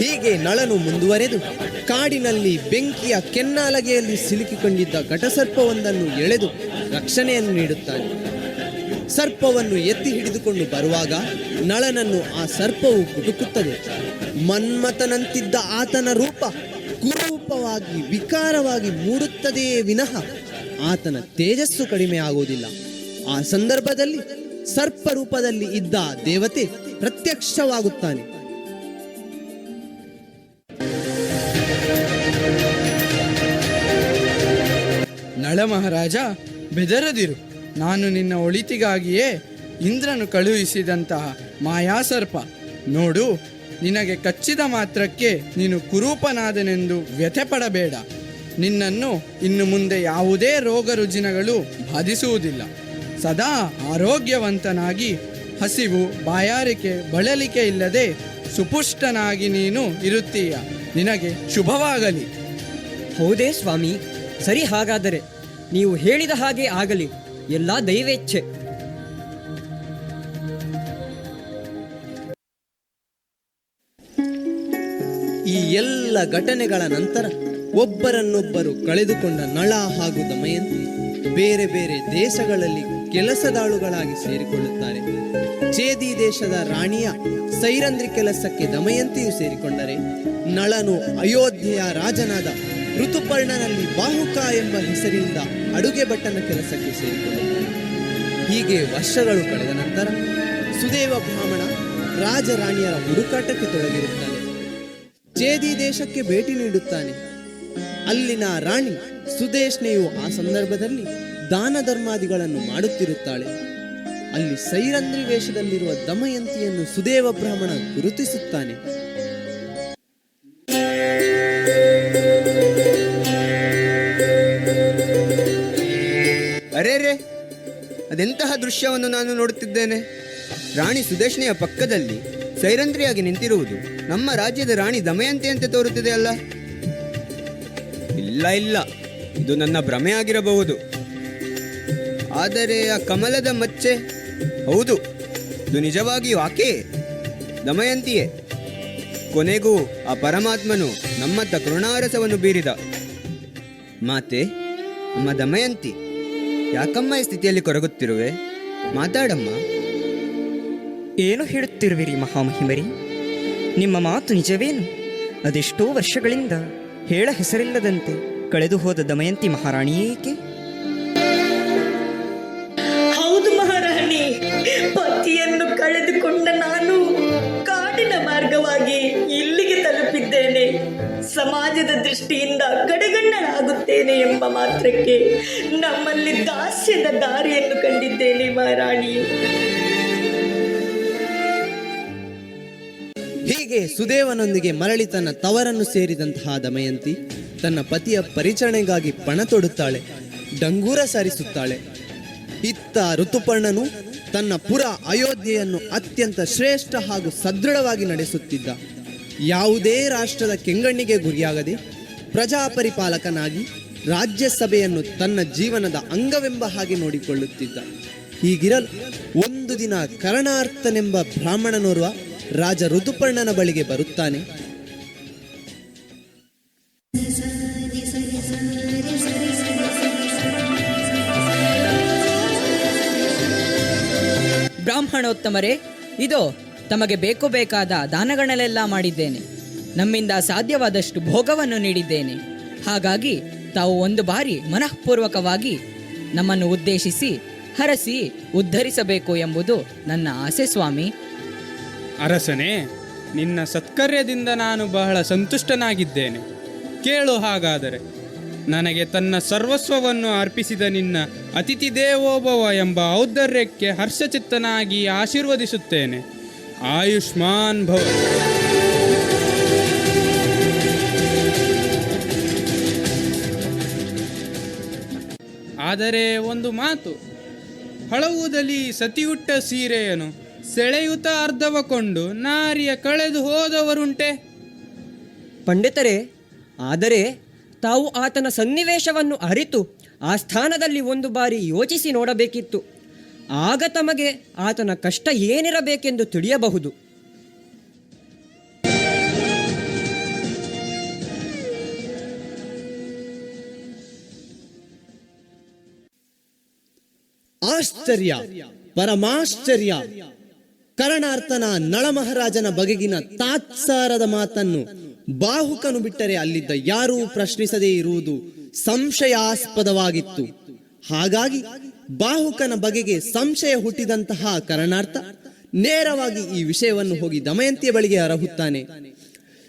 ಹೀಗೆ ನಳನು ಮುಂದುವರೆದು ಕಾಡಿನಲ್ಲಿ ಬೆಂಕಿಯ ಕೆನ್ನಾಲಗೆಯಲ್ಲಿ ಸಿಲುಕಿಕೊಂಡಿದ್ದ ಘಟಸರ್ಪವೊಂದನ್ನು ಎಳೆದು ರಕ್ಷಣೆಯನ್ನು ನೀಡುತ್ತಾನೆ. ಸರ್ಪವನ್ನು ಎತ್ತಿ ಹಿಡಿದುಕೊಂಡು ಬರುವಾಗ ನಳನನ್ನು ಆ ಸರ್ಪವು ಕುಟುಕುತ್ತದೆ. ಮನ್ಮಥನಂತಿದ್ದ ಆತನ ರೂಪ ಕುರೂಪವಾಗಿ ವಿಕಾರವಾಗಿ ಮೂಡುತ್ತದೆಯೇ ವಿನಃ ಆತನ ತೇಜಸ್ಸು ಕಡಿಮೆ ಆಗುವುದಿಲ್ಲ. ಆ ಸಂದರ್ಭದಲ್ಲಿ ಸರ್ಪ ರೂಪದಲ್ಲಿ ಇದ್ದ ದೇವತೆ ಪ್ರತ್ಯಕ್ಷವಾಗುತ್ತಾನೆ. ನಳ ಮಹಾರಾಜ, ಬೆದರದಿರು. ನಾನು ನಿನ್ನ ಒಳಿತಿಗಾಗಿಯೇ ಇಂದ್ರನು ಕಳುಹಿಸಿದಂತಹ ಮಾಯಾಸರ್ಪ. ನೋಡು, ನಿನಗೆ ಕಚ್ಚಿದ ಮಾತ್ರಕ್ಕೆ ನೀನು ಕುರೂಪನಾದನೆಂದು ವ್ಯಥೆ ಪಡಬೇಡ. ನಿನ್ನನ್ನು ಇನ್ನು ಮುಂದೆ ಯಾವುದೇ ರೋಗ ರುಜಿನಗಳು ಬಾಧಿಸುವುದಿಲ್ಲ. ಸದಾ ಆರೋಗ್ಯವಂತನಾಗಿ ಹಸಿವು ಬಾಯಾರಿಕೆ ಬಳಲಿಕೆ ಇಲ್ಲದೆ ಸುಪುಷ್ಟನಾಗಿ ನೀನು ಇರುತ್ತೀಯ. ನಿನಗೆ ಶುಭವಾಗಲಿ. ಹೌದೇ ಸ್ವಾಮಿ, ಸರಿ. ಹಾಗಾದರೆ ನೀವು ಹೇಳಿದ ಹಾಗೆ ಆಗಲಿ. ಎಲ್ಲ ದೈವೇಚ್ಛೆ. ಈ ಎಲ್ಲ ಘಟನೆಗಳ ನಂತರ ಒಬ್ಬರನ್ನೊಬ್ಬರು ಕಳೆದುಕೊಂಡ ನಳ ಹಾಗೂ ದಮಯಂತಿ ಬೇರೆ ಬೇರೆ ದೇಶಗಳಲ್ಲಿ ಕೆಲಸದಾಳುಗಳಾಗಿ ಸೇರಿಕೊಳ್ಳುತ್ತಾರೆ. ಚೇದಿ ದೇಶದ ರಾಣಿಯ ಸೈರಂಧ್ರಿ ಕೆಲಸಕ್ಕೆ ದಮಯಂತಿಯು ಸೇರಿಕೊಂಡರೆ, ನಳನು ಅಯೋಧ್ಯೆಯ ರಾಜನಾದ ಋತುಪರ್ಣನಲ್ಲಿ ಬಾಹುಕ ಎಂಬ ಹೆಸರಿನಿಂದ ಅಡುಗೆ ಭಟ್ಟನ ಕೆಲಸಕ್ಕೆ ಸೇರಿಕೊಳ್ಳುತ್ತಾನೆ. ಹೀಗೆ ವರ್ಷಗಳು ಕಳೆದ ನಂತರ ಸುದೇವ ಬ್ರಾಹ್ಮಣ ರಾಜರಾಣಿಯರ ಹುಡುಕಾಟಕ್ಕೆ ತೊಡಗಿರುತ್ತಾನೆ. ಚೇದಿ ದೇಶಕ್ಕೆ ಭೇಟಿ ನೀಡುತ್ತಾನೆ. ಅಲ್ಲಿನ ರಾಣಿ ಸುದೇಶ್ನೆಯು ಆ ಸಂದರ್ಭದಲ್ಲಿ ದಾನ ಧರ್ಮಾದಿಗಳನ್ನು ಮಾಡುತ್ತಿರುತ್ತಾಳೆ. ಅಲ್ಲಿ ಸೈರಂಧ್ರಿ ವೇಷದಲ್ಲಿರುವ ದಮಯಂತಿಯನ್ನು ಸುದೇವ ಬ್ರಾಹ್ಮಣ ಗುರುತಿಸುತ್ತಾನೆ. ಅರೇರೆ, ಅದೆಂತಹ ದೃಶ್ಯವನ್ನು ನಾನು ನೋಡುತ್ತಿದ್ದೇನೆ. ರಾಣಿ ಸುದೇಶ್ನೆಯ ಪಕ್ಕದಲ್ಲಿ ಸೈರಂಧ್ರಿಯಾಗಿ ನಿಂತಿರುವುದು ನಮ್ಮ ರಾಜ್ಯದ ರಾಣಿ ದಮಯಂತಿಯಂತೆ ತೋರುತ್ತಿದೆಯಲ್ಲ. ಇಲ್ಲ ಇಲ್ಲ, ಇದು ನನ್ನ ಭ್ರಮೆ ಆಗಿರಬಹುದು. ಆದರೆ ಆ ಕಮಲದ ಮಚ್ಚೆ, ಹೌದು, ಇದು ನಿಜವಾಗಿಯೂ ಆಕೆ ದಮಯಂತಿಯೇ. ಕೊನೆಗೂ ಆ ಪರಮಾತ್ಮನು ನಮ್ಮತ್ತ ಕರುಣಾರಸವನ್ನು ಬೀರಿದ. ಮಾತೆ, ಅಮ್ಮ ದಮಯಂತಿ, ಯಾಕಮ್ಮ ಈ ಸ್ಥಿತಿಯಲ್ಲಿ ಕೊರಗುತ್ತಿರುವೆ? ಮಾತಾಡಮ್ಮ. ಏನು ಹೇಳುತ್ತಿರುವಿರಿ ಮಹಾಮಹಿಮರಿ? ನಿಮ್ಮ ಮಾತು ನಿಜವೇನು? ಅದೆಷ್ಟೋ ವರ್ಷಗಳಿಂದ ಹೇಳ ಹೆಸರಿಲ್ಲದಂತೆ ಕಳೆದು ಹೋದ ದಮಯಂತಿ ಮಹಾರಾಣಿಯೇಕೆ? ಹೌದು ಮಹಾರಾಣಿ, ಪತಿಯನ್ನು ಕಳೆದುಕೊಂಡ ನಾನು ಕಾಡಿನ ಮಾರ್ಗವಾಗಿ ಇಲ್ಲಿಗೆ ತಲುಪಿದ್ದೇನೆ. ಸಮಾಜದ ದೃಷ್ಟಿಯಿಂದ ಕಡೆಗಣ್ಣನಾಗುತ್ತೇನೆ ಎಂಬ ಮಾತ್ರಕ್ಕೆ ನಮ್ಮಲ್ಲಿ ದಾಸ್ಯದ ದಾರಿಯನ್ನು ಕಂಡಿದ್ದೇನೆ ಮಹಾರಾಣಿ. ಹೀಗೆ ಸುದೇವನೊಂದಿಗೆ ಮರಳಿ ತನ್ನ ತವರನ್ನು ಸೇರಿದಂತಹ ದಮಯಂತಿ ತನ್ನ ಪತಿಯ ಪರಿಚರಣೆಗಾಗಿ ಪಣ ತೊಡುತ್ತಾಳೆ, ಡಂಗೂರ ಸಾರಿಸುತ್ತಾಳೆ. ಇತ್ತ ಋತುಪರ್ಣನು ತನ್ನ ಪುರ ಅಯೋಧ್ಯೆಯನ್ನು ಅತ್ಯಂತ ಶ್ರೇಷ್ಠ ಹಾಗೂ ಸದೃಢವಾಗಿ ನಡೆಸುತ್ತಿದ್ದ. ಯಾವುದೇ ರಾಷ್ಟ್ರದ ಕೆಂಗಣ್ಣಿಗೆ ಗುರಿಯಾಗದೆ ಪ್ರಜಾಪರಿಪಾಲಕನಾಗಿ ರಾಜ್ಯಸಭೆಯನ್ನು ತನ್ನ ಜೀವನದ ಅಂಗವೆಂಬ ಹಾಗೆ ನೋಡಿಕೊಳ್ಳುತ್ತಿದ್ದ. ಹೀಗಿರಲು ಒಂದು ದಿನ ಕರ್ಣಾರ್ಥನೆಂಬ ಬ್ರಾಹ್ಮಣನೋರ್ವ ರಾಜ ಋತುಪರ್ಣನ ಬಳಿಗೆ ಬರುತ್ತಾನೆ. ಬ್ರಾಹ್ಮಣೋತ್ತಮರೇ, ಇದೋ ತಮಗೆ ಬೇಕಾದ ದಾನಗಳನ್ನೆಲ್ಲ ಮಾಡಿದ್ದೇನೆ. ನಮ್ಮಿಂದ ಸಾಧ್ಯವಾದಷ್ಟು ಭೋಗವನ್ನು ನೀಡಿದ್ದೇನೆ. ಹಾಗಾಗಿ ತಾವು ಒಂದು ಬಾರಿ ಮನಃಪೂರ್ವಕವಾಗಿ ನಮ್ಮನ್ನು ಉದ್ದೇಶಿಸಿ ಹರಸಿ ಉದ್ಧರಿಸಬೇಕು ಎಂಬುದು ನನ್ನ ಆಸೆ ಸ್ವಾಮಿ. ಅರಸನೇ, ನಿನ್ನ ಸತ್ಕರ್ಯದಿಂದ ನಾನು ಬಹಳ ಸಂತುಷ್ಟನಾಗಿದ್ದೇನೆ. ಕೇಳು ಹಾಗಾದರೆ, ನನಗೆ ತನ್ನ ಸರ್ವಸ್ವವನ್ನು ಅರ್ಪಿಸಿದ ನಿನ್ನ ಅತಿಥಿ ದೇವೋಭವ ಎಂಬ ಔದಾರ್ಯಕ್ಕೆ ಹರ್ಷಚಿತ್ತನಾಗಿ ಆಶೀರ್ವದಿಸುತ್ತೇನೆ. ಆಯುಷ್ಮಾನ್ ಭವ. ಆದರೆ ಒಂದು ಮಾತು, ಹಳವುದಲ್ಲಿ ಸತಿಯುಟ್ಟ ಸೀರೆಯನ್ನು ಸೆಳೆಯುತ್ತ ಅರ್ಧವಕೊಂಡು ನಾರಿಯ ಕಳೆದು ಹೋದವರುಂಟೆ? ಪಂಡಿತರೇ, ಆದರೆ ತಾವು ಆತನ ಸನ್ನಿವೇಶವನ್ನು ಅರಿತು ಆ ಸ್ಥಾನದಲ್ಲಿ ಒಂದು ಬಾರಿ ಯೋಚಿಸಿ ನೋಡಬೇಕಿತ್ತು. ಆಗ ತಮಗೆ ಆತನ ಕಷ್ಟ ಏನಿರಬೇಕೆಂದು ತಿಳಿಯಬಹುದು. ಆಶ್ಚರ್ಯ, ಪರಮಾಶ್ಚರ್ಯ! ಕರ್ಣಾರ್ಥನ ನಳಮಹಾರಾಜನ ಬಗೆಗಿನ ತಾತ್ಸಾರದ ಮಾತನ್ನು ಬಾಹುಕನು ಬಿಟ್ಟರೆ ಅಲ್ಲಿದ್ದ ಯಾರೂ ಪ್ರಶ್ನಿಸದೇ ಇರುವುದು ಸಂಶಯಾಸ್ಪದವಾಗಿತ್ತು. ಹಾಗಾಗಿ ಬಾಹುಕನ ಬಗೆಗೆ ಸಂಶಯ ಹುಟ್ಟಿದಂತಹ ಕರ್ಣಾರ್ಥ ನೇರವಾಗಿ ಈ ವಿಷಯವನ್ನು ಹೋಗಿ ದಮಯಂತಿಯ ಬಳಿಗೆ ಅರಹುತ್ತಾನೆ.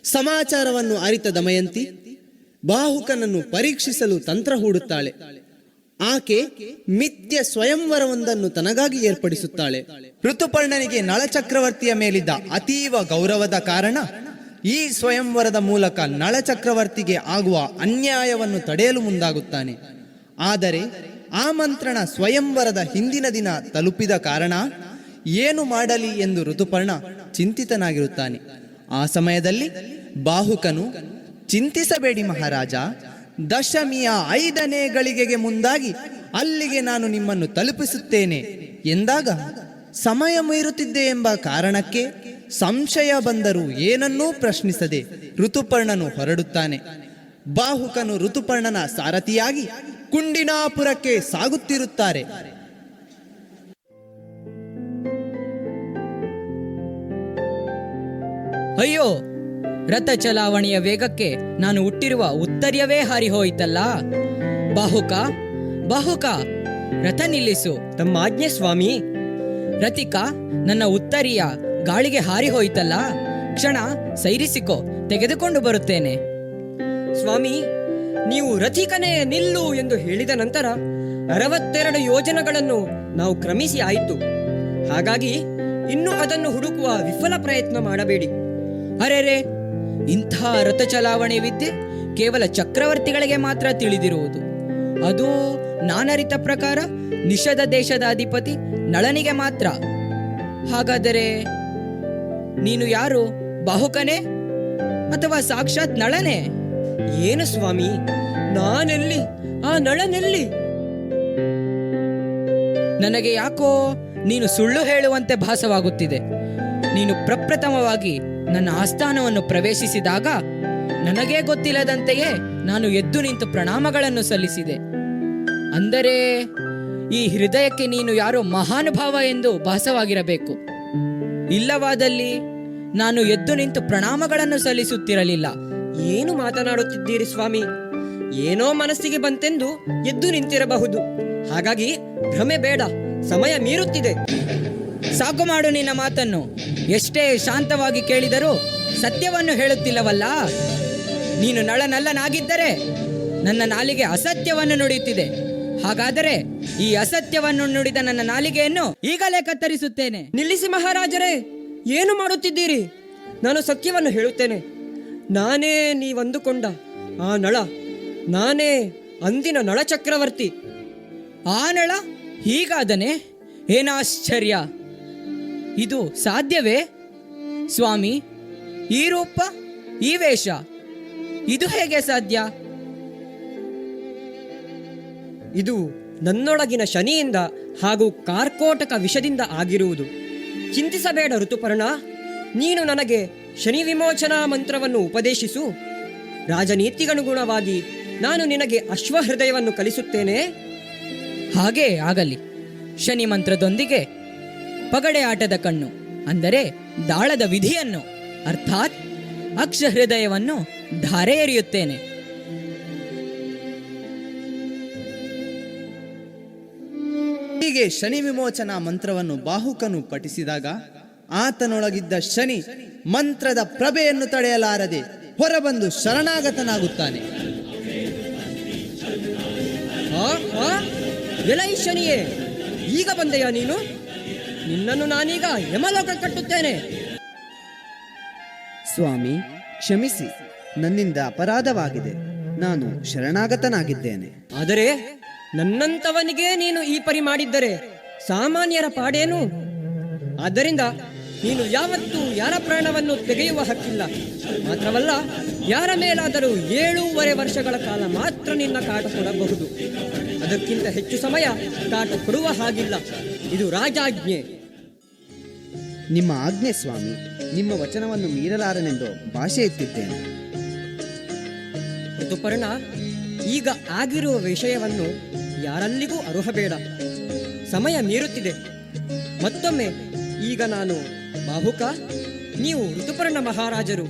ಸಮಾಚಾರವನ್ನು ಅರಿತ ದಮಯಂತಿ ಬಾಹುಕನನ್ನು ಪರೀಕ್ಷಿಸಲು ತಂತ್ರ ಹೂಡುತ್ತಾಳೆ. ಆಕೆ ಮಿಥ್ಯ ಸ್ವಯಂವರವೊಂದನ್ನು ತನಗಾಗಿ ಏರ್ಪಡಿಸುತ್ತಾಳೆ. ಋತುಪರ್ಣನಿಗೆ ನಳಚಕ್ರವರ್ತಿಯ ಮೇಲಿದ್ದ ಅತೀವ ಗೌರವದ ಕಾರಣ ಈ ಸ್ವಯಂವರದ ಮೂಲಕ ನಳಚಕ್ರವರ್ತಿಗೆ ಆಗುವ ಅನ್ಯಾಯವನ್ನು ತಡೆಯಲು ಮುಂದಾಗುತ್ತಾನೆ. ಆದರೆ ಆಮಂತ್ರಣ ಸ್ವಯಂವರದ ಹಿಂದಿನ ದಿನ ತಲುಪಿದ ಕಾರಣ ಏನು ಮಾಡಲಿ ಎಂದು ಋತುಪರ್ಣ ಚಿಂತಿತನಾಗಿರುತ್ತಾನೆ. ಆ ಸಮಯದಲ್ಲಿ ಬಾಹುಕನು, ಚಿಂತಿಸಬೇಡಿ ಮಹಾರಾಜ, ದಶಮಿಯ 5ನೇ ಗಳಿಗೆಗೆ ಮುಂದಾಗಿ ಅಲ್ಲಿಗೆ ನಾನು ನಿಮ್ಮನ್ನು ತಲುಪಿಸುತ್ತೇನೆ ಎಂದಾಗ ಸಮಯ ಮೀರುತ್ತಿದ್ದೆ ಎಂಬ ಕಾರಣಕ್ಕೆ ಸಂಶಯ ಬಂದರೂ ಏನನ್ನೂ ಪ್ರಶ್ನಿಸದೆ ಋತುಪರ್ಣನು ಹೊರಡುತ್ತಾನೆ. ಬಾಹುಕನು ಋತುಪರ್ಣನ ಸಾರಥಿಯಾಗಿ ಕುಂಡಿನಾಪುರಕ್ಕೆ ಸಾಗುತ್ತಿರುತ್ತಾರೆ. ಅಯ್ಯೋ, ರಥ ಚಲಾವಣೆಯ ವೇಗಕ್ಕೆ ನಾನು ಹುಟ್ಟಿರುವ ಉತ್ತರ್ಯವೇ ಹಾರಿ ಹೋಯಿತಲ್ಲ. ಬಾಹುಕ, ಬಾಹುಕ, ರಥ ನಿಲ್ಲಿಸು. ತಮ್ಮ ಆಜ್ಞೆ ಸ್ವಾಮಿ. ರಥಿಕ, ನನ್ನ ಉತ್ತರಿಯ ಗಾಳಿಗೆ ಹಾರಿ ಹೋಯಿತಲ್ಲ. ಕ್ಷಣ ಸೈರಿಸಿಕೋ, ತೆಗೆದುಕೊಂಡು ಬರುತ್ತೇನೆ. ಸ್ವಾಮಿ, ನೀವು ರಥಿಕನೇ ನಿಲ್ಲು ಎಂದು ಹೇಳಿದ ನಂತರ 62 ಯೋಜನೆಗಳನ್ನು ನಾವು ಕ್ರಮಿಸಿ ಆಯಿತು. ಹಾಗಾಗಿ ಇನ್ನು ಅದನ್ನು ಹುಡುಕುವ ವಿಫಲ ಪ್ರಯತ್ನ ಮಾಡಬೇಡಿ. ಅರೆರೆ, ಇಂಥ ರಥ ಚಲಾವಣೆ ವಿದ್ಯೆ ಕೇವಲ ಚಕ್ರವರ್ತಿಗಳಿಗೆ ಮಾತ್ರ ತಿಳಿದಿರುವುದು. ಅದು ನಾನರಿತ ಪ್ರಕಾರ ನಿಷಧ ದೇಶದ ಅಧಿಪತಿ ನಳನಿಗೆ ಮಾತ್ರ. ಹಾಗಾದರೆ ನೀನು ಯಾರು? ಬಾಹುಕನೇ ಅಥವಾ ಸಾಕ್ಷಾತ್ ನಳನೇ? ಏನು ಸ್ವಾಮಿ, ನಾನೆಲ್ಲಿ, ಆ ನಳನೆಲ್ಲಿ? ನನಗೆ ಯಾಕೋ ನೀನು ಸುಳ್ಳು ಹೇಳುವಂತೆ ಭಾಸವಾಗುತ್ತಿದೆ. ನೀನು ಪ್ರಪ್ರಥಮವಾಗಿ ನನ್ನ ಆಸ್ಥಾನವನ್ನು ಪ್ರವೇಶಿಸಿದಾಗ ನನಗೇ ಗೊತ್ತಿಲ್ಲದಂತೆಯೇ ನಾನು ಎದ್ದು ನಿಂತು ಪ್ರಣಾಮಗಳನ್ನು ಸಲ್ಲಿಸಿದೆ. ಅಂದರೆ ಈ ಹೃದಯಕ್ಕೆ ನೀನು ಯಾರೋ ಮಹಾನುಭಾವ ಎಂದು ಭಾಸವಾಗಿರಬೇಕು. ಇಲ್ಲವಾದಲ್ಲಿ ನಾನು ಎದ್ದು ನಿಂತು ಪ್ರಣಾಮಗಳನ್ನು ಸಲ್ಲಿಸುತ್ತಿರಲಿಲ್ಲ. ಏನು ಮಾತನಾಡುತ್ತಿದ್ದೀರಿ ಸ್ವಾಮಿ? ಏನೋ ಮನಸ್ಸಿಗೆ ಬಂತೆಂದು ಎದ್ದು ನಿಂತಿರಬಹುದು. ಹಾಗಾಗಿ ಭ್ರಮೆ ಬೇಡ, ಸಮಯ ಮೀರುತ್ತಿದೆ. ಸಾಕು ಮಾಡು ನಿನ್ನ ಮಾತನ್ನು. ಎಷ್ಟೇ ಶಾಂತವಾಗಿ ಕೇಳಿದರೂ ಸತ್ಯವನ್ನು ಹೇಳುತ್ತಿಲ್ಲವಲ್ಲ. ನೀನು ನಳನಲ್ಲನಾಗಿದ್ದರೆ ನನ್ನ ನಾಲಿಗೆ ಅಸತ್ಯವನ್ನು ನುಡಿಯುತ್ತಿದೆ. ಹಾಗಾದರೆ ಈ ಅಸತ್ಯವನ್ನು ನುಡಿದ ನನ್ನ ನಾಲಿಗೆಯನ್ನು ಈಗಲೇ ಕತ್ತರಿಸುತ್ತೇನೆ. ನಿಲ್ಲಿಸಿ ಮಹಾರಾಜರೇ, ಏನು ಮಾಡುತ್ತಿದ್ದೀರಿ? ನಾನು ಸತ್ಯವನ್ನು ಹೇಳುತ್ತೇನೆ. ನಾನೇ ನೀವಂದುಕೊಂಡ ಆ ನಳ, ನಾನೇ ಅಂದಿನ ನಳ ಚಕ್ರವರ್ತಿ. ಆ ನಳ ಹೀಗಾದನೆ? ಏನಾಶ್ಚರ್ಯ! ಇದು ಸಾಧ್ಯವೇ ಸ್ವಾಮಿ? ಈ ರೂಪ, ಈ ವೇಷ, ಇದು ಹೇಗೆ ಸಾಧ್ಯ? ಇದು ನನ್ನೊಳಗಿನ ಶನಿಯಿಂದ ಹಾಗೂ ಕಾರ್ಕೋಟಕ ವಿಷದಿಂದ ಆಗಿರುವುದು. ಚಿಂತಿಸಬೇಡ ಋತುಪರ್ಣ, ನೀನು ನನಗೆ ಶನಿ ವಿಮೋಚನಾ ಮಂತ್ರವನ್ನು ಉಪದೇಶಿಸು. ರಾಜನೀತಿಗನುಗುಣವಾಗಿ ನಾನು ನಿನಗೆ ಅಶ್ವಹೃದಯವನ್ನು ಕಲಿಸುತ್ತೇನೆ. ಹಾಗೇ ಆಗಲಿ. ಶನಿ ಮಂತ್ರದೊಂದಿಗೆ ಪಗಡೆ ಆಟದ ಕಣ್ಣು ಅಂದರೆ ದಾಳದ ವಿಧಿಯನ್ನು ಅರ್ಥಾತ್ ಅಕ್ಷಹೃದಯವನ್ನು ಧಾರೆ ಎರೆಯುತ್ತೇನೆ. ಹೀಗೆ ಶನಿ ವಿಮೋಚನಾ ಮಂತ್ರವನ್ನು ಬಾಹುಕನು ಪಠಿಸಿದಾಗ ಆತನೊಳಗಿದ್ದ ಶನಿ ಮಂತ್ರದ ಪ್ರಭೆಯನ್ನು ತಡೆಯಲಾರದೆ ಹೊರಬಂದು ಶರಣಾಗತನಾಗುತ್ತಾನೆ. ಎಲೈ ಶನಿಯೇ, ಈಗ ಬಂದೆಯಾ ನೀನು? ನಿನ್ನನ್ನು ನಾನೀಗ ಯಮಲೋಕ ಕಟ್ಟುತ್ತೇನೆ. ಸ್ವಾಮಿ ಕ್ಷಮಿಸಿ, ನನ್ನಿಂದ ಅಪರಾಧವಾಗಿದೆ. ನಾನು ಶರಣಾಗತನಾಗಿದ್ದೇನೆ. ಆದರೆ ನನ್ನಂತವನಿಗೆ ನೀನು ಈ ಪರಿ ಮಾಡಿದ್ದರೆ ಸಾಮಾನ್ಯರ ಪಾಡೇನು? ಆದ್ದರಿಂದ ನೀನು ಯಾವತ್ತೂ ಯಾರ ಪ್ರಾಣವನ್ನು ತೆಗೆಯುವ ಹಕ್ಕಿಲ್ಲ. ಮಾತ್ರವಲ್ಲ, ಯಾರ ಮೇಲಾದರೂ 7.5 ವರ್ಷಗಳ ಕಾಲ ಮಾತ್ರ ನಿನ್ನ ಕಾಟ ಕೊಡಬಹುದು. ಅದಕ್ಕಿಂತ ಹೆಚ್ಚು ಸಮಯ ಕಾಟ ಕೊಡುವ ಹಾಗಿಲ್ಲ. ಇದು ರಾಜಾಜ್ಞೆ. ನಿಮ್ಮ ಆಜ್ಞೆ ಸ್ವಾಮಿ. ನಿಮ್ಮ ವಚನವನ್ನು ಮೀರಲಾರನೆಂದು ಭಾಷೆ ಎತ್ತಿದ್ದೇನೆ. ಋತುಪರ್ಣ, ಈಗ ಆಗಿರುವ ವಿಷಯವನ್ನು ಯಾರಲ್ಲಿಗೂ ಅರುಹಬೇಡ. ಸಮಯ ಮೀರುತ್ತಿದೆ. ಮತ್ತೊಮ್ಮೆ ಈಗ ನಾನು ಬಾಹುಕ, ನೀವು ಋತುಪರ್ಣ ಮಹಾರಾಜರು.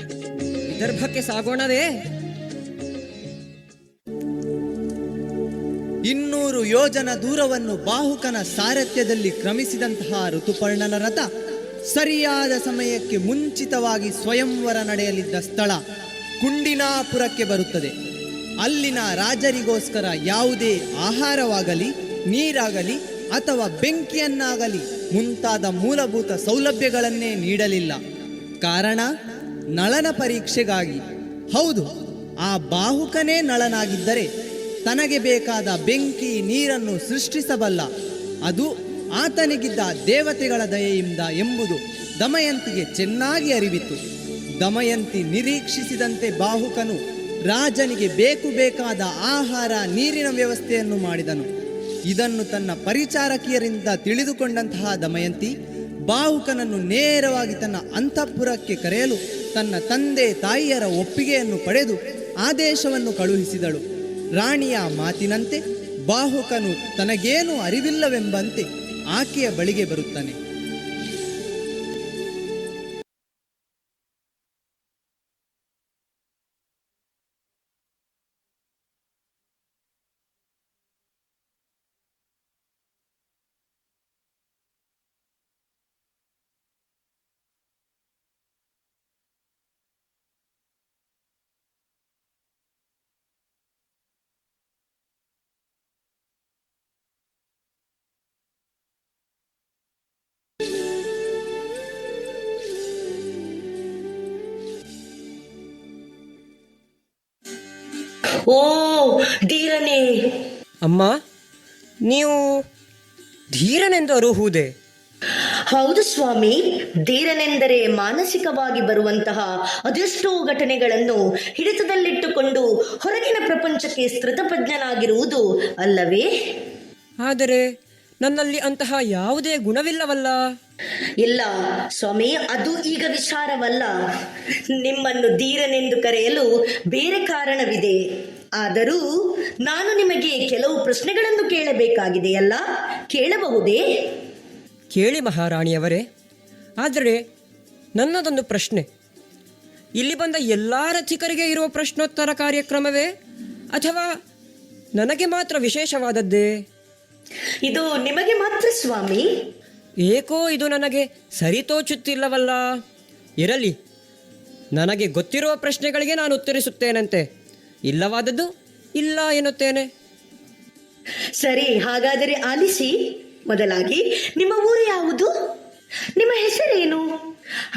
ವಿದರ್ಭಕ್ಕೆ ಸಾಗೋಣವೇ? 200 ಯೋಜನ ದೂರವನ್ನು ಬಾಹುಕನ ಸಾರಥ್ಯದಲ್ಲಿ ಕ್ರಮಿಸಿದಂತಹ ಋತುಪರ್ಣನ ರಥ ಸರಿಯಾದ ಸಮಯಕ್ಕೆ ಮುಂಚಿತವಾಗಿ ಸ್ವಯಂವರ ನಡೆಯಲಿದ್ದ ಸ್ಥಳ ಕುಂಡಿನಾಪುರಕ್ಕೆ ಬರುತ್ತದೆ. ಅಲ್ಲಿನ ರಾಜರಿಗೋಸ್ಕರ ಯಾವುದೇ ಆಹಾರವಾಗಲಿ, ನೀರಾಗಲಿ ಅಥವಾ ಬೆಂಕಿಯನ್ನಾಗಲಿ ಮುಂತಾದ ಮೂಲಭೂತ ಸೌಲಭ್ಯಗಳನ್ನೇ ನೀಡಲಿಲ್ಲ. ಕಾರಣ ನಳನ ಪರೀಕ್ಷೆಗಾಗಿ. ಹೌದು, ಆ ಬಾಹುಕನೇ ನಳನಾಗಿದ್ದರೆ ತನಗೆ ಬೇಕಾದ ಬೆಂಕಿ ನೀರನ್ನು ಸೃಷ್ಟಿಸಬಲ್ಲ. ಅದು ಆತನಿಗಿದ್ದ ದೇವತೆಗಳ ದಯೆಯಿಂದ ಎಂಬುದು ದಮಯಂತಿಗೆ ಚೆನ್ನಾಗಿ ಅರಿವಿತು. ದಮಯಂತಿ ನಿರೀಕ್ಷಿಸಿದಂತೆ ಬಾಹುಕನು ರಾಜನಿಗೆ ಬೇಕಾದ ಆಹಾರ ನೀರಿನ ವ್ಯವಸ್ಥೆಯನ್ನು ಮಾಡಿದನು. ಇದನ್ನು ತನ್ನ ಪರಿಚಾರಕಿಯರಿಂದ ತಿಳಿದುಕೊಂಡಂತಹ ದಮಯಂತಿ ಬಾಹುಕನನ್ನು ನೇರವಾಗಿ ತನ್ನ ಅಂತಃಪುರಕ್ಕೆ ಕರೆಯಲು ತನ್ನ ತಂದೆ ತಾಯಿಯರ ಒಪ್ಪಿಗೆಯನ್ನು ಪಡೆದು ಆದೇಶವನ್ನು ಕಳುಹಿಸಿದಳು. ರಾಣಿಯ ಮಾತಿನಂತೆ ಬಾಹುಕನು ತನಗೇನೂ ಅರಿವಿಲ್ಲವೆಂಬಂತೆ ಆಕೆಯ ಬಳಿಗೆ ಬರುತ್ತಾನೆ. ಓ ಧೀರನೇ! ಅಮ್ಮ, ನೀವು ಧೀರನೆಂದು ಅರುಹುವುದೇ? ಹೌದು ಸ್ವಾಮಿ. ಧೀರನೆಂದರೆ ಮಾನಸಿಕವಾಗಿ ಬರುವಂತಹ ಅದೆಷ್ಟೋ ಘಟನೆಗಳನ್ನು ಹಿಡಿತದಲ್ಲಿಟ್ಟುಕೊಂಡು ಹೊರಗಿನ ಪ್ರಪಂಚಕ್ಕೆ ಸ್ತೃತಪ್ರಜ್ಞನಾಗಿರುವುದು ಅಲ್ಲವೇ? ಆದರೆ ನನ್ನಲ್ಲಿ ಅಂತಹ ಯಾವುದೇ ಗುಣವಿಲ್ಲವಲ್ಲ. ಇಲ್ಲ ಸ್ವಾಮಿ, ಅದು ಈಗ ವಿಚಾರವಲ್ಲ. ನಿಮ್ಮನ್ನು ಧೀರನೆಂದು ಕರೆಯಲು ಬೇರೆ ಕಾರಣವಿದೆ. ಆದರೂ ನಾನು ನಿಮಗೆ ಕೆಲವು ಪ್ರಶ್ನೆಗಳನ್ನು ಕೇಳಬೇಕಾಗಿದೆಯಲ್ಲ, ಕೇಳಬಹುದೇ? ಕೇಳಿ ಮಹಾರಾಣಿಯವರೇ. ಆದರೆ ನನ್ನದೊಂದು ಪ್ರಶ್ನೆ. ಇಲ್ಲಿ ಬಂದ ಎಲ್ಲ ರಥಿಕರಿಗೆ ಇರುವ ಪ್ರಶ್ನೋತ್ತರ ಕಾರ್ಯಕ್ರಮವೇ ಅಥವಾ ನನಗೆ ಮಾತ್ರ ವಿಶೇಷವಾದದ್ದೇ? ಇದು ನಿಮಗೆ ಮಾತ್ರ ಸ್ವಾಮಿ. ಏಕೋ ಇದು ನನಗೆ ಸರಿತೋಚುತ್ತಿಲ್ಲವಲ್ಲ. ಇರಲಿ, ನನಗೆ ಗೊತ್ತಿರುವ ಪ್ರಶ್ನೆಗಳಿಗೆ ನಾನು ಉತ್ತರಿಸುತ್ತೇನಂತೆ. ಇಲ್ಲವಾದದ್ದು ಇಲ್ಲ ಎನ್ನುತ್ತೇನೆ. ಸರಿ, ಹಾಗಾದರೆ ಆಲಿಸಿ. ಮೊದಲಾಗಿ ನಿಮ್ಮ ಊರು ಯಾವುದು? ನಿಮ್ಮ ಹೆಸರೇನು?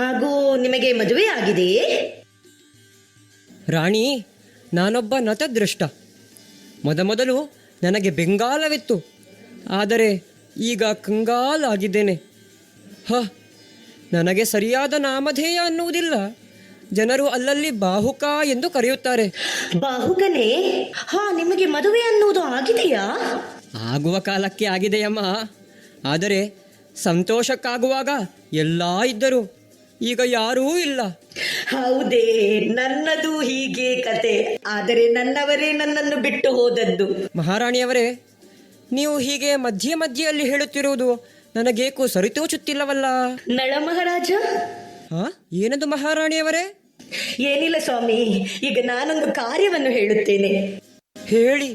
ಹಾಗೂ ನಿಮಗೆ ಮದುವೆ ಆಗಿದೆಯೇ? ರಾಣಿ, ನಾನೊಬ್ಬ ನತದೃಷ್ಟ. ಮೊದಲು ನನಗೆ ಬೆಂಗಾಲವಿತ್ತು. ಆದರೆ ಈಗ ಕಂಗಾಲಾಗಿದ್ದೇನೆ. ನನಗೆ ಸರಿಯಾದ ನಾಮಧೇಯ ಅನ್ನುವುದಿಲ್ಲ. ಜನರು ಅಲ್ಲಲ್ಲಿ ಬಾಹುಕ ಎಂದು ಕರೆಯುತ್ತಾರೆ. ಬಾಹುಕನೇ? ಹಾ, ನಿಮಗೆ ಮದುವೆ ಅನ್ನುವುದು ಆಗಿದೆಯಾ? ಆಗುವ ಕಾಲಕ್ಕೆ ಆಗಿದೆಯಮ್ಮ. ಆದರೆ ಸಂತೋಷಕ್ಕಾಗುವಾಗ ಎಲ್ಲ ಇದ್ದರು, ಈಗ ಯಾರೂ ಇಲ್ಲ. ಹೌದೇ? ನನ್ನದು ಹೀಗೆ ಕತೆ. ಆದರೆ ನನ್ನವರೇ ನನ್ನನ್ನು ಬಿಟ್ಟು ಹೋದದ್ದು. ಮಹಾರಾಣಿಯವರೇ, ನೀವು ಹೀಗೆ ಮಧ್ಯೆ ಮಧ್ಯೆಯಲ್ಲಿ ಹೇಳುತ್ತಿರುವುದು ನನಗೇಕೋ ಸರಿತೋಚುತ್ತಿಲ್ಲವಲ್ಲ. ನಳ ಮಹಾರಾಜ? ಏನದು ಮಹಾರಾಣಿಯವರೇ? ಏನಿಲ್ಲ ಸ್ವಾಮಿ, ಈಗ ನಾನೊಂದು ಕಾರ್ಯವನ್ನು ಹೇಳುತ್ತೇನೆ. ಹೇಳಿ,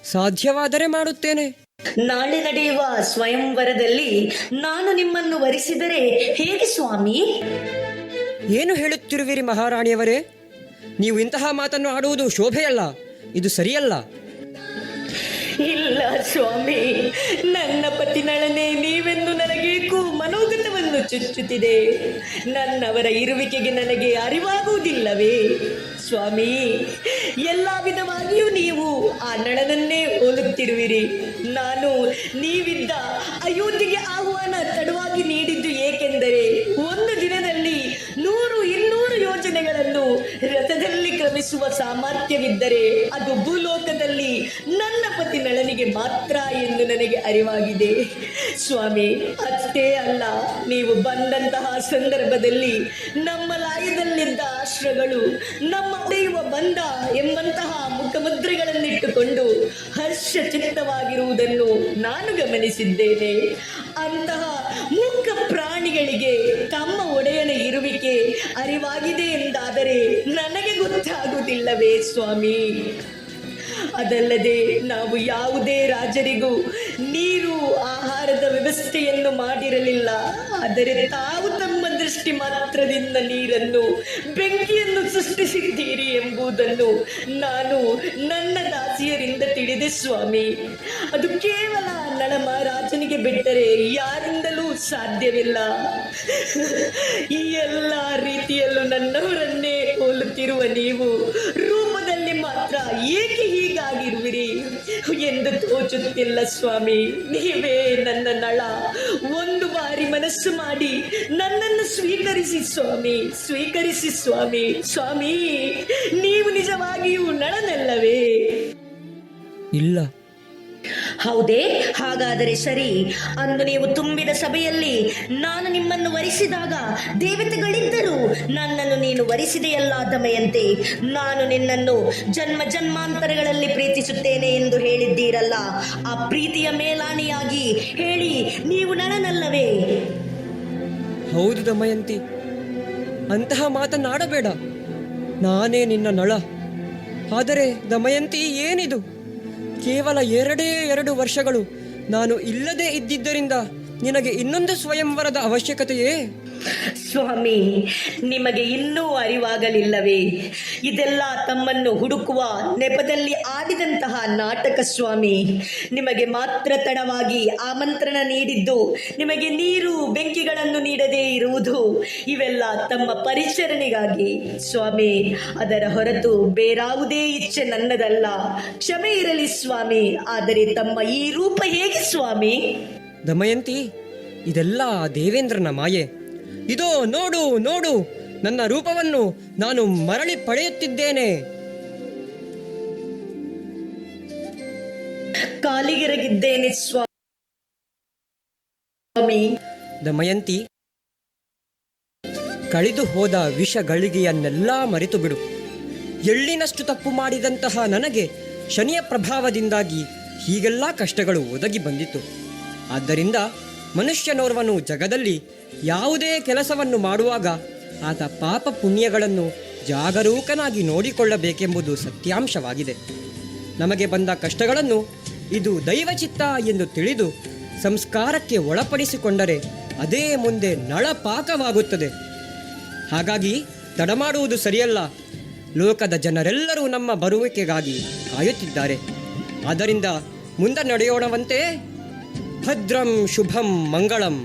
ಸಾಧ್ಯವಾದರೆ ಮಾಡುತ್ತೇನೆ. ನಾಳೆ ನಡೆಯುವ ಸ್ವಯಂವರದಲ್ಲಿ ನಾನು ನಿಮ್ಮನ್ನು ವರಿಸಿದರೆ ಹೇಗೆ ಸ್ವಾಮಿ? ಏನು ಹೇಳುತ್ತಿರುವಿರಿ ಮಹಾರಾಣಿಯವರೇ? ನೀವು ಇಂತಹ ಮಾತನ್ನು ಆಡುವುದು ಶೋಭೆಯಲ್ಲ, ಇದು ಸರಿಯಲ್ಲ. ಇಲ್ಲ ಸ್ವಾಮಿ, ನನ್ನ ಪತಿ ನಳನೆ ನೀವೆಂದು ನನಗೇಕೂ ಮನೋಗತವನ್ನು ಚುಚ್ಚುತ್ತಿದೆ. ನನ್ನವರ ಇರುವಿಕೆಗೆ ನನಗೆ ಅರಿವಾಗುವುದಿಲ್ಲವೇ ಸ್ವಾಮಿ? ಎಲ್ಲ ವಿಧವಾಗಿಯೂ ನೀವು ಆ ನಳನನ್ನೇ ಹೋಲುತ್ತಿರುವಿರಿ. ನಾನು ನೀವಿದ್ದ ಅಯೋಧ್ಯೆಗೆ ಆಹ್ವಾನ ತಡವಾಗಿ ನೀಡಿದ್ದು ಏಕೆಂದರೆ ಒಂದು ದಿನದಲ್ಲಿ 100-200 ಯೋಜನೆಗಳನ್ನು ರಥದಲ್ಲಿ ಕ್ರಮಿಸುವ ಸಾಮರ್ಥ್ಯವಿದ್ದರೆ ಅದು ಭೂಲೋಕದಲ್ಲಿ ನನ್ನ ಪತಿ ನಳನಿಗೆ ಮಾತ್ರ ಎಂದು ನನಗೆ ಅರಿವಾಗಿದೆ ಸ್ವಾಮಿ. ಅಷ್ಟೇ ಅಲ್ಲ, ನೀವು ಬಂದಂತಹ ಸಂದರ್ಭದಲ್ಲಿ ನಮ್ಮ ಲಾಯದಲ್ಲಿದ್ದ ಆಶ್ರಗಳು ನಮ್ಮ ಒಡೆಯುವ ಬಂದ ಎಂಬಂತಹ ಮುಖಮುದ್ರೆಗಳನ್ನಿಟ್ಟುಕೊಂಡು ಹರ್ಷಚಿತ್ತವಾಗಿರುವುದನ್ನು ನಾನು ಗಮನಿಸಿದ್ದೇನೆ. ಅಂತಹ ಮೂಕ ಪ್ರಾಣಿಗಳಿಗೆ ತಮ್ಮ ಒಡೆಯನ ಇರುವಿಕೆ ಅರಿವಾಗಿದೆ ಎಂದಾದರೆ ನನಗೆ ಗೊತ್ತಾಗುವುದಿಲ್ಲವೇ ಸ್ವಾಮಿ? ಅದಲ್ಲದೆ ನಾವು ಯಾವುದೇ ರಾಜರಿಗೂ ನೀರು ಆಹಾರದ ವ್ಯವಸ್ಥೆಯನ್ನು ಮಾಡಿರಲಿಲ್ಲ. ಆದರೆ ತಾವು ತಮ್ಮ ದೃಷ್ಟಿ ಮಾತ್ರದಿಂದ ನೀರನ್ನು, ಬೆಂಕಿಯನ್ನು ಸೃಷ್ಟಿಸಿದ್ದೀರಿ ಎಂಬುದನ್ನು ನಾನು ನನ್ನ ದಾಸಿಯರಿಂದ ತಿಳಿದೆ ಸ್ವಾಮಿ. ಅದು ಕೇವಲ ನಳ ಮಹಾರಾಜನಿಗೆ ಬಿಟ್ಟರೆ ಯಾರಿಂದಲೂ ಸಾಧ್ಯವಿಲ್ಲ. ಈ ಎಲ್ಲ ರೀತಿಯಲ್ಲೂ ನನ್ನವರನ್ನೇ ಹೋಲುತ್ತಿರುವ ನೀವು ರೂಪದಲ್ಲಿ ಮಾತ್ರ ಏಕೆ ಹೀಗಾಗಿರುವಿರಿ ಎಂದು ತೋಚುತ್ತಿಲ್ಲ ಸ್ವಾಮಿ. ನೀವೇ ನನ್ನ ನಳ. ಒಂದು ಬಾರಿ ಮನಸ್ಸು ಮಾಡಿ ನನ್ನನ್ನು ಸ್ವೀಕರಿಸಿ ಸ್ವಾಮಿ, ಸ್ವೀಕರಿಸಿ ಸ್ವಾಮಿ. ಸ್ವಾಮಿ, ನೀವು ನಿಜವಾಗಿಯೂ ನಳನಲ್ಲವೇ? ಇಲ್ಲ. ಹೌದೇ? ಹಾಗಾದರೆ ಸರಿ. ಅಂದು ನೀವು ತುಂಬಿದ ಸಭೆಯಲ್ಲಿ ನಾನು ನಿಮ್ಮನ್ನು ವರಿಸಿದಾಗ ದೇವತೆಗಳಿದ್ದರು ನನ್ನನ್ನು ನೀನು ವರಿಸಿದೆಯಲ್ಲ ದಮಯಂತಿ, ನಾನು ನಿನ್ನನ್ನು ಜನ್ಮ ಜನ್ಮಾಂತರಗಳಲ್ಲಿ ಪ್ರೀತಿಸುತ್ತೇನೆ ಎಂದು ಹೇಳಿದ್ದೀರಲ್ಲ, ಆ ಪ್ರೀತಿಯ ಮೇಲಾಣಿಯಾಗಿ ಹೇಳಿ, ನೀವು ನಳನಲ್ಲವೇ? ಹೌದು ದಮಯಂತಿ, ಅಂತಹ ಮಾತನ್ನಾಡಬೇಡ. ನಾನೇ ನಿನ್ನ ನಳ. ಆದರೆ ದಮಯಂತಿ, ಏನಿದು? ಕೇವಲ 2 ವರ್ಷಗಳು ನಾನು ಇಲ್ಲದೆ ಇದ್ದಿದ್ದರಿಂದ ನಿನಗೆ ಇನ್ನೊಂದು ಸ್ವಯಂವರದ ಅವಶ್ಯಕತೆಯೇ? ಸ್ವಾಮಿ, ನಿಮಗೆ ಇನ್ನೂ ಅರಿವಾಗಲಿಲ್ಲವೇ? ಇದೆಲ್ಲ ತಮ್ಮನ್ನು ಹುಡುಕುವ ನೆಪದಲ್ಲಿ ಆಡಿದಂತಹ ನಾಟಕ ಸ್ವಾಮಿ. ನಿಮಗೆ ಮಾತ್ರ ತಡವಾಗಿ ಆಮಂತ್ರಣ ನೀಡಿದ್ದು, ನಿಮಗೆ ನೀರು ಬೆಂಕಿಗಳನ್ನು ನೀಡದೇ ಇರುವುದು ಇವೆಲ್ಲ ತಮ್ಮ ಪರಿಚರಣೆಗಾಗಿ ಸ್ವಾಮಿ. ಅದರ ಹೊರತು ಬೇರಾವುದೇ ಇಚ್ಛೆ ನನ್ನದಲ್ಲ. ಕ್ಷಮೆ ಇರಲಿ ಸ್ವಾಮಿ. ಆದರೆ ತಮ್ಮ ಈ ರೂಪ ಹೇಗೆ ಸ್ವಾಮಿ? ದಮಯಂತಿ, ಇದೆಲ್ಲ ದೇವೇಂದ್ರನ ಮಾಯೆ. ಇದೋ ನೋಡು ನೋಡು, ನನ್ನ ರೂಪವನ್ನು ನಾನು ಮರಳಿ ಪಡೆಯುತ್ತಿದ್ದೇನೆ. ಕಾಲಿಗೆರಗಿದ್ದೇನೆ ಸ್ವಾಮಿ. ದಮಯಂತಿ, ಕಳೆದು ಹೋದ ವಿಷ ಗಳಿಗೆಯನ್ನೆಲ್ಲ ಮರೆತು ಬಿಡು. ಎಳ್ಳಿನಷ್ಟು ತಪ್ಪು ಮಾಡಿದಂತಹ ನನಗೆ ಶನಿಯ ಪ್ರಭಾವದಿಂದಾಗಿ ಹೀಗೆಲ್ಲ ಕಷ್ಟಗಳು ಒದಗಿ ಬಂದಿತು. ಆದ್ದರಿಂದ ಮನುಷ್ಯನೋರ್ವನು ಜಗದಲ್ಲಿ ಯಾವುದೇ ಕೆಲಸವನ್ನು ಮಾಡುವಾಗ ಆತ ಪಾಪ ಪುಣ್ಯಗಳನ್ನು ಜಾಗರೂಕನಾಗಿ ನೋಡಿಕೊಳ್ಳಬೇಕೆಂಬುದು ಸತ್ಯಾಂಶವಾಗಿದೆ. ನಮಗೆ ಬಂದ ಕಷ್ಟಗಳನ್ನು ಇದು ದೈವಚಿತ್ತ ಎಂದು ತಿಳಿದು ಸಂಸ್ಕಾರಕ್ಕೆ ಒಳಪಡಿಸಿಕೊಂಡರೆ ಅದೇ ಮುಂದೆ ನಳಪಾಕವಾಗುತ್ತದೆ. ಹಾಗಾಗಿ ತಡಮಾಡುವುದು ಸರಿಯಲ್ಲ. ಲೋಕದ ಜನರೆಲ್ಲರೂ ನಮ್ಮ ಬರುವಿಕೆಗಾಗಿ ಕಾಯುತ್ತಿದ್ದಾರೆ. ಆದ್ದರಿಂದ ಮುಂದೆ ನಡೆಯೋಣವಂತೆ. ಭದ್ರಂ ಶುಭಂ ಮಂಗಳಂ.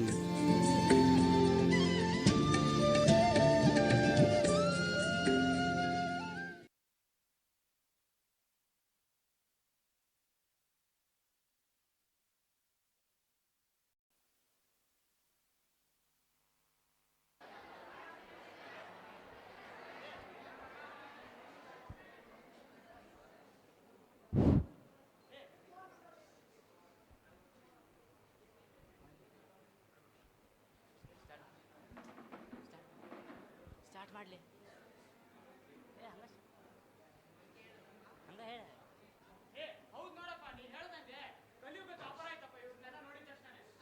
ಮಾಡಲಿ?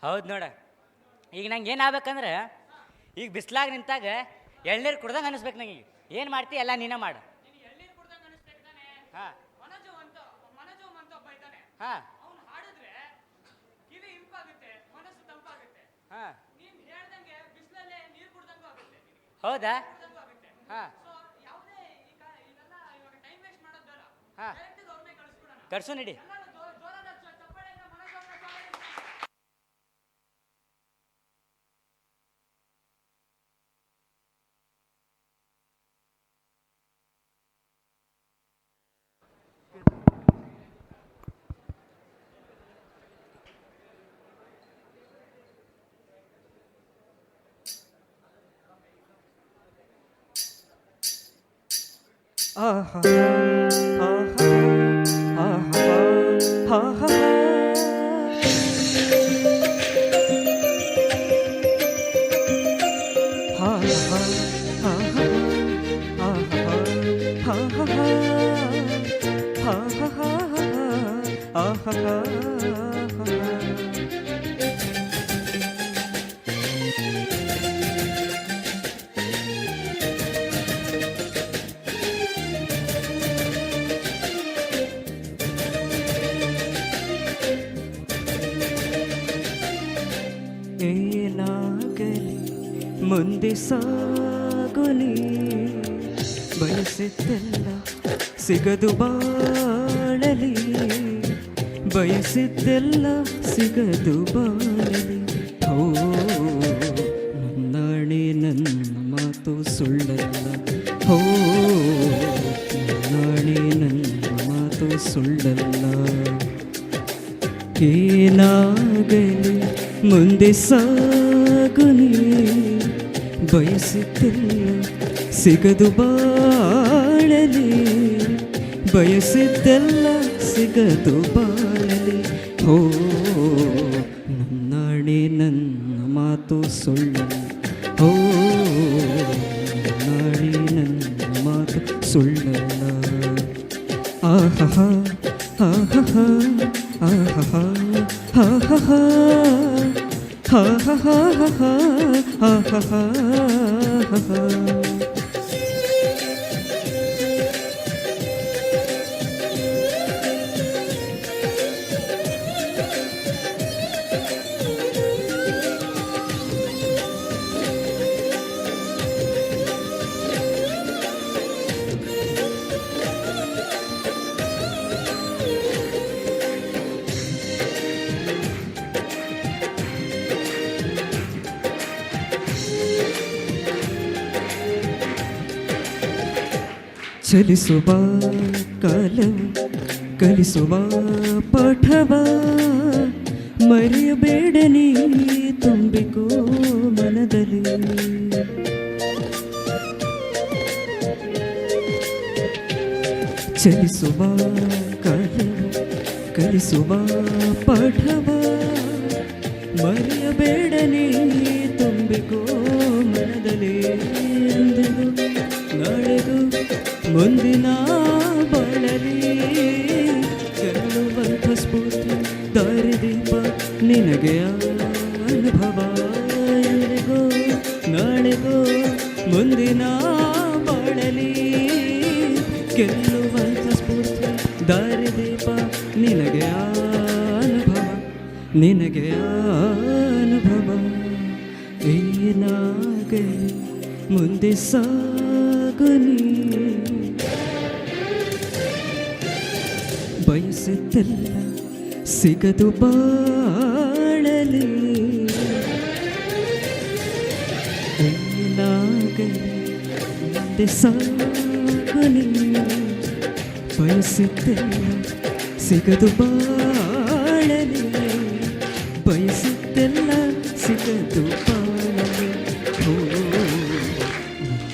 ಹೌದು ನೋಡ, ಈಗ ನಂಗೆ ಏನು ಆಗ್ಬೇಕಂದ್ರೆ, ಈಗ ಬಿಸ್ಲಾಗ ನಿಂತಾಗ ಎಳ್ನೀರು ಕುಡ್ದಂಗೆ ಅನಿಸ್ಬೇಕು ನಂಗೆ. ಏನು ಮಾಡ್ತಿ ಎಲ್ಲ ನೀನೇ ಮಾಡು. ಹಾಂ ಹಾಂ ಹಾಂ, ಹೌದಾ? ಹಾಂ ಹಾಂ, ಕರ್ಸು ನಡಿ. ಆಹಾ ಆಹಾ ಆಹಾ ಆಹಾ ಏನಾಗಲಿ ಮುಂದೆ ಸಾಗುನಿ, ಬಯಸಿದ್ದೆಲ್ಲ ಸಿಗದು ಬಾಳಲಿ, ಬಯಸಿದ್ದೆಲ್ಲ ಸಿಗದು ಬಾಳಲಿ. ಓ ನನ್ನಾಣೆ ನನ್ನ ಮಾತು ಸುಳ್ಳಲ್ಲ, ಓ ನನ್ನಾಣೆ ನನ್ನ ಮಾತು ಸುಳ್ಳಲ್ಲ. ಏನಾಗಲಿ ಮುಂದೆ ಸಾಗುನಿ, ಬಯಸಿದ್ದೆಲ್ಲ ಸಿಗದು ಬಾಳಲಿ, ಬಯಸಿದ್ದೆಲ್ಲ ಸಿಗದು ಬಾಳಲಿ. ಓ ನನ್ನಾಣೆ ನನ್ನ ಮಾತು ಸುಳ್ಳಲ್ಲ, ಓ ನನ್ನಾಣೆ ನನ್ನ ಮಾತು ಸುಳ್ಳಲ್ಲ. ಆಹಾ ಆಹಾ ಆಹಾ ಆಹಾ ಆಹಾ ಆಹಾ ಆಹಾ. ಚಲಿಸುವ ಕಾಲವು ಕಲಿಸುವ ಪಾಠವ ಮರೆಯಬೇಡ ನೀ ತುಂಬಿಕೋ ಮನದಲ್ಲಿ. ಚಲಿಸುವ ಕಾಲವು ಕಲಿಸುವ ಪಾಠವ ಮರೆಯಬೇಡ ನೀ ತುಂಬಿಕೋ ಮನದಲ್ಲಿ. ಎಂದಿಗೂ ನಾಳೆಗೂ ಮುಂದಿನ ಬಾಳಲಿ ಗೆಲ್ಲುವಂಥ ಸ್ಫೂರ್ತಿ ದಾರಿದೀಪ ನಿನಗೆ ಅನುಭವ. ಎಂದಿಗೂ ನಾಳೆಗೂ ಮುಂದಿನ ಬಾಳಲಿ ಗೆಲ್ಲುವಂಥ ಸ್ಫೂರ್ತಿ ದಾರಿದೀಪ ನಿನಗೆ ಅನುಭವ, ನಿನಗೆ ಅನುಭವ. ಏನಾಗಲಿ ಮುಂದೆ ಸಾಗುನಿ, ಬಯಸಿದ್ದೆಲ್ಲ ಸಿಗದು ಬಾಳಲಿ. ಏನಾಗಲಿ ಮುಂದೆ ಸಾಗುನಿ, ಬಯಸಿದ್ದೆಲ್ಲ ಸಿಗದು ಬಾಳಲಿ, ಬಯಸಿದ್ದೆಲ್ಲ ಸಿಗದು ಬಾಳಲಿ. ಓ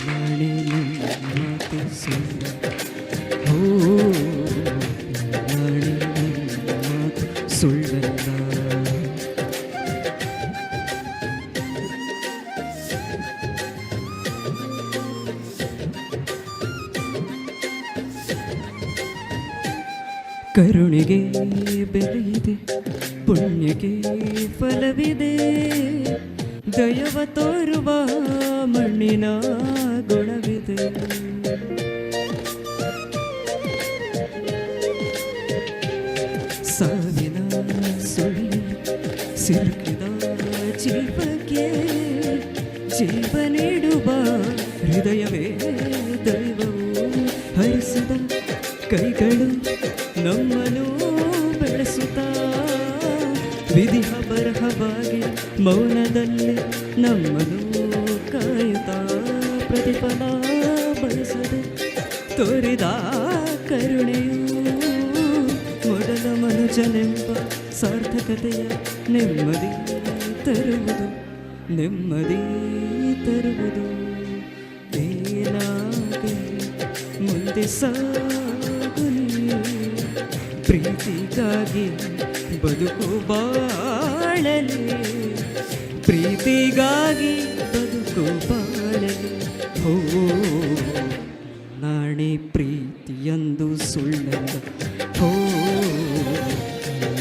ನಾಳೆ ನನ್ನ ಮಾತು ಸುಳ್ಳ, ಓ ನಾಳೆ ನನ್ನ ಮಾತು ಸುಳ್ಳಲ್ಲ. ಕರುಣೆಗೆ ಬೆಲೆಯಿದೆ, ಪುಣ್ಯಕ್ಕೆ ಫಲವಿದೆ, ದಯವ ತೋರುವ ಮಣ್ಣಿನ ಗುಣವಿದೆ. ಸಾವಿನ ಸುಳಿ ಸಿಲುಕಿದ ಜೀವಕ್ಕೆ ಜೀವ ನೀಡುವ ಹೃದಯವೇ ದೈವವು ಹರಿಸಿದ ಕೈಗಳು ನಮ್ಮನ್ನು ಬೆಳೆಸುತ್ತಾ ವಿಧಿಹ ಬರಹವಾಗಿ ಮೌನದಲ್ಲಿ ನಮ್ಮನ್ನು ಕಾಯುತ್ತಾ ಪ್ರತಿಫಲ ಬಯಸದೆ ತೋರಿದ ಕರುಣೆಯು ಮೊದಲ ಮನುಜನೆಂಬ ಸಾರ್ಥಕತೆಯ ನೆಮ್ಮದಿ ತರುವುದು, ನೆಮ್ಮದಿ ತರುವುದು. ಏನಾಗಲಿ ಮುಂದೆ ಸಾಗುನಿ, ಪ್ರೀತಿಗಾಗಿ ಬದುಕು ಬಾಳಲಿ, ಪ್ರೀತಿಗಾಗಿ ಬದುಕು ಬಾಳಲಿ. ಹೋ ನಾಣೆ ಪ್ರೀತಿಯಂದು ಸುಳ್ಳಲ್ಲ, ಹೋ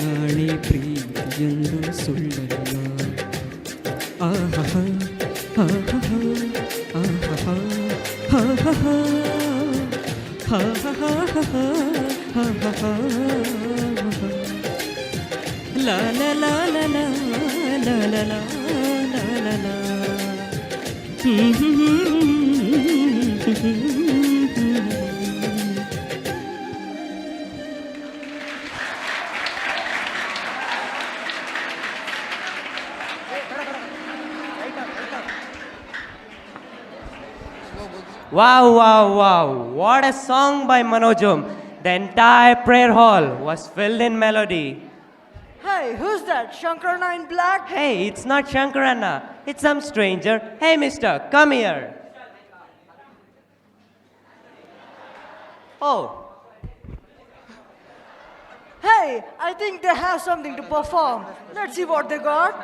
ನಾಣೆ ಪ್ರೀತಿಯಂದು ಸುಳ್ಳಲ್ಲ. ಆಹಾ ಆಹಾ ಆಹಾ ಆಹಾ la la la la la la la la la la. Wow, wow, wow. What a song by Manojum. The entire prayer hall was filled in melody. Hey, who's that? Shankarana in black? Hey, it's not Shankarana. It's some stranger. Hey, mister, come here. Oh. Hey, I think they have something to perform. Let's see what they got.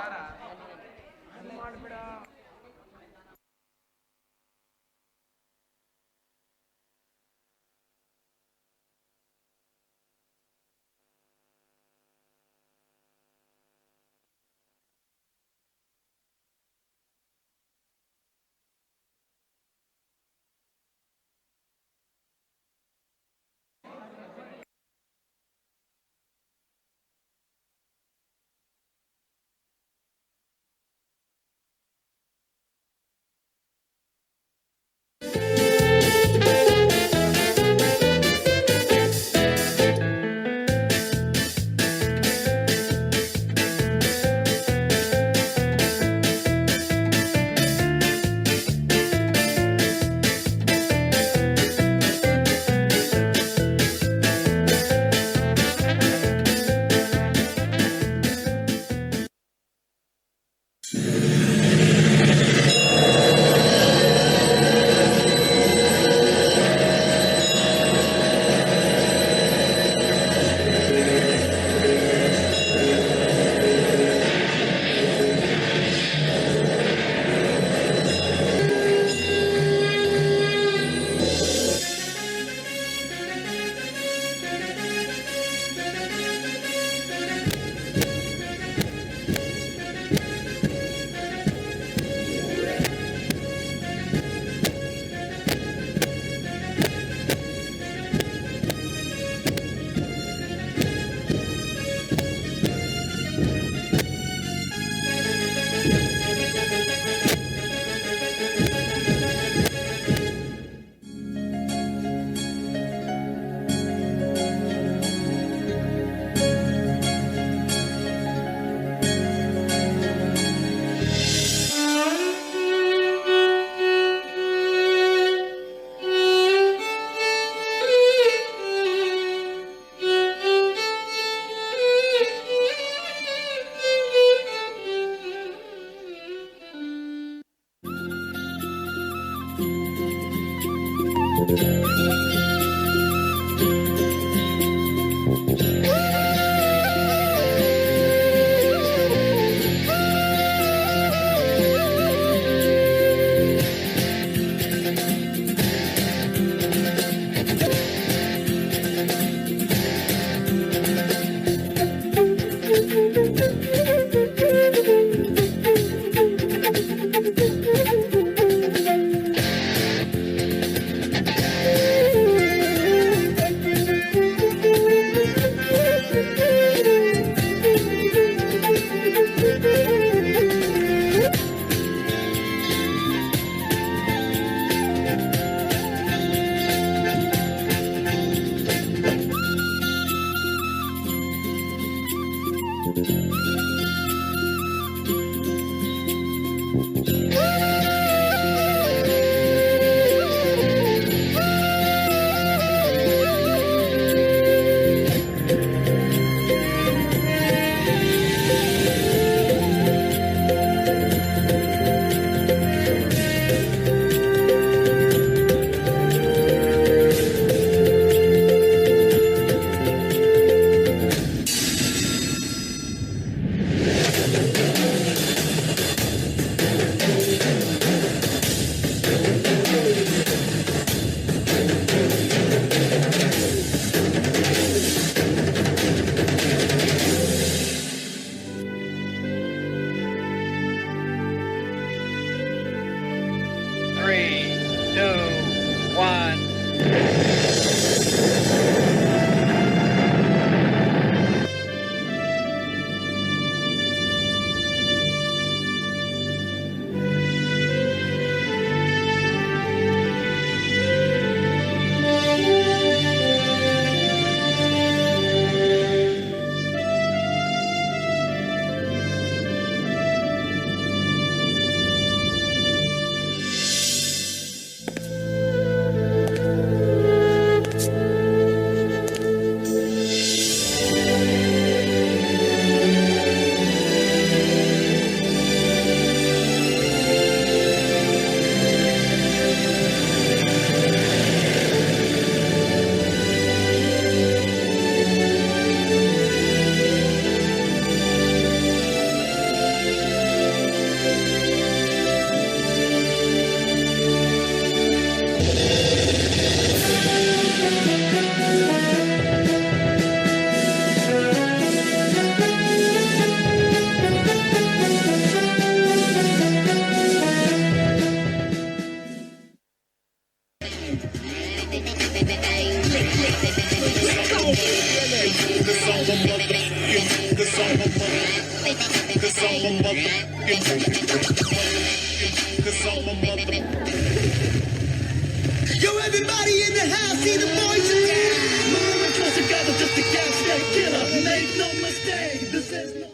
Yo, everybody in the house, see the boys again. Moving close together just to catch that killer. Make no mistake, this is no.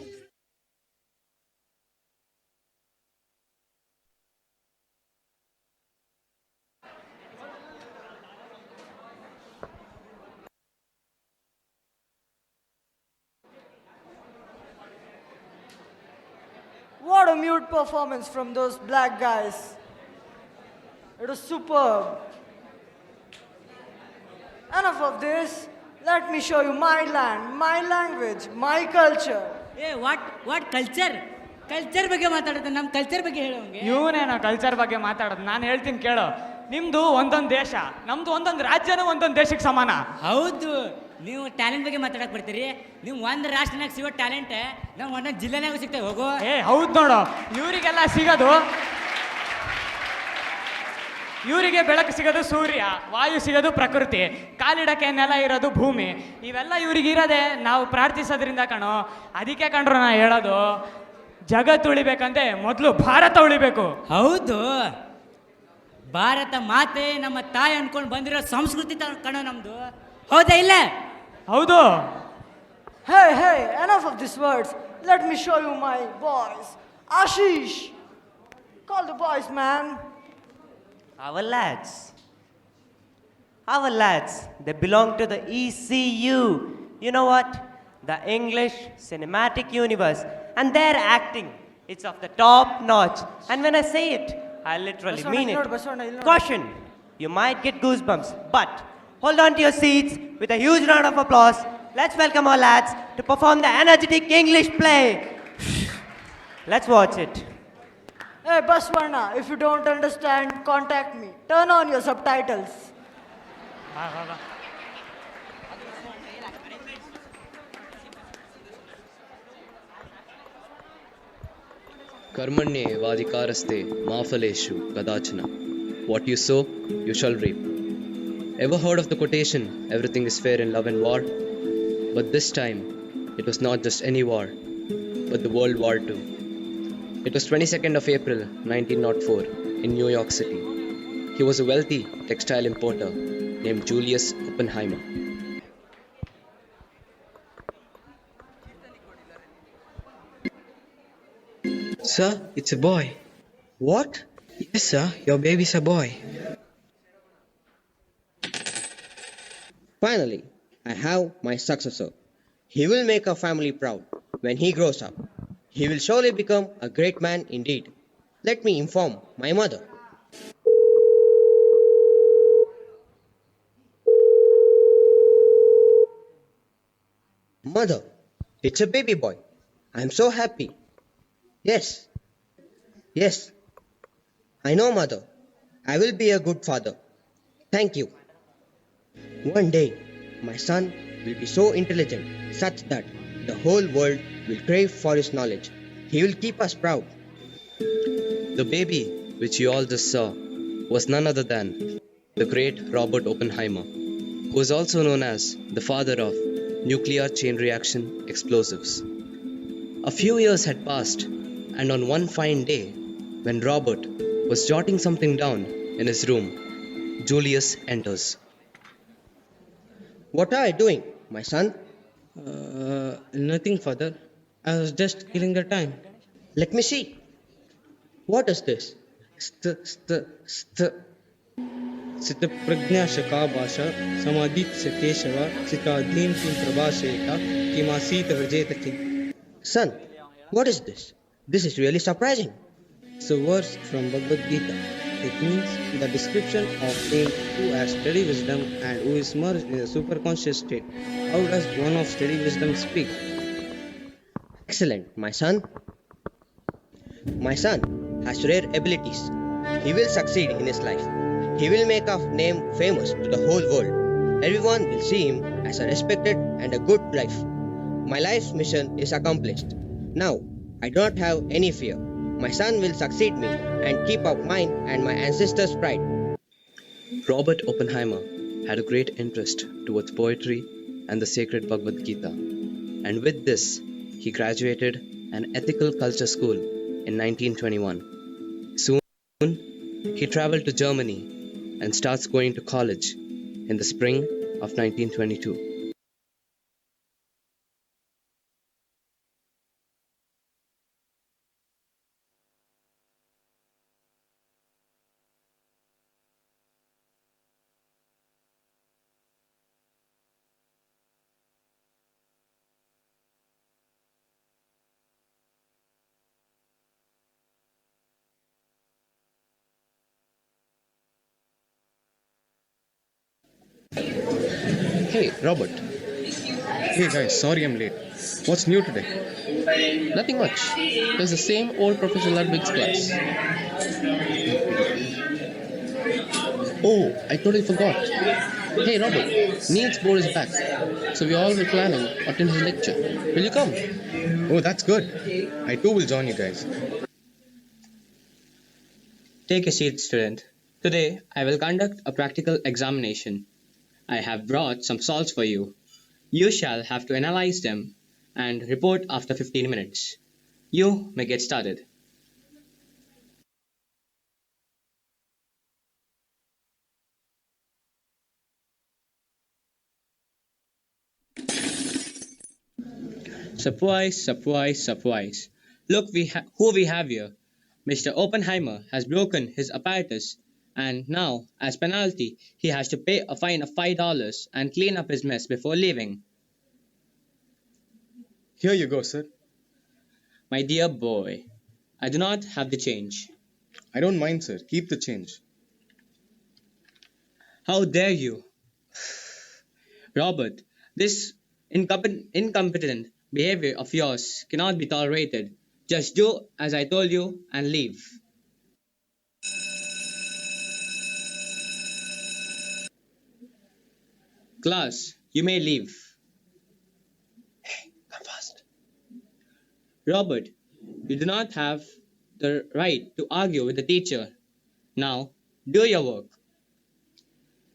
What a mute performance from those black guys. It was superb. Enough of this. Let me show you my land, my language, my culture. ಏ what culture ಬಗ್ಗೆ ಮಾತಾಡುತ್ತೆ, ನಮ್ಮ culture ಬಗ್ಗೆ ಹೇಳೋಂಗೆ. ಇವನೇನೋ culture ಬಗ್ಗೆ ಮಾತಾಡೋದು. ನಾನು ಹೇಳ್ತೀನಿ ಕೇಳೋ, ನಿಮ್ದು ಒಂದೊಂದು ದೇಶ, ನಮ್ದು ಒಂದೊಂದು ರಾಜ್ಯನೂ ಒಂದೊಂದು ದೇಶಕ್ಕೆ ಸಮಾನ. ಹೌದು, ನೀವು ಟ್ಯಾಲೆಂಟ್ ಬಗ್ಗೆ ಮಾತಾಡಕ್ ಬರ್ತೀರಿ. ನೀವು ಒಂದು ರಾಷ್ಟ್ರನಾಗ ಸಿಗೋ ಟ್ಯಾಲೆಂಟ್ ನಾವು ಒಂದೊಂದು ಜಿಲ್ಲೆನಾಗೂ ಸಿಗ್ತೇವೆ. ಹೋಗೋ. ಹೌದು ನೋಡು, ಇವರಿಗೆಲ್ಲ ಸಿಗೋದು, ಇವರಿಗೆ ಬೆಳಕು ಸಿಗೋದು ಸೂರ್ಯ, ವಾಯು ಸಿಗೋದು ಪ್ರಕೃತಿ, ಕಾಲಿಡಕ್ಕೆ ನೆಲ ಇರೋದು ಭೂಮಿ. ಇವೆಲ್ಲ ಇವ್ರಿಗೆ ಇರೋದೆ ನಾವು ಪ್ರಾರ್ಥಿಸೋದ್ರಿಂದ ಕಣೋ. ಅದಕ್ಕೆ ಕಂಡ್ರು ನಾ ಹೇಳೋದು, ಜಗತ್ತು ಉಳಿಬೇಕಂತೆ ಮೊದಲು ಭಾರತ ಉಳಿಬೇಕು. ಹೌದು, ಭಾರತ ಮಾತೆ ನಮ್ಮ ತಾಯಿ ಅನ್ಕೊಂಡು ಬಂದಿರೋ ಸಂಸ್ಕೃತಿ ಕಣೋ ನಮ್ದು. ಹೌದಾ ಇಲ್ಲ? ಹೌದು. Hey, enough of these words. Let me show you my boys. Ashish, call the boys, man. Our lads, they belong to the ECU. You know what? The English Cinematic Universe. And their acting, it's of the top notch. And when I say it, I literally mean it. Caution, you might get goosebumps. But hold on to your seats with a huge round of applause. Let's welcome our lads to perform the energetic English play. Let's watch it. Hey, Baswarna, if you don't understand, contact me. Turn on your subtitles. Karmanye vadikaraste mafaleshu kadachana. What you sow, you shall reap. Ever heard of the quotation, everything is fair in love and war? But this time, it was not just any war, but the World War II. It was 22nd of April 1904 in New York City. He was a wealthy textile importer named Julius Oppenheimer. Sir, it's a boy. What? Yes, sir, your baby's a boy. Finally, I have my successor. He will make our family proud when he grows up. He will surely become a great man indeed. Let me inform my mother. Mother, it's a baby boy. I'm so happy. Yes. I know, mother. I will be a good father. Thank you. One day, my son will be so intelligent, such that the whole world will crave for his knowledge. He will keep us proud. The baby, which you all just saw, was none other than the great Robert Oppenheimer, who is also known as the father of nuclear chain reaction explosives. A few years had passed, and on one fine day, when Robert was jotting something down in his room, Julius enters. What are you doing, my son? Nothing, father. I was just killing the time. Let me see. What is this? Sitaprajna Shaka Basha Samadit Sateshava Sitadhin Kim Prabhasheka Kimasit Harjetaki. Son, what is this? This is really surprising. It's a verse from Bhagavad Gita. It means the description of being who has steady wisdom and who is merged in a superconscious state. How does one of steady wisdom speak? Excellent, my son. My son has rare abilities. He will succeed in his life. He will make our name famous to the whole world. Everyone will see him as a respected and a good life. My life's mission is accomplished. Now, I don't have any fear. My son will succeed me and keep up mine and my ancestors' pride. Robert Oppenheimer had a great interest towards poetry and the sacred Bhagavad Gita, and with this, he graduated an ethical culture school in 1921. Soon, he traveled to Germany and starts going to college in the spring of 1922. Hey, Robert. Hey guys, sorry I'm late. What's new today? Nothing much. There's the same old Professor Ludwig's class. Oh, I totally forgot. Hey Robert, Niels Bohr is back. So we all were planning to attend his lecture. Will you come? Oh, that's good. I too will join you guys. Take a seat, student. Today, I will conduct a practical examination. I have brought some salts for you. You shall have to analyze them and report after 15 minutes. You may get started. Surprise. Look who we have here. Mr. Oppenheimer has broken his apparatus, and now, as penalty, he has to pay a fine of $5 and clean up his mess before leaving. Here you go, sir. My dear boy, I do not have the change. I don't mind, sir. Keep the change. How dare you? Robert, this incompetent behavior of yours cannot be tolerated. Just do as I told you and leave. Class, you may leave. Hey, come fast. Robert, you do not have the right to argue with the teacher. Now, do your work.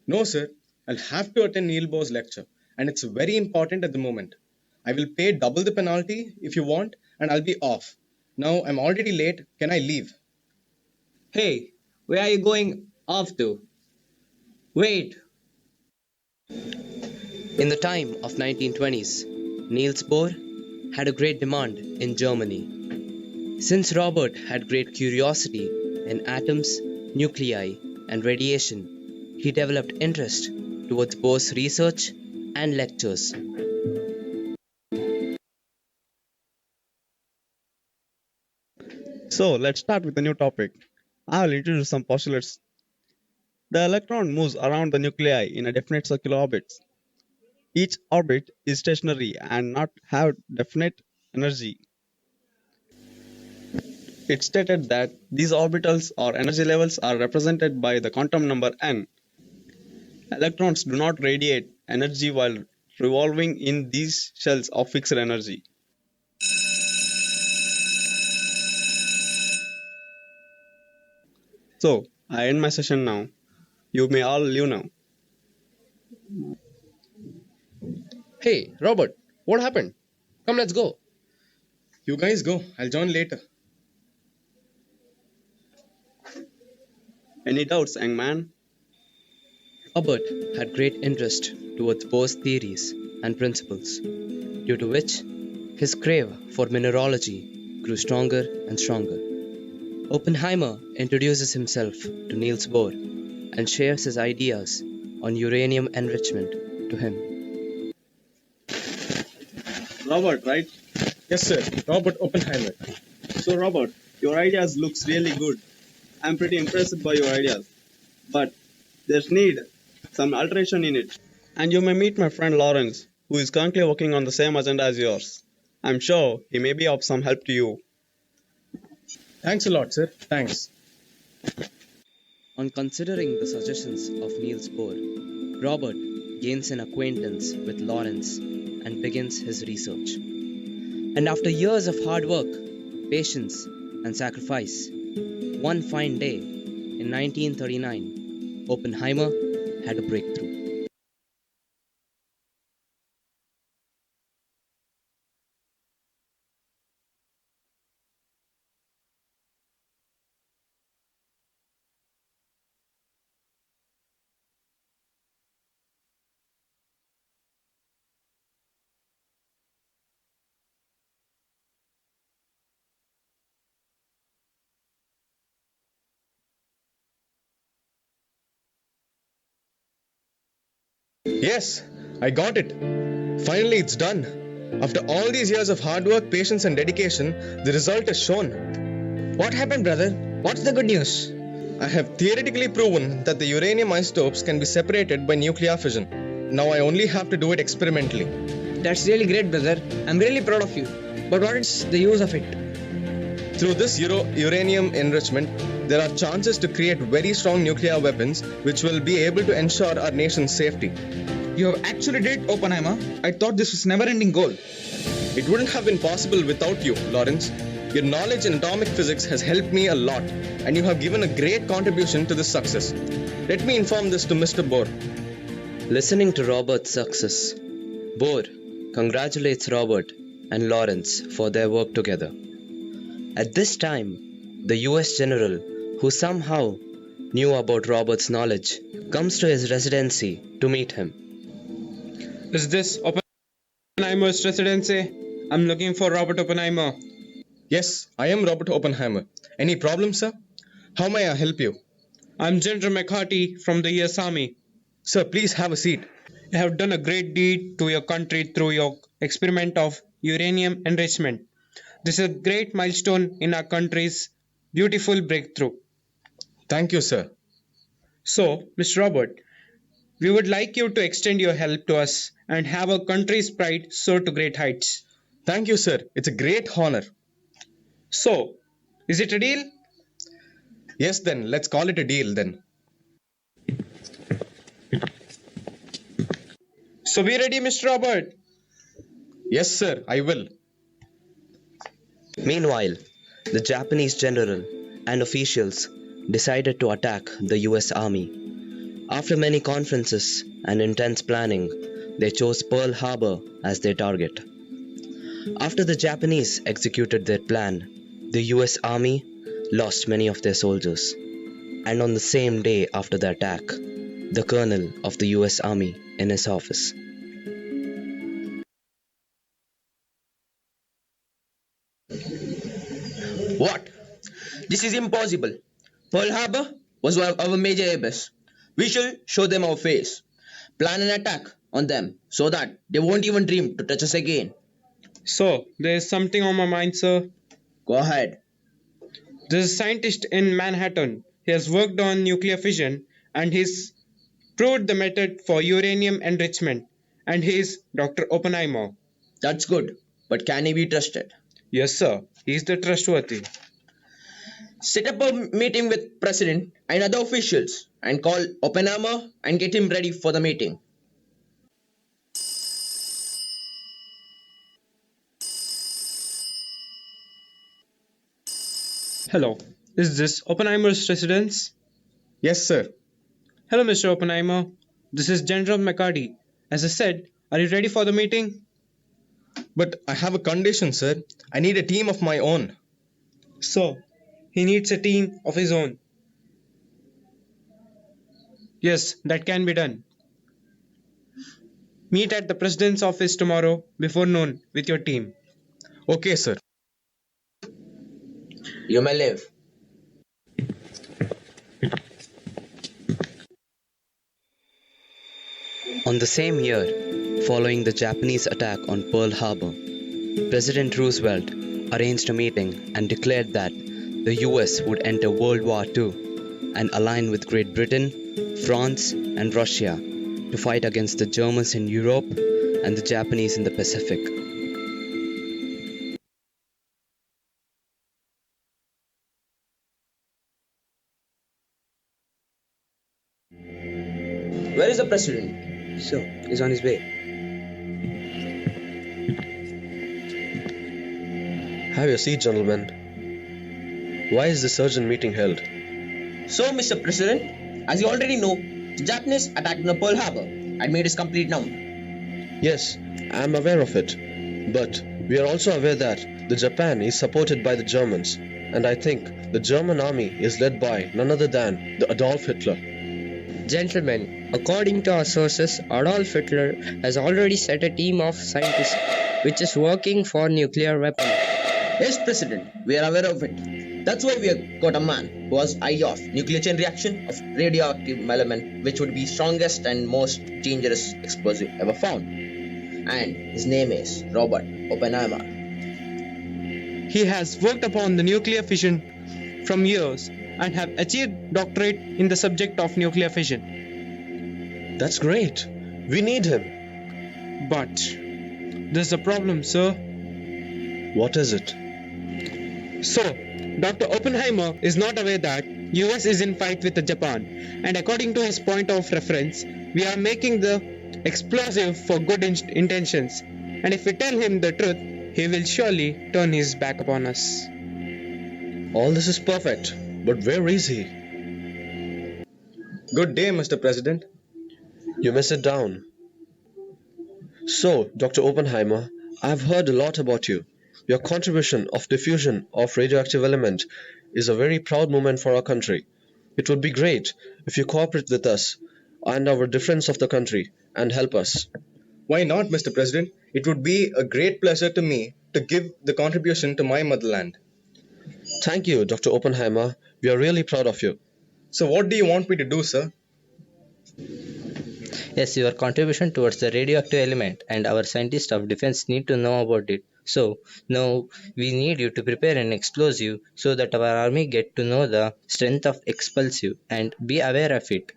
No, sir. I'll have to attend Neil Bohr's lecture, and it's very important at the moment. I will pay double the penalty if you want, and I'll be off. Now I'm already late. Can I leave? Hey, where are you going off to? Wait. In the time of 1920s, Niels Bohr had a great demand in Germany. Since Robert had great curiosity in atoms, nuclei, and radiation, he developed interest towards Bohr's research and lectures. So let's start with a new topic. I will introduce some postulates. The electron moves around the nuclei in a definite circular orbit. Each orbit is stationary and not have definite energy. It's stated that these orbitals or energy levels are represented by the quantum number n. Electrons do not radiate energy while revolving in these shells of fixed energy. So, I end my session now. You may all leave now. Hey, Robert, what happened? Come, let's go. You guys go. I'll join later. Any doubts, young man? Robert had great interest towards Bohr's theories and principles, due to which his crave for mineralogy grew stronger and stronger. Oppenheimer introduces himself to Niels Bohr and shares his ideas on uranium enrichment to him. Robert, right? Yes, sir. Robert Oppenheimer. So, Robert, your ideas looks really good. I'm pretty impressed by your ideas. But there's need some alteration in it. And you may meet my friend Lawrence, who is currently working on the same agenda as yours. I'm sure he may be of some help to you. Thanks a lot, sir. Thanks. On considering the suggestions of Niels Bohr, Robert gains an acquaintance with Lawrence and begins his research. And after years of hard work, patience, and sacrifice, one fine day in 1939, Oppenheimer had a breakthrough. Yes, I got it. Finally, it's done. After all these years of hard work, patience, and dedication, the result is shown. What happened, brother? What's the good news? I have theoretically proven that the uranium isotopes can be separated by nuclear fission. Now I only have to do it experimentally. That's really great, brother. I'm really proud of you. But what is the use of it? Through this uranium enrichment, there are chances to create very strong nuclear weapons which will be able to ensure our nation's safety. You have actually did, Oppenheimer. I thought this was never-ending goal. It wouldn't have been possible without you, Lawrence. Your knowledge in atomic physics has helped me a lot, and you have given a great contribution to this success. Let me inform this to Mr. Bohr. Listening to Robert's success, Bohr congratulates Robert and Lawrence for their work together. At this time, the US general, who somehow knew about Robert's knowledge, comes to his residency to meet him. Is this Oppenheimer's residency? I'm looking for Robert Oppenheimer. Yes, I am Robert Oppenheimer. Any problem, sir? How may I help you? I'm General McCarthy from the US Army. Sir, please have a seat. You have done a great deed to your country through your experiment of uranium enrichment. This is a great milestone in our country's beautiful breakthrough. Thank you, sir. So, Mr. Robert, we would like you to extend your help to us and have our country's pride soar to great heights. Thank you, sir. It's a great honor. So, is it a deal? Yes, then. Let's call it a deal, then. So, be ready, Mr. Robert. Yes, sir. I will. Meanwhile, the Japanese general and officials decided to attack the US Army. After many conferences and intense planning, they chose Pearl Harbor as their target. After the Japanese executed their plan, the US Army lost many of their soldiers. And on the same day after the attack, the colonel of the US Army in his office. What? This is impossible. Pearl Harbor was one of our major airbases. We should show them our face. Plan an attack on them so that they won't even dream to touch us again. So, there is something on my mind, sir. Go ahead. There's a scientist in Manhattan. He has worked on nuclear fission and he's proved the method for uranium enrichment. And he's Dr. Oppenheimer. That's good. But can he be trusted? Yes, sir. He's the trustworthy. Set up a meeting with President and other officials and call Oppenheimer and get him ready for the meeting. Hello. Is this Oppenheimer's residence? Yes, sir. Hello, Mr. Oppenheimer. This is General McCarty. As I said, are you ready for the meeting? But I have a condition, sir. I need a team of my own. So, he needs a team of his own. Yes, that can be done. Meet at the President's office tomorrow before noon with your team. Okay, sir. You may live. On the same year, following the Japanese attack on Pearl Harbor, President Roosevelt arranged a meeting and declared that the US would enter World War II and align with Great Britain, France, and Russia to fight against the Germans in Europe and the Japanese in the Pacific. Where is the president? So, he's on his way. Have your seat, gentlemen. Why is this urgent meeting held? So, Mr. President, as you already know, the Japanese attack on Pearl Harbor had made us complete numb. Yes, I am aware of it. But we are also aware that the Japan is supported by the Germans, and I think the German army is led by none other than the Adolf Hitler. Gentlemen, according to our sources, Adolf Hitler has already set a team of scientists which is working for nuclear weapons. Yes, President, we are aware of it. That's why we have got a man who has idea of nuclear chain reaction of radioactive element, which would be strongest and most dangerous explosive ever found. And his name is Robert Oppenheimer. He has worked upon the nuclear fission from years and have achieved doctorate in the subject of nuclear fission. That's great. We need him. But there's a problem, sir. What is it? So, Dr. Oppenheimer is not aware that US is in fight with Japan, and according to his point of reference, we are making the explosive for good intentions, and if we tell him the truth, he will surely turn his back upon us. All this is perfect, but where is he? Good day, Mr. President. You may sit down. So, Dr. Oppenheimer, I have heard a lot about you. Your contribution of diffusion of radioactive element is a very proud moment for our country. It would be great if you cooperate with us and our defense of the country and help us. Why not, Mr. President? It would be a great pleasure to me to give the contribution to my motherland. Thank you, Dr. Oppenheimer. We are really proud of you. So what do you want me to do, sir? Yes, your contribution towards the radioactive element and our scientists of defense need to know about it. So, now we need you to prepare an explosive so that our army get to know the strength of explosive and be aware of it.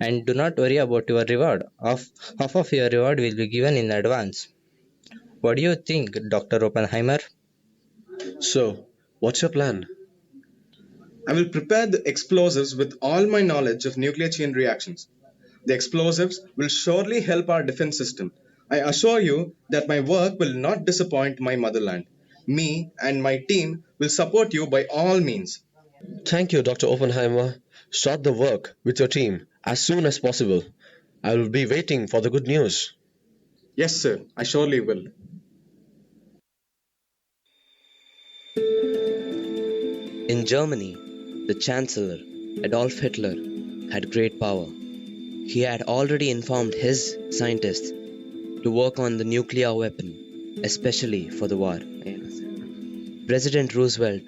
And do not worry about your reward. Half of your reward will be given in advance. What do you think, Dr. Oppenheimer? So, what's your plan? I will prepare the explosives with all my knowledge of nuclear chain reactions. The explosives will surely help our defense system. I assure you that my work will not disappoint my motherland. Me and my team will support you by all means. Thank you, Dr. Oppenheimer. Start the work with your team as soon as possible. I will be waiting for the good news. Yes, sir. I surely will. In Germany, the Chancellor, Adolf Hitler, had great power. He had already informed his scientists to work on the nuclear weapon, especially for the war. President Roosevelt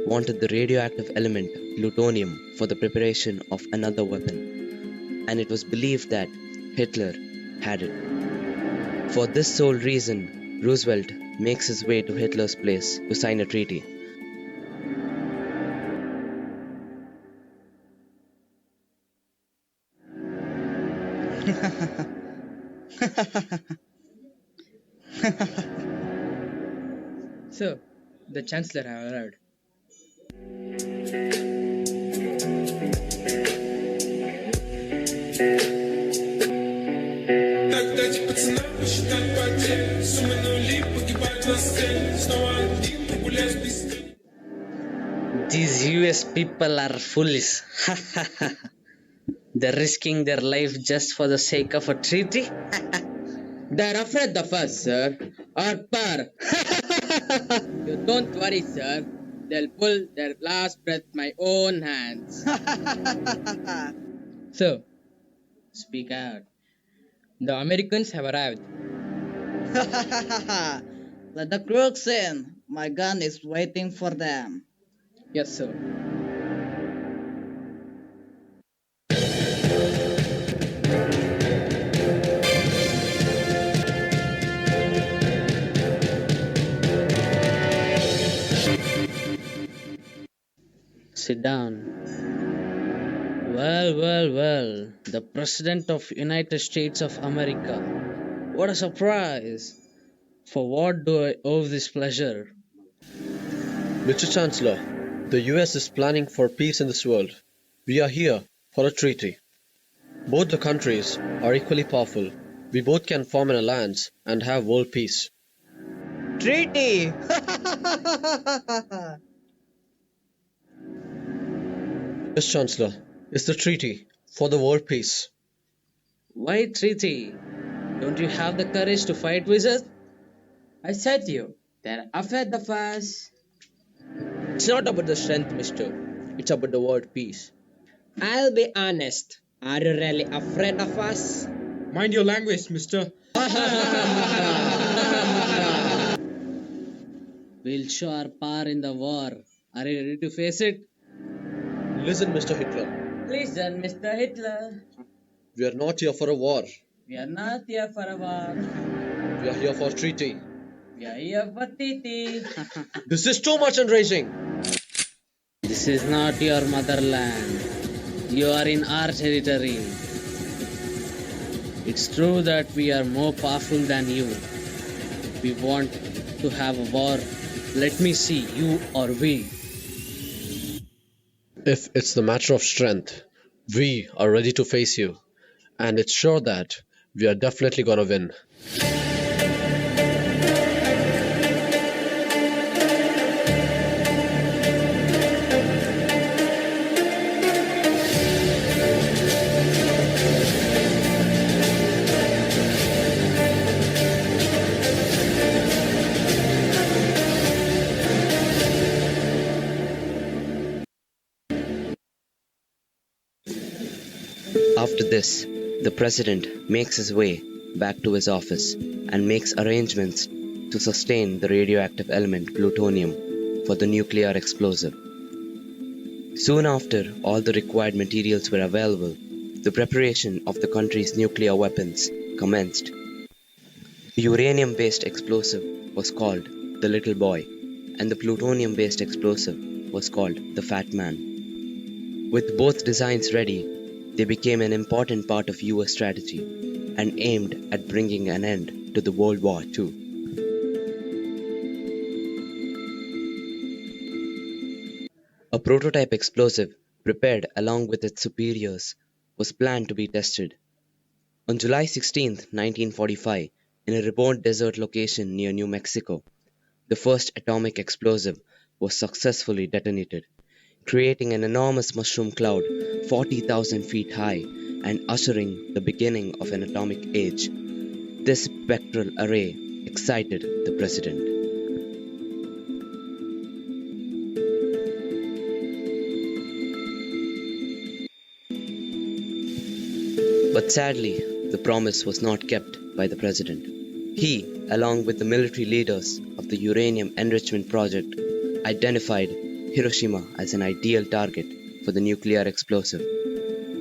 wanted the radioactive element plutonium for the preparation of another weapon, and it was believed that Hitler had it. For this sole reason, Roosevelt makes his way to Hitler's place to sign a treaty. So, the Chancellor have arrived. These US people are foolish. They're risking their life just for the sake of a treaty? They're afraid of us, sir. Our power. You don't worry, sir. They'll pull their last breath my own hands. Sir, speak out. The Americans have arrived. Let the crooks in. My gun is waiting for them. Yes, sir. Sit down. Well, the President of United States of America. What a surprise! For what do I owe this pleasure? Mr. Chancellor, the US is planning for peace in this world. We are here for a treaty. Both the countries are equally powerful. We both can form an alliance and have world peace. Treaty! Yes, Chancellor, it's the treaty for the world peace. Why treaty? Don't you have the courage to fight wizards? I said to you, they're afraid of us. It's not about the strength, mister. It's about the world peace. I'll be honest. Are you really afraid of us? Mind your language, mister. We'll show our power in the war. Are you ready to face it? Listen, Mr. Hitler. Listen, Mr. Hitler. We are not here for a war. We are not here for a war. We are here for treaty. We are here for Titi. This is too much enraging. This is not your motherland. You are in our territory. It's true that we are more powerful than you. We want to have a war. Let me see, you or we. If it's the matter of strength, we are ready to face you. And it's sure that we are definitely gonna win. After this, the president makes his way back to his office and makes arrangements to sustain the radioactive element plutonium for the nuclear explosive. Soon after all the required materials were available, the preparation of the country's nuclear weapons commenced. The uranium-based explosive was called the Little Boy, and the plutonium-based explosive was called the Fat Man. With both designs ready, they became an important part of US strategy and aimed at bringing an end to the World War II. A prototype explosive, prepared along with its superiors, was planned to be tested. On July 16, 1945, in a remote desert location near New Mexico, the first atomic explosive was successfully detonated, creating an enormous mushroom cloud 40,000 feet high and ushering the beginning of an atomic age. This spectral array excited the president. But sadly, the promise was not kept by the president. He, along with the military leaders of the uranium enrichment project, identified Hiroshima as an ideal target for the nuclear explosive,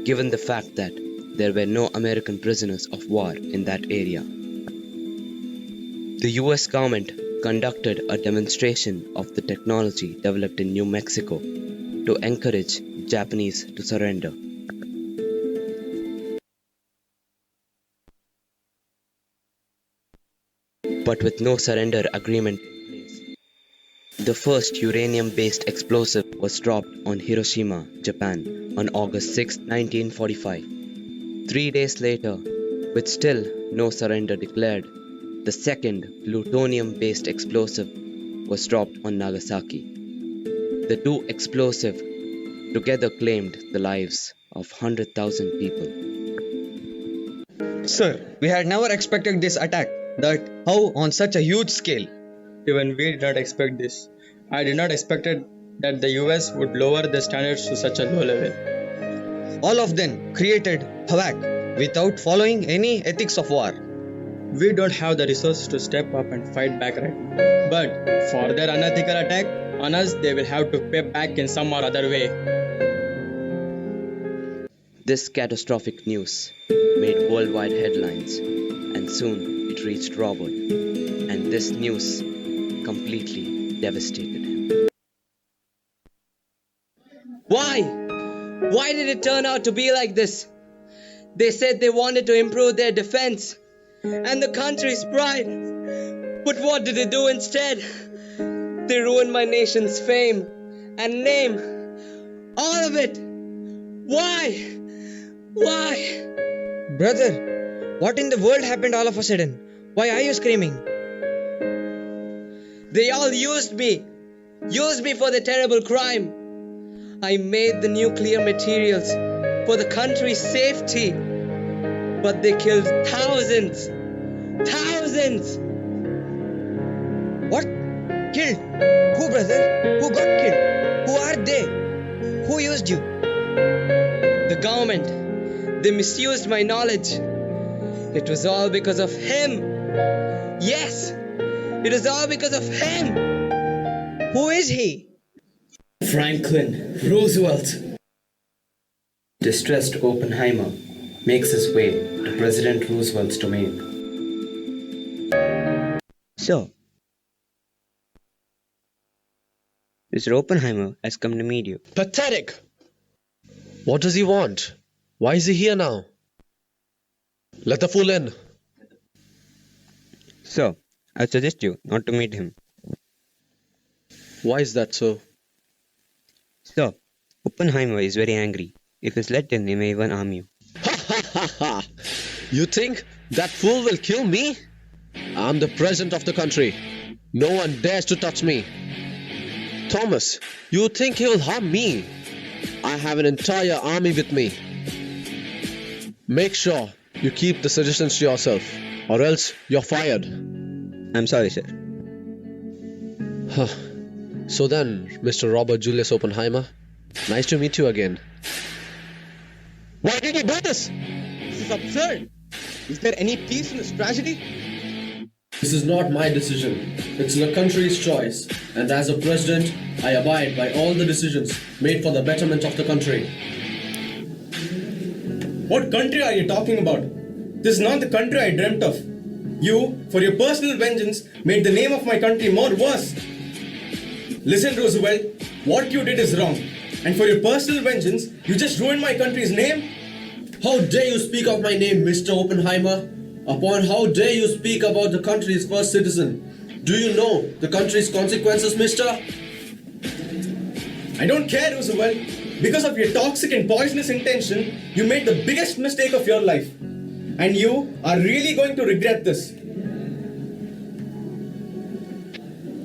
given the fact that there were no American prisoners of war in that area. The US government conducted a demonstration of the technology developed in New Mexico to encourage Japanese to surrender. But with no surrender agreement in place, the first uranium-based explosive was dropped on Hiroshima, Japan on August 6, 1945. 3 days later, with still no surrender declared, the second plutonium-based explosive was dropped on Nagasaki. The two explosives together claimed the lives of 100,000 people. Sir, we had never expected this attack. That how on such a huge scale? Even we did not expect this. I did not expect that the US would lower the standards to such a low level. All of them created havoc without following any ethics of war. We don't have the resources to step up and fight back right now. But for their unethical attack on us, they will have to pay back in some or other way. This catastrophic news made worldwide headlines, and soon it reached Robert, and this news completely devastated him. Why? Why did it turn out to be like this? They said they wanted to improve their defense and the country's pride. But what did they do instead? They ruined my nation's fame and name. All of it. Why? Why? Brother, what in the world happened all of a sudden? Why are you screaming? They all used me. Used me for the terrible crime. I made the nuclear materials for the country's safety. But they killed thousands. Thousands! What? Killed? Who, brother? Who got killed? Who are they? Who used you? The government. They misused my knowledge. It was all because of him. Yes! It was all because of him! Who is he? Franklin Roosevelt. Distressed Oppenheimer makes his way to President Roosevelt's domain. So, Mr. Oppenheimer has come to meet you. Pathetic! What does he want? Why is he here now? Let the fool in. So, I suggest you not to meet him. Why is that so? So, Oppenheimer is very angry. If he's let in, he may even harm you. You think that fool will kill me? I'm the president of the country. No one dares to touch me. Thomas, you think he will harm me? I have an entire army with me. Make sure you keep the suggestions to yourself, or else you're fired. I'm sorry, sir. So then, Mr. Robert Julius Oppenheimer, nice to meet you again. Why did he do this? This is absurd. Is there any peace in this tragedy? This is not my decision. It's the country's choice. And as a president, I abide by all the decisions made for the betterment of the country. What country are you talking about? This is not the country I dreamt of. You, for your personal vengeance, made the name of my country more worse. Listen, Roosevelt, what you did is wrong. And for your personal vengeance, you just ruined my country's name? How dare you speak of my name, Mr. Oppenheimer? Upon how dare you speak about the country's first citizen? Do you know the country's consequences, mister? I don't care, Roosevelt. Because of your toxic and poisonous intention, you made the biggest mistake of your life. And you are really going to regret this.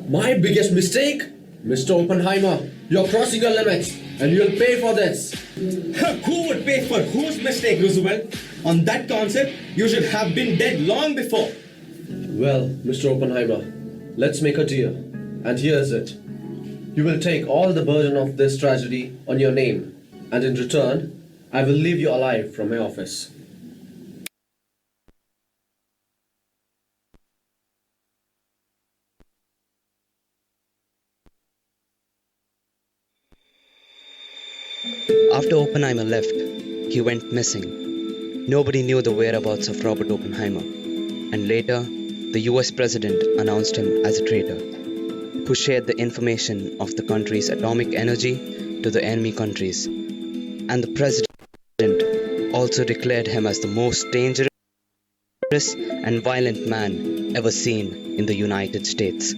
My biggest mistake? Mr. Oppenheimer, you're crossing your limits and you'll pay for this. Who would pay for whose mistake, Roosevelt? On that concept, you should have been dead long before. Well, Mr. Oppenheimer, let's make a deal. And here's it. You will take all the burden of this tragedy on your name, and in return, I will leave you alive from my office. After Oppenheimer left, he went missing. Nobody knew the whereabouts of Robert Oppenheimer, and later, the US president announced him as a traitor, who shared the information of the country's atomic energy to the enemy countries. And the president also declared him as the most dangerous and violent man ever seen in the United States.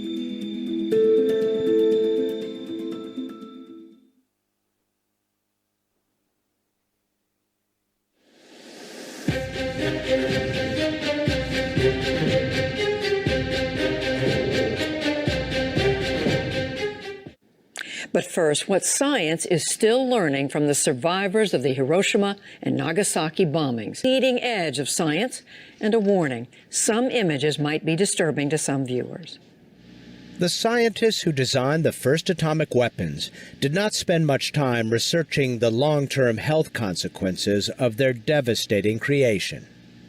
But first what science is still learning from the survivors of the Hiroshima and Nagasaki bombings. Leading edge of science and a warning. Some images might be disturbing to some viewers. The scientists who designed the first atomic weapons did not spend much time researching the long-term health consequences of their devastating creation.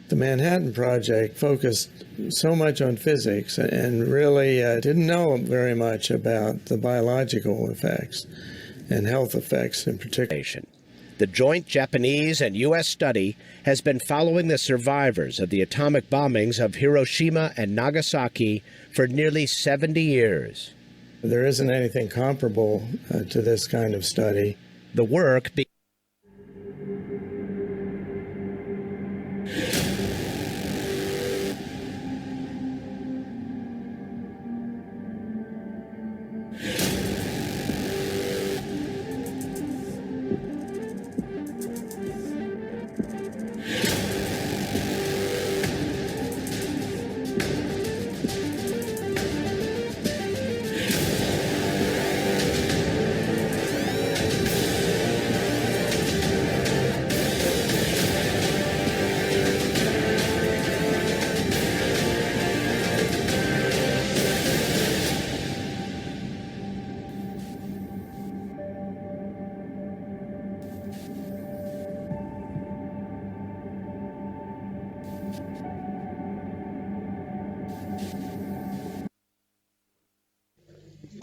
The Manhattan Project focused so much on physics and really didn't know very much about the biological effects and health effects in particular. The joint Japanese and U.S. study has been following the survivors of the atomic bombings of Hiroshima and Nagasaki for nearly 70 years. There isn't anything comparable to this kind of study. The work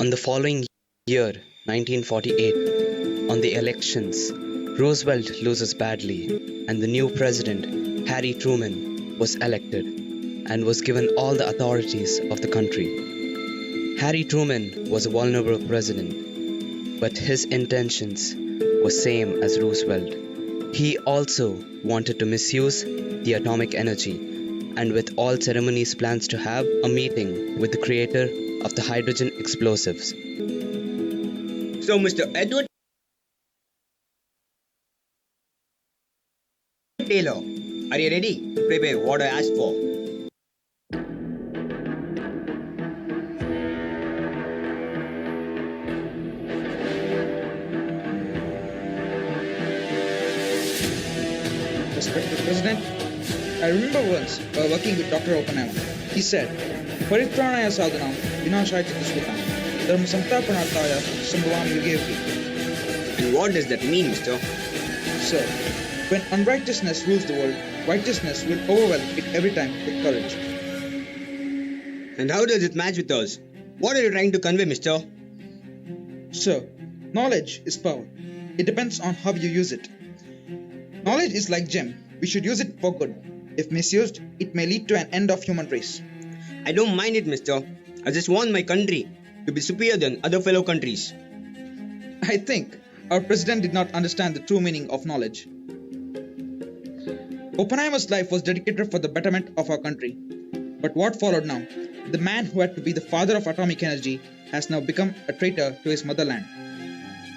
On the following year, 1948, on the elections, Roosevelt loses badly, and the new president, Harry Truman, was elected and was given all the authorities of the country. Harry Truman was a vulnerable president, but his intentions were same as Roosevelt. He also wanted to misuse the atomic energy, and with all ceremonies plans to have a meeting with the creator of the hydrogen explosives. So, Mr. Edward Taylor, are you ready to prepare what I asked for? Respected President, I remember once working with Dr. Oppenheimer. He said, Paritranaya sadhanam vinashaya chatusvitam dharma samstapanarthaya sambhavam yuge. And what does that mean, mister? Sir, when unrighteousness rules the world, righteousness will overwhelm it every time with courage. And how does it match with us? What are you trying to convey, mister? Sir, knowledge is power. It depends on how you use it. Knowledge is like gem. We should use it for good. If misused, it may lead to an end of human race. I don't mind it, mister. I just want my country to be superior than other fellow countries. I think our president did not understand the true meaning of knowledge. Oppenheimer's life was dedicated for the betterment of our country. But what followed now? The man who had to be the father of atomic energy has now become a traitor to his motherland.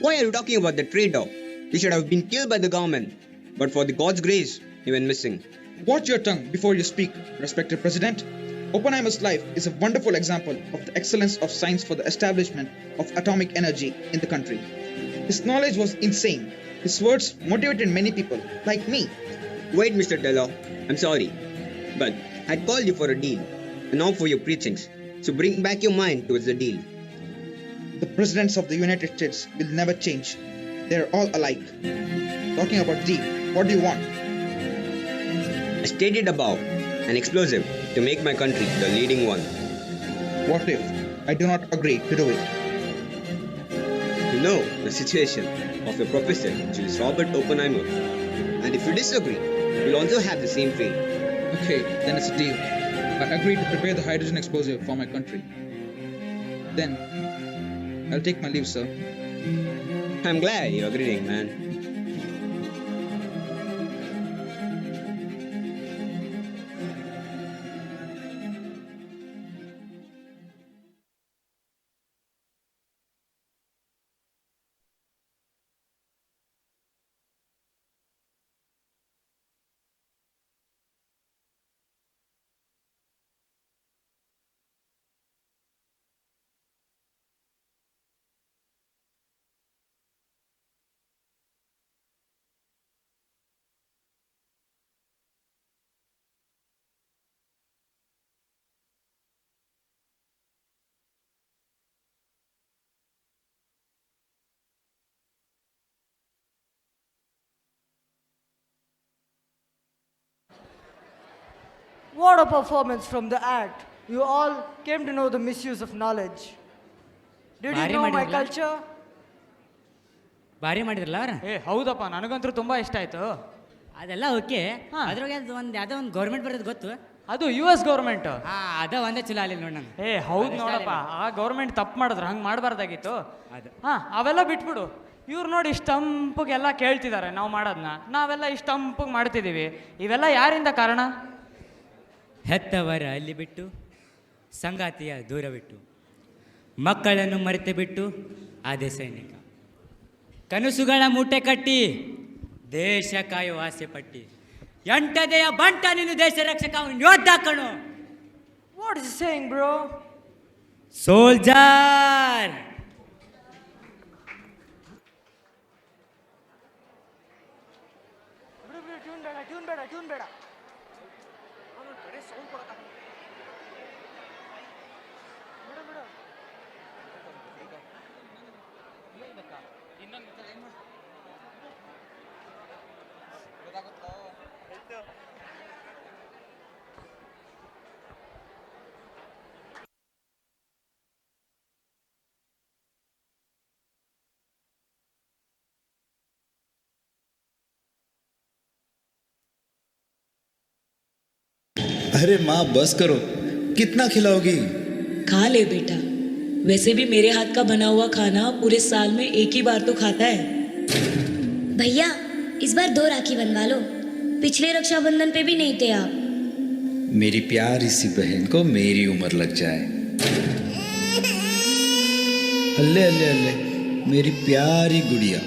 Why are you talking about the traitor? He should have been killed by the government. But for the God's grace, he went missing. Watch your tongue before you speak, respected President. Oppenheimer's life is a wonderful example of the excellence of science for the establishment of atomic energy in the country. His knowledge was insane. His words motivated many people, like me. Wait, Mr. Taylor. I'm sorry. But I'd called you for a deal, and not for your preachings. So bring back your mind towards the deal. The presidents of the United States will never change. They're all alike. Talking about deal, what do you want? I stated above, an explosive to make my country the leading one. What if I do not agree to do it? You know the situation of your professor, which is Robert Oppenheimer. And if you disagree, you'll also have the same fate. Okay, then it's a deal. I agree to prepare the hydrogen explosive for my country. Then, I'll take my leave, sir. I'm glad you're agreeing, man. What a performance from the act. You all came to know the misuse of knowledge. Did you know my culture? ಭಾರಿ ಮಾಡಿದ್ರಲ್ಲ ಅವ್ರ ಹೌದಪ್ಪ, ನನಗಂತೂ ತುಂಬಾ ಇಷ್ಟ ಆಯ್ತು. ಅದೆಲ್ಲ okay. ಅದ್ರೊಳಗೆ ಅದು ಒಂದು ಯಾವುದೋ ಒಂದು ಗೌರ್ಮೆಂಟ್ ಬರೋದು ಗೊತ್ತು. ಅದು US ಗೌರ್ಮೆಂಟ್. ಅದ ಒಂದೇ ಚಲೋ ಆಗಲಿಲ್ಲ ನೋಡಿ ನಂಗೆ. ಹೌದು ನೋಡಪ್ಪ, ಆ ಗೌರ್ಮೆಂಟ್ ತಪ್ಪು ಮಾಡಿದ್ರು, ಹಂಗೆ ಮಾಡಬಾರ್ದಾಗಿತ್ತು. ಅವೆಲ್ಲ ಬಿಟ್ಬಿಡು. ಇವ್ರು ನೋಡಿ ಇಷ್ಟು ತಂಪಗೆಲ್ಲ ಕೇಳ್ತಿದ್ದಾರೆ ನಾವು ಮಾಡೋದನ್ನ, ನಾವೆಲ್ಲ ಇಷ್ಟು ತಂಪಗೆ ಮಾಡ್ತಿದ್ದೀವಿ. ಇವೆಲ್ಲ ಯಾರಿಂದ ಕಾರಣ? ಹೆತ್ತವರ ಅಲ್ಲಿ ಬಿಟ್ಟು, ಸಂಗಾತಿಯ ದೂರ ಬಿಟ್ಟು, ಮಕ್ಕಳನ್ನು ಮರೆತು ಬಿಟ್ಟು ಅದೇ ಸೈನಿಕ, ಕನಸುಗಳ ಮೂಟೆ ಕಟ್ಟಿ ದೇಶ ಕಾಯುವ ಆಸೆ ಪಟ್ಟಿ, ಎಂಟದೆಯ ಬಂಟ ನೀನು ದೇಶ ರಕ್ಷಕ ಯೋದ್ಧ ಕಣು. What is he saying, bro? Soldier. Tune ಬೇಡ. अरे माँ बस करो, कितना खिलाओगी? खा ले बेटा, वैसे भी मेरे हाथ का बना हुआ खाना पूरे साल में एक ही बार तो खाता है। भैया इस बार 2 राखी बनवा लो, पिछले रक्षाबंधन पे भी नहीं थे आप। मेरी प्यारी सी बहन को मेरी उम्र लग जाए। अल्ले अल्ले अल्ले, मेरी प्यारी गुड़िया।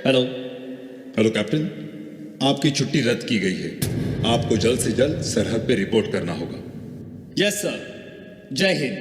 हेलो हेलो कैप्टन, आपकी छुट्टी रद्द की गई है। आपको जल्द से जल्द सरहद पे रिपोर्ट करना होगा। यस सर, जय हिंद।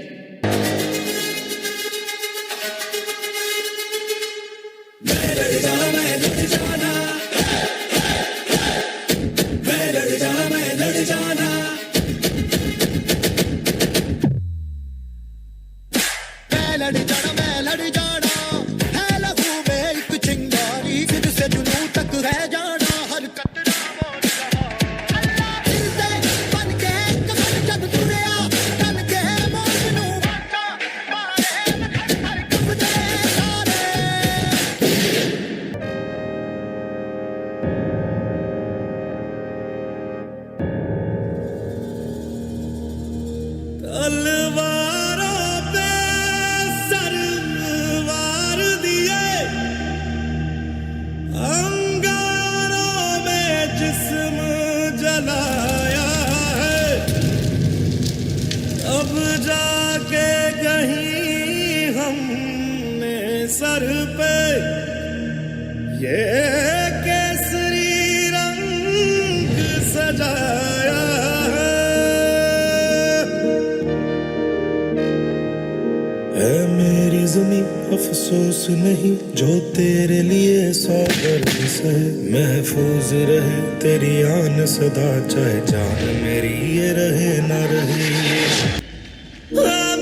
अफसोस नहीं जो तेरे लिए 100 दर्द सहे, महफूज रहे तेरी आन सदा, चाहे जान मेरी ये रहे ना रहे।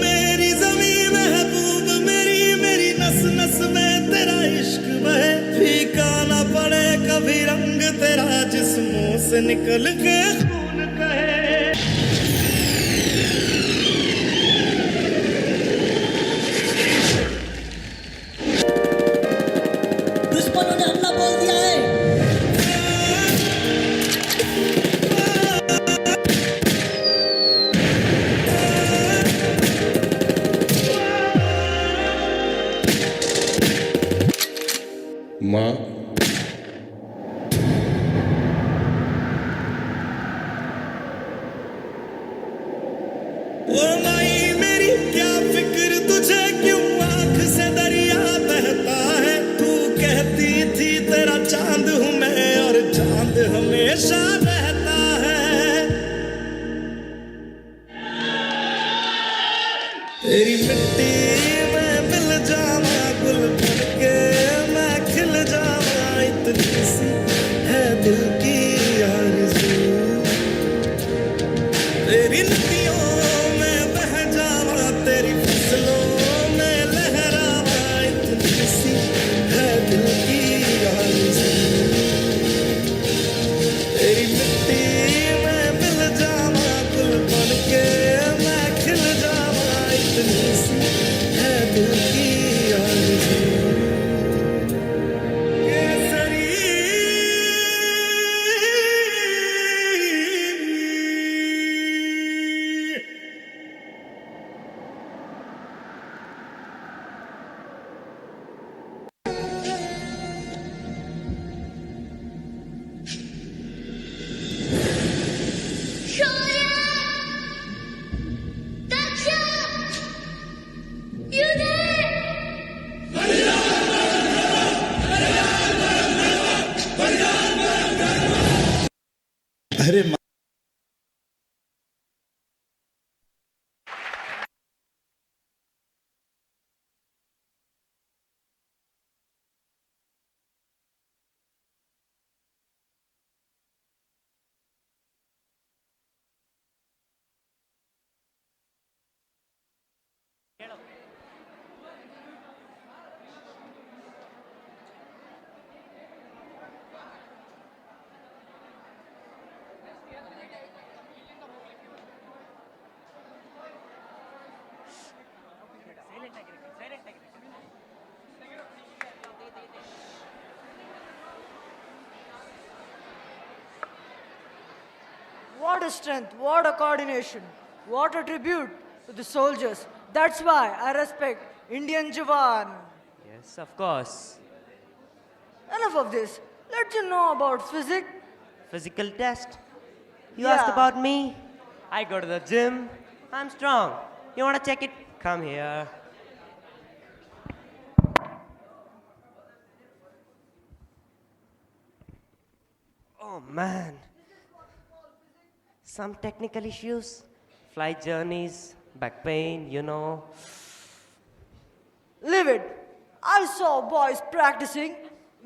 मेरी ज़मीं महबूब मेरी, मेरी नस नस में तेरा इश्क बहे, फीका ना पड़े कभी रंग तेरा, जिस्मों से निकल के खून कहे। माँ, ओ माई मेरी क्या फिक्र तुझे, क्यों आँख से दरिया बहता है, तू कहती थी तेरा चांद हूँ मैं और चांद हमेशा रहता है। तेरी मिट्टी में मिल जावा गुल बन के मैं खिल जावा, इतनी सी है दिल की आरज़ू। तेरी नदियों में बह जावा, तेरी फसलों में लहरावा, इतनी सी है दिल की आरज़ू। What a strength, what a coordination, what a tribute to the soldiers. That's why I respect Indian Jawan. Yes, of course. Enough of this. Let you know about physics. Physical test. You Yeah. asked about me. I go to the gym. I'm strong. You want to check it? Come here. Oh man. Some technical issues. Flight journeys, back pain, you know. Leave it. I saw boys practicing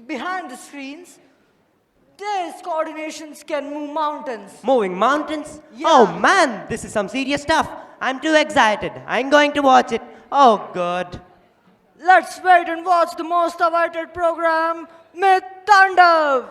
behind the screens. Their coordinations can move mountains. Moving mountains? Yeah. Oh man, this is some serious stuff. I'm too excited. I'm going to watch it. Oh good. Let's wait and watch the most awaited program, Myth Tandav.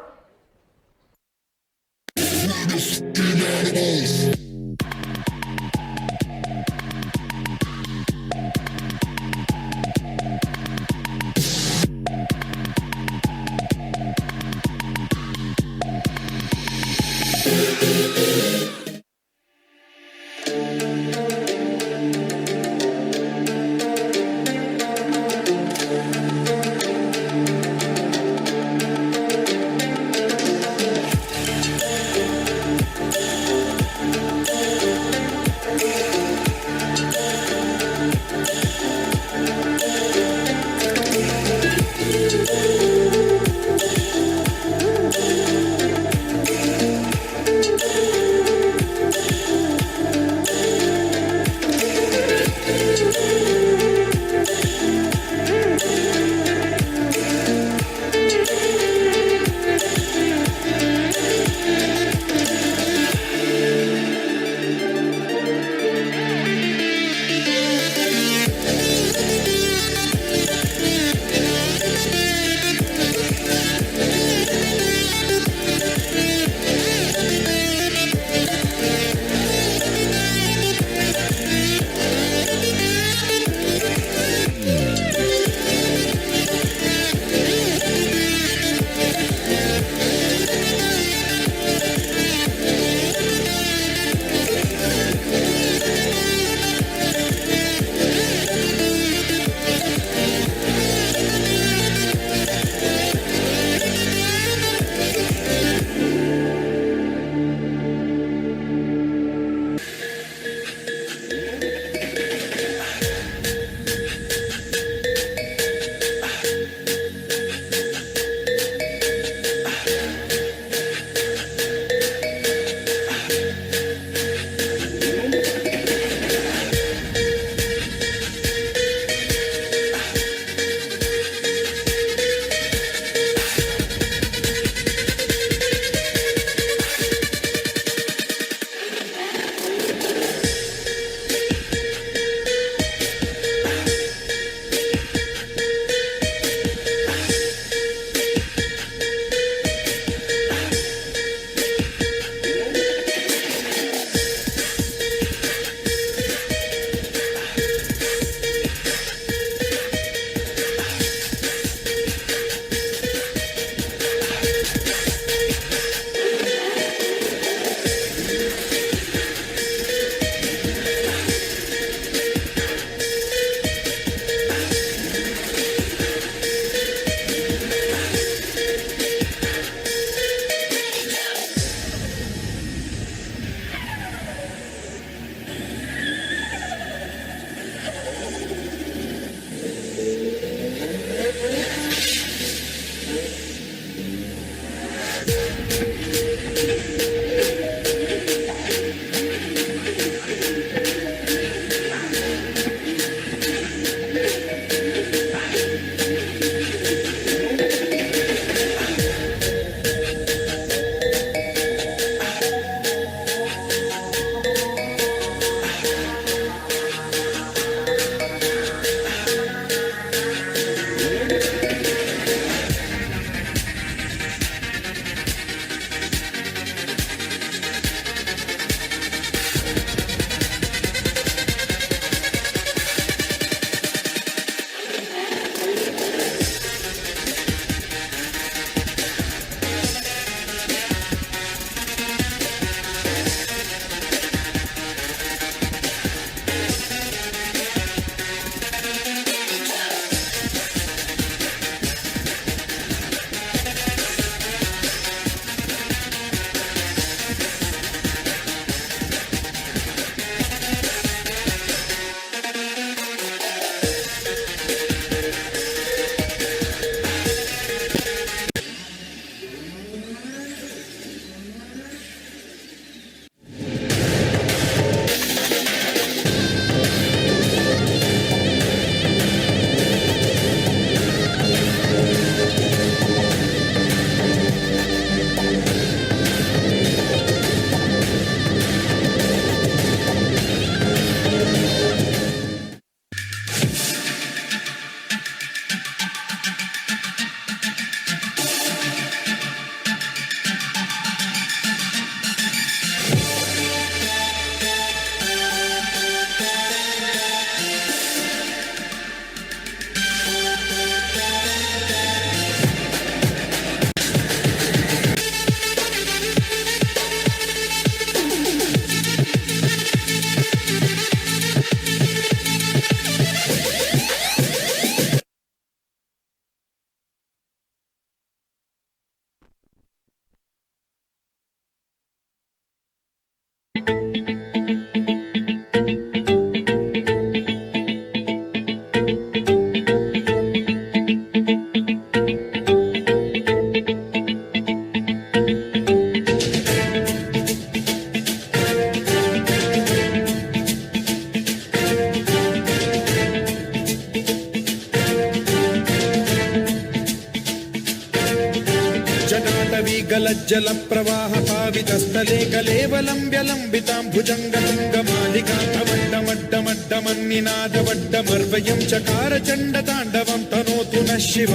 जटाटवीगलज्जल प्रवाह पावितस्थले कलेवलम्ब्यलम्बितां भुजङ्गतुङ्गमालिकां तवड्डमड्डमड्डमन्निनादवड्डमर्वयं चकार चण्डताण्डवं तनोतु नः शिव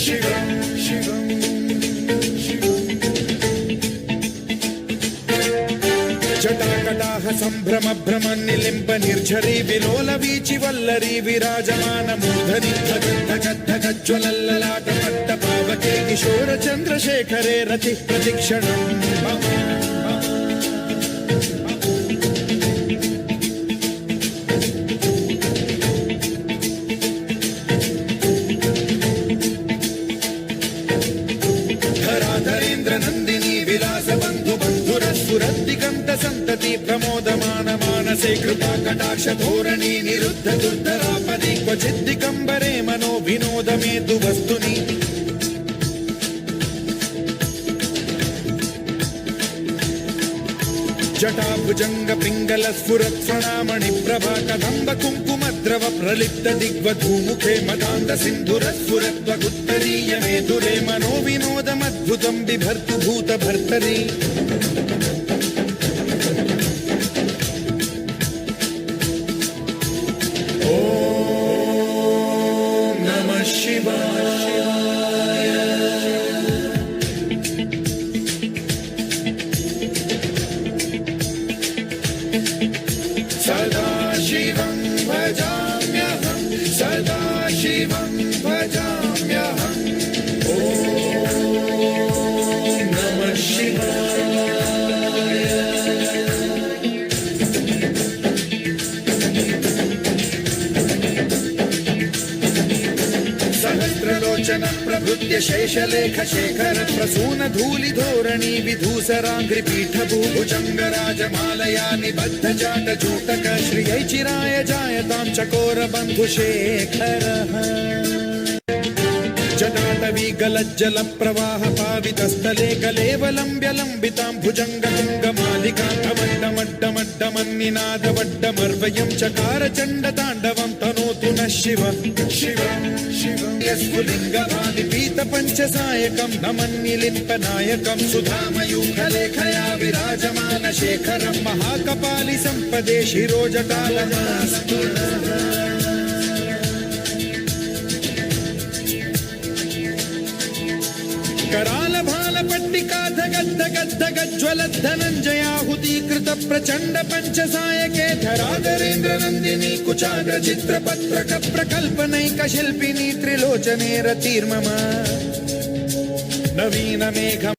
शिव शिव जटाकटाह सम्भ्रम भ्रम निलिम्ब निर्झरी विलोल वीचि वल्लरी विराजमान मूर्धनि धगद्धगद्धगज्ज्वलल्ललाट पट्ट पावके किशोर चन्द्रशेखरे रति प्रतिक्षणम् संतति प्रमोदमान मानसे कृपा कटाक्ष धोरणी निरुद्ध दुर्धरापदि क्वचित् दिगम्बरे मनो विनोद मेतु वस्तुनि जटाभुजंग पिंगल स्फुरत् स्वनामणि प्रभा कदम्ब कुङ्कुमद्रव प्रलिप्त दिग्वधूमुखे मदान्त सिन्धुरस्फुरत्वगुत्तरीय मेधुरे मनो विनोदमद्भुतं बिभर्तु भूत भर्तरि प्रभृत्य शेषलेख शेखर प्रसून धूलि धोरणी विधूसराङ्घ्रि पीठभूभुजङ्ग राजमालया निबद्ध जाट जूटक श्रियै चिराय जायतां चकोर बन्धुशेखरः जटाटवीगलज्जल प्रवाह पावितस्थले कलेवलम्ब्यलम्बितां भुजङ्गतुङ्गमालिकां तवड्डमड्डमड्डमन्निनादवड्डमर्वयं चकार चण्डताण्डवं तनोतु नः शिव शिव शिव स्फुलिङ्गभादिपीत पञ्चसायकं नमन्निलिम्पनायकं सुधामयूखलेखया विराजमान शेखरं महाकपालि सम्पदे शिरोजटालमास्तु कराल भाल पट्टिका धगद्धगद्धगज्ज्वल धनञ्जयाहुतीकृत प्रचण्ड पञ्चसायके धराधरेन्द्र नन्दिनी कुचाग्र चित्रपत्रक प्रकल्पनैक शिल्पिनी त्रिलोचने रतिर्मम नवीन मेघ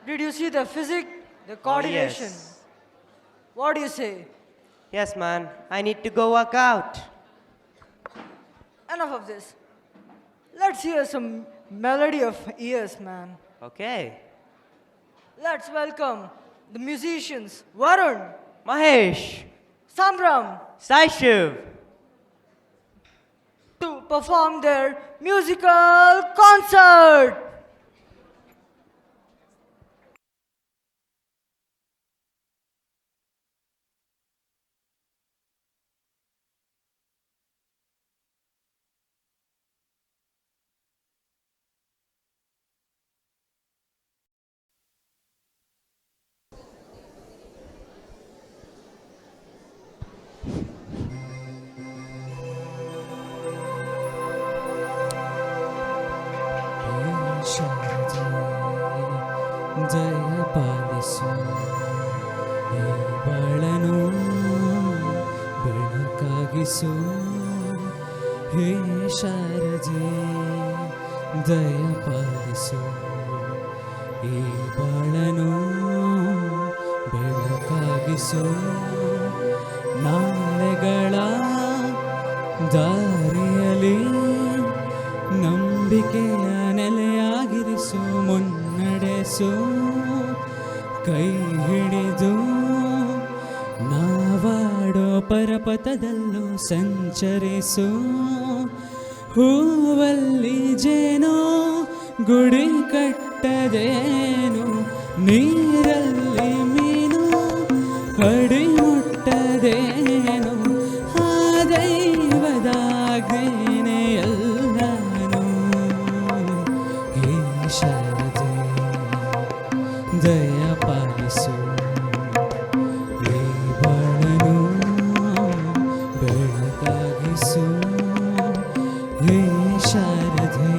Did you see the physics, the coordination? yes. What do you say? Yes, man. I need to go work out. Enough of this. Let's hear some melody of ears, man. Okay. Let's welcome the musicians Varun, Mahesh, Sambram, Saishiv, to perform their musical concert. ಜಯ ಪಾಲಿಸು ಈ ಬಾಳನು ಬೆಳಕಾಗಿಸು ಹೇ ಶಾರದೆ ದಯ ಪಾಲಿಸು ಈ ಬಾಳನು ಬೆಳಕಾಗಿಸು ನಾಳೆಗಳ ದಾರಿಯಲ್ಲಿ ನಂಬಿಕೆಯ ನೆಲೆಯಾಗಿರಿಸು ಮುನ್ನಡೆಸು ಕೈ ಹಿಡಿದು ನಾವಾಡೋ ಪರಪಥದಲ್ಲೂ ಸಂಚರಿಸು ಹೂವಲ್ಲಿ ಜೇನೋ ಗುಡಿ ಕಟ್ಟದೇನು ನೀರಲ್ಲಿ ಮೀನು ಅಡಿ ಮುಟ್ಟದೇನು ಆ ದೈವದಾಜ್ಞೆನೇ ಎಲ್ಲನೂ ಹೇ ಶಾರದೆ ದಯ ಪಾಲಿಸು ಈ ಬಾಳನು ಬೆಳಕಾಗಿಸು ಹೇ ಶಾರದೆ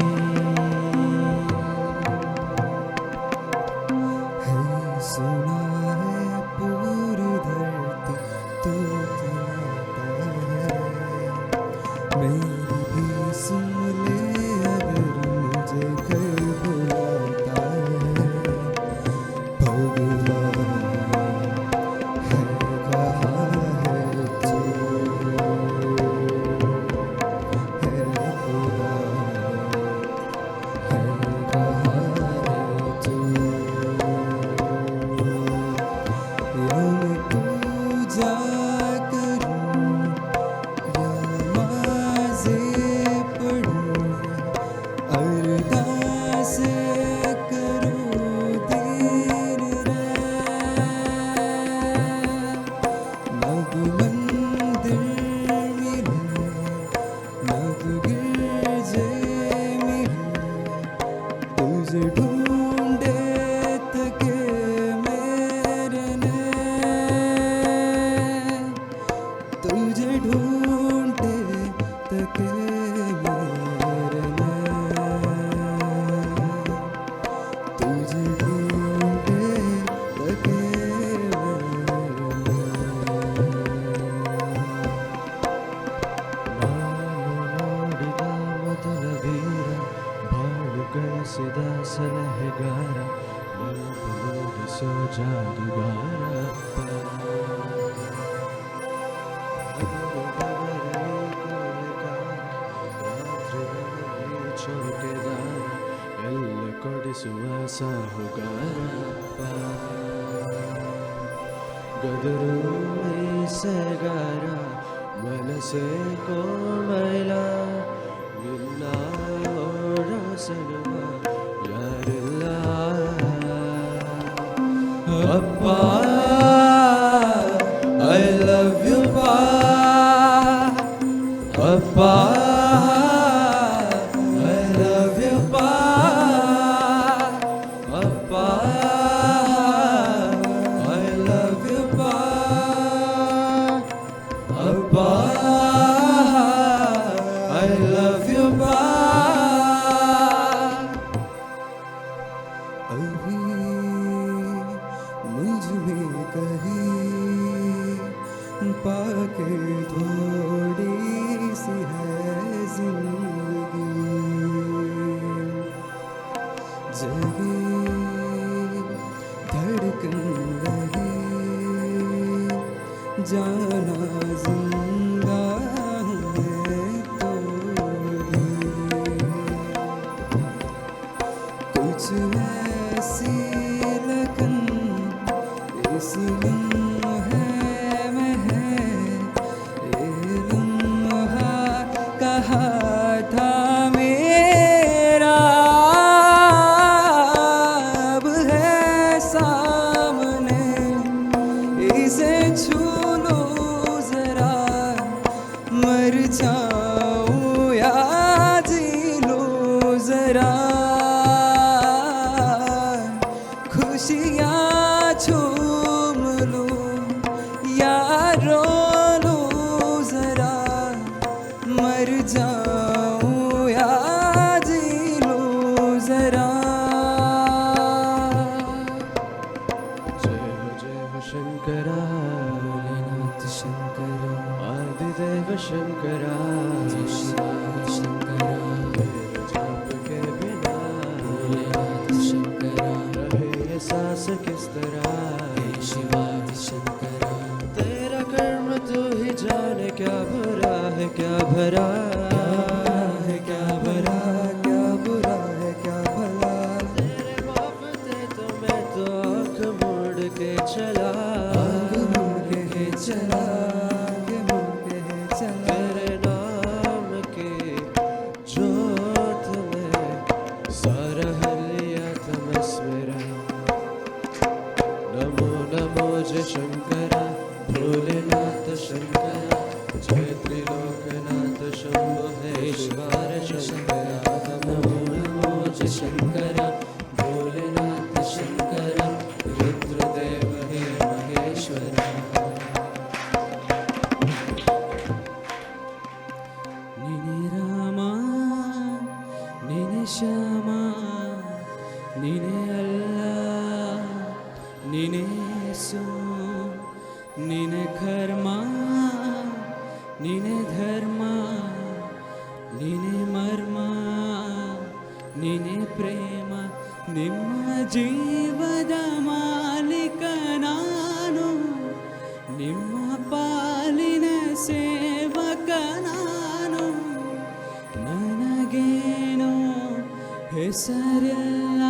है सुना है पूरी धरती तो जलाता है मेरी भी सुन ले अगर मुझे कर बुलाता है भगवान है कहाँ है तू है खुदा है कहाँ है तू या मैं पूजा करूं या नमाज़ें पढ़ूं अरदासें करूं दिन रात ना कोई मंदिर मिले ना कोई गिरजे मिले तुझे ढूंढे तके मेरे ने तुझे ढूंढे तके मेरे ने तुझे ढूंढे तके ನೋಡಿದ ಮೊದಲ ವೀರ ಬಾಳು ಗಳಿಸಿದ ಸಲಹೆಗಾರ ಮೂಡಿಸೋ ಜಾದುಗಾರ ರಾತ್ರಿಗಳಲ್ಲಿ ಚೌಕೆದಾರ ಎಲ್ಲ ಕೊಡಿಸುವ ಸಾಹುಗಾರಪ್ಪ ಗದರು ಮೀಸೆಗಾರ ಮನಸ್ಸೇ ಕೋಮಲ ನಿನ್ನ ಓಡಿಸಲುವ ಯಾರಿಲ್ಲ ಅಪ್ಪ ಐ ಲವ್ ಯು ಪಾ ಅಪ್ಪ ಐ ಲವ್ ಯು ಪಾ ಅಪ್ಪ ಐ ಲವ್ ಯು ಪಾ ಅಪ್ಪ ಐ ಲವ್ ಯು ಪಾ अभी मुझ में कहीं पाके थोड़ी सी है जिंदगी जगी धड़कन रही जाना जिंदा है तो भी कुछ ऐसी लगन इस लम्हे में है ये लम्हा कहा था मेरा अब है सामने इसे छू लो जरा मर जाऊं या जी लो जरा खुशियाँ झूम लो या रो लो जरा मर जाऊं या जी लो जरा जय हो शंकरा भोलेनाथ शंकरा आदिदेव शंकरा जय शिव शंकरा जाप के बिना भोलेनाथ शंकरा रहे ये सांस किस तरह जय शिवादि शंकरा तेरा कर्म तू ही जाने क्या भरा है क्या भरा है क्या भरा क्या बुरा है क्या भला तेरे बाप थे तो मैं तो आँख मोड़ के चला आँख मोड़ के चला तेरे नाम की जोत में सारा हलिया तमस मेरा नमो नमो जय शंकरा भोलेनाथ शंकरा जय त्रिलोकनाथ शंभो हे शिवार शंकरा नमो नमो जय शंकरा भोलेनाथ शंकरा रुद्रदेव हे महेश्वरा ನೀನೆ ರಾಮ ನೀನೆ ಶ್ಯಾಮ ನೀನೆ ಅಲ್ಲ ನೀನೆ ಸೋ ನೀನೆ ಕರ್ಮ ನೀನೆ ಧರ್ಮ ನೀನೆ ಮರ್ಮ ನೀನೆ ಪ್ರೇಮ ನಿಮ್ಮ ಜೀವದ ಮಾಲೀಕ ನಾನು ನಿಮ್ಮ ಪಾಲಿನ ಸೇವಕ ನಾನು ನನಗೇನೋ ಹೆಸರಿಲ್ಲ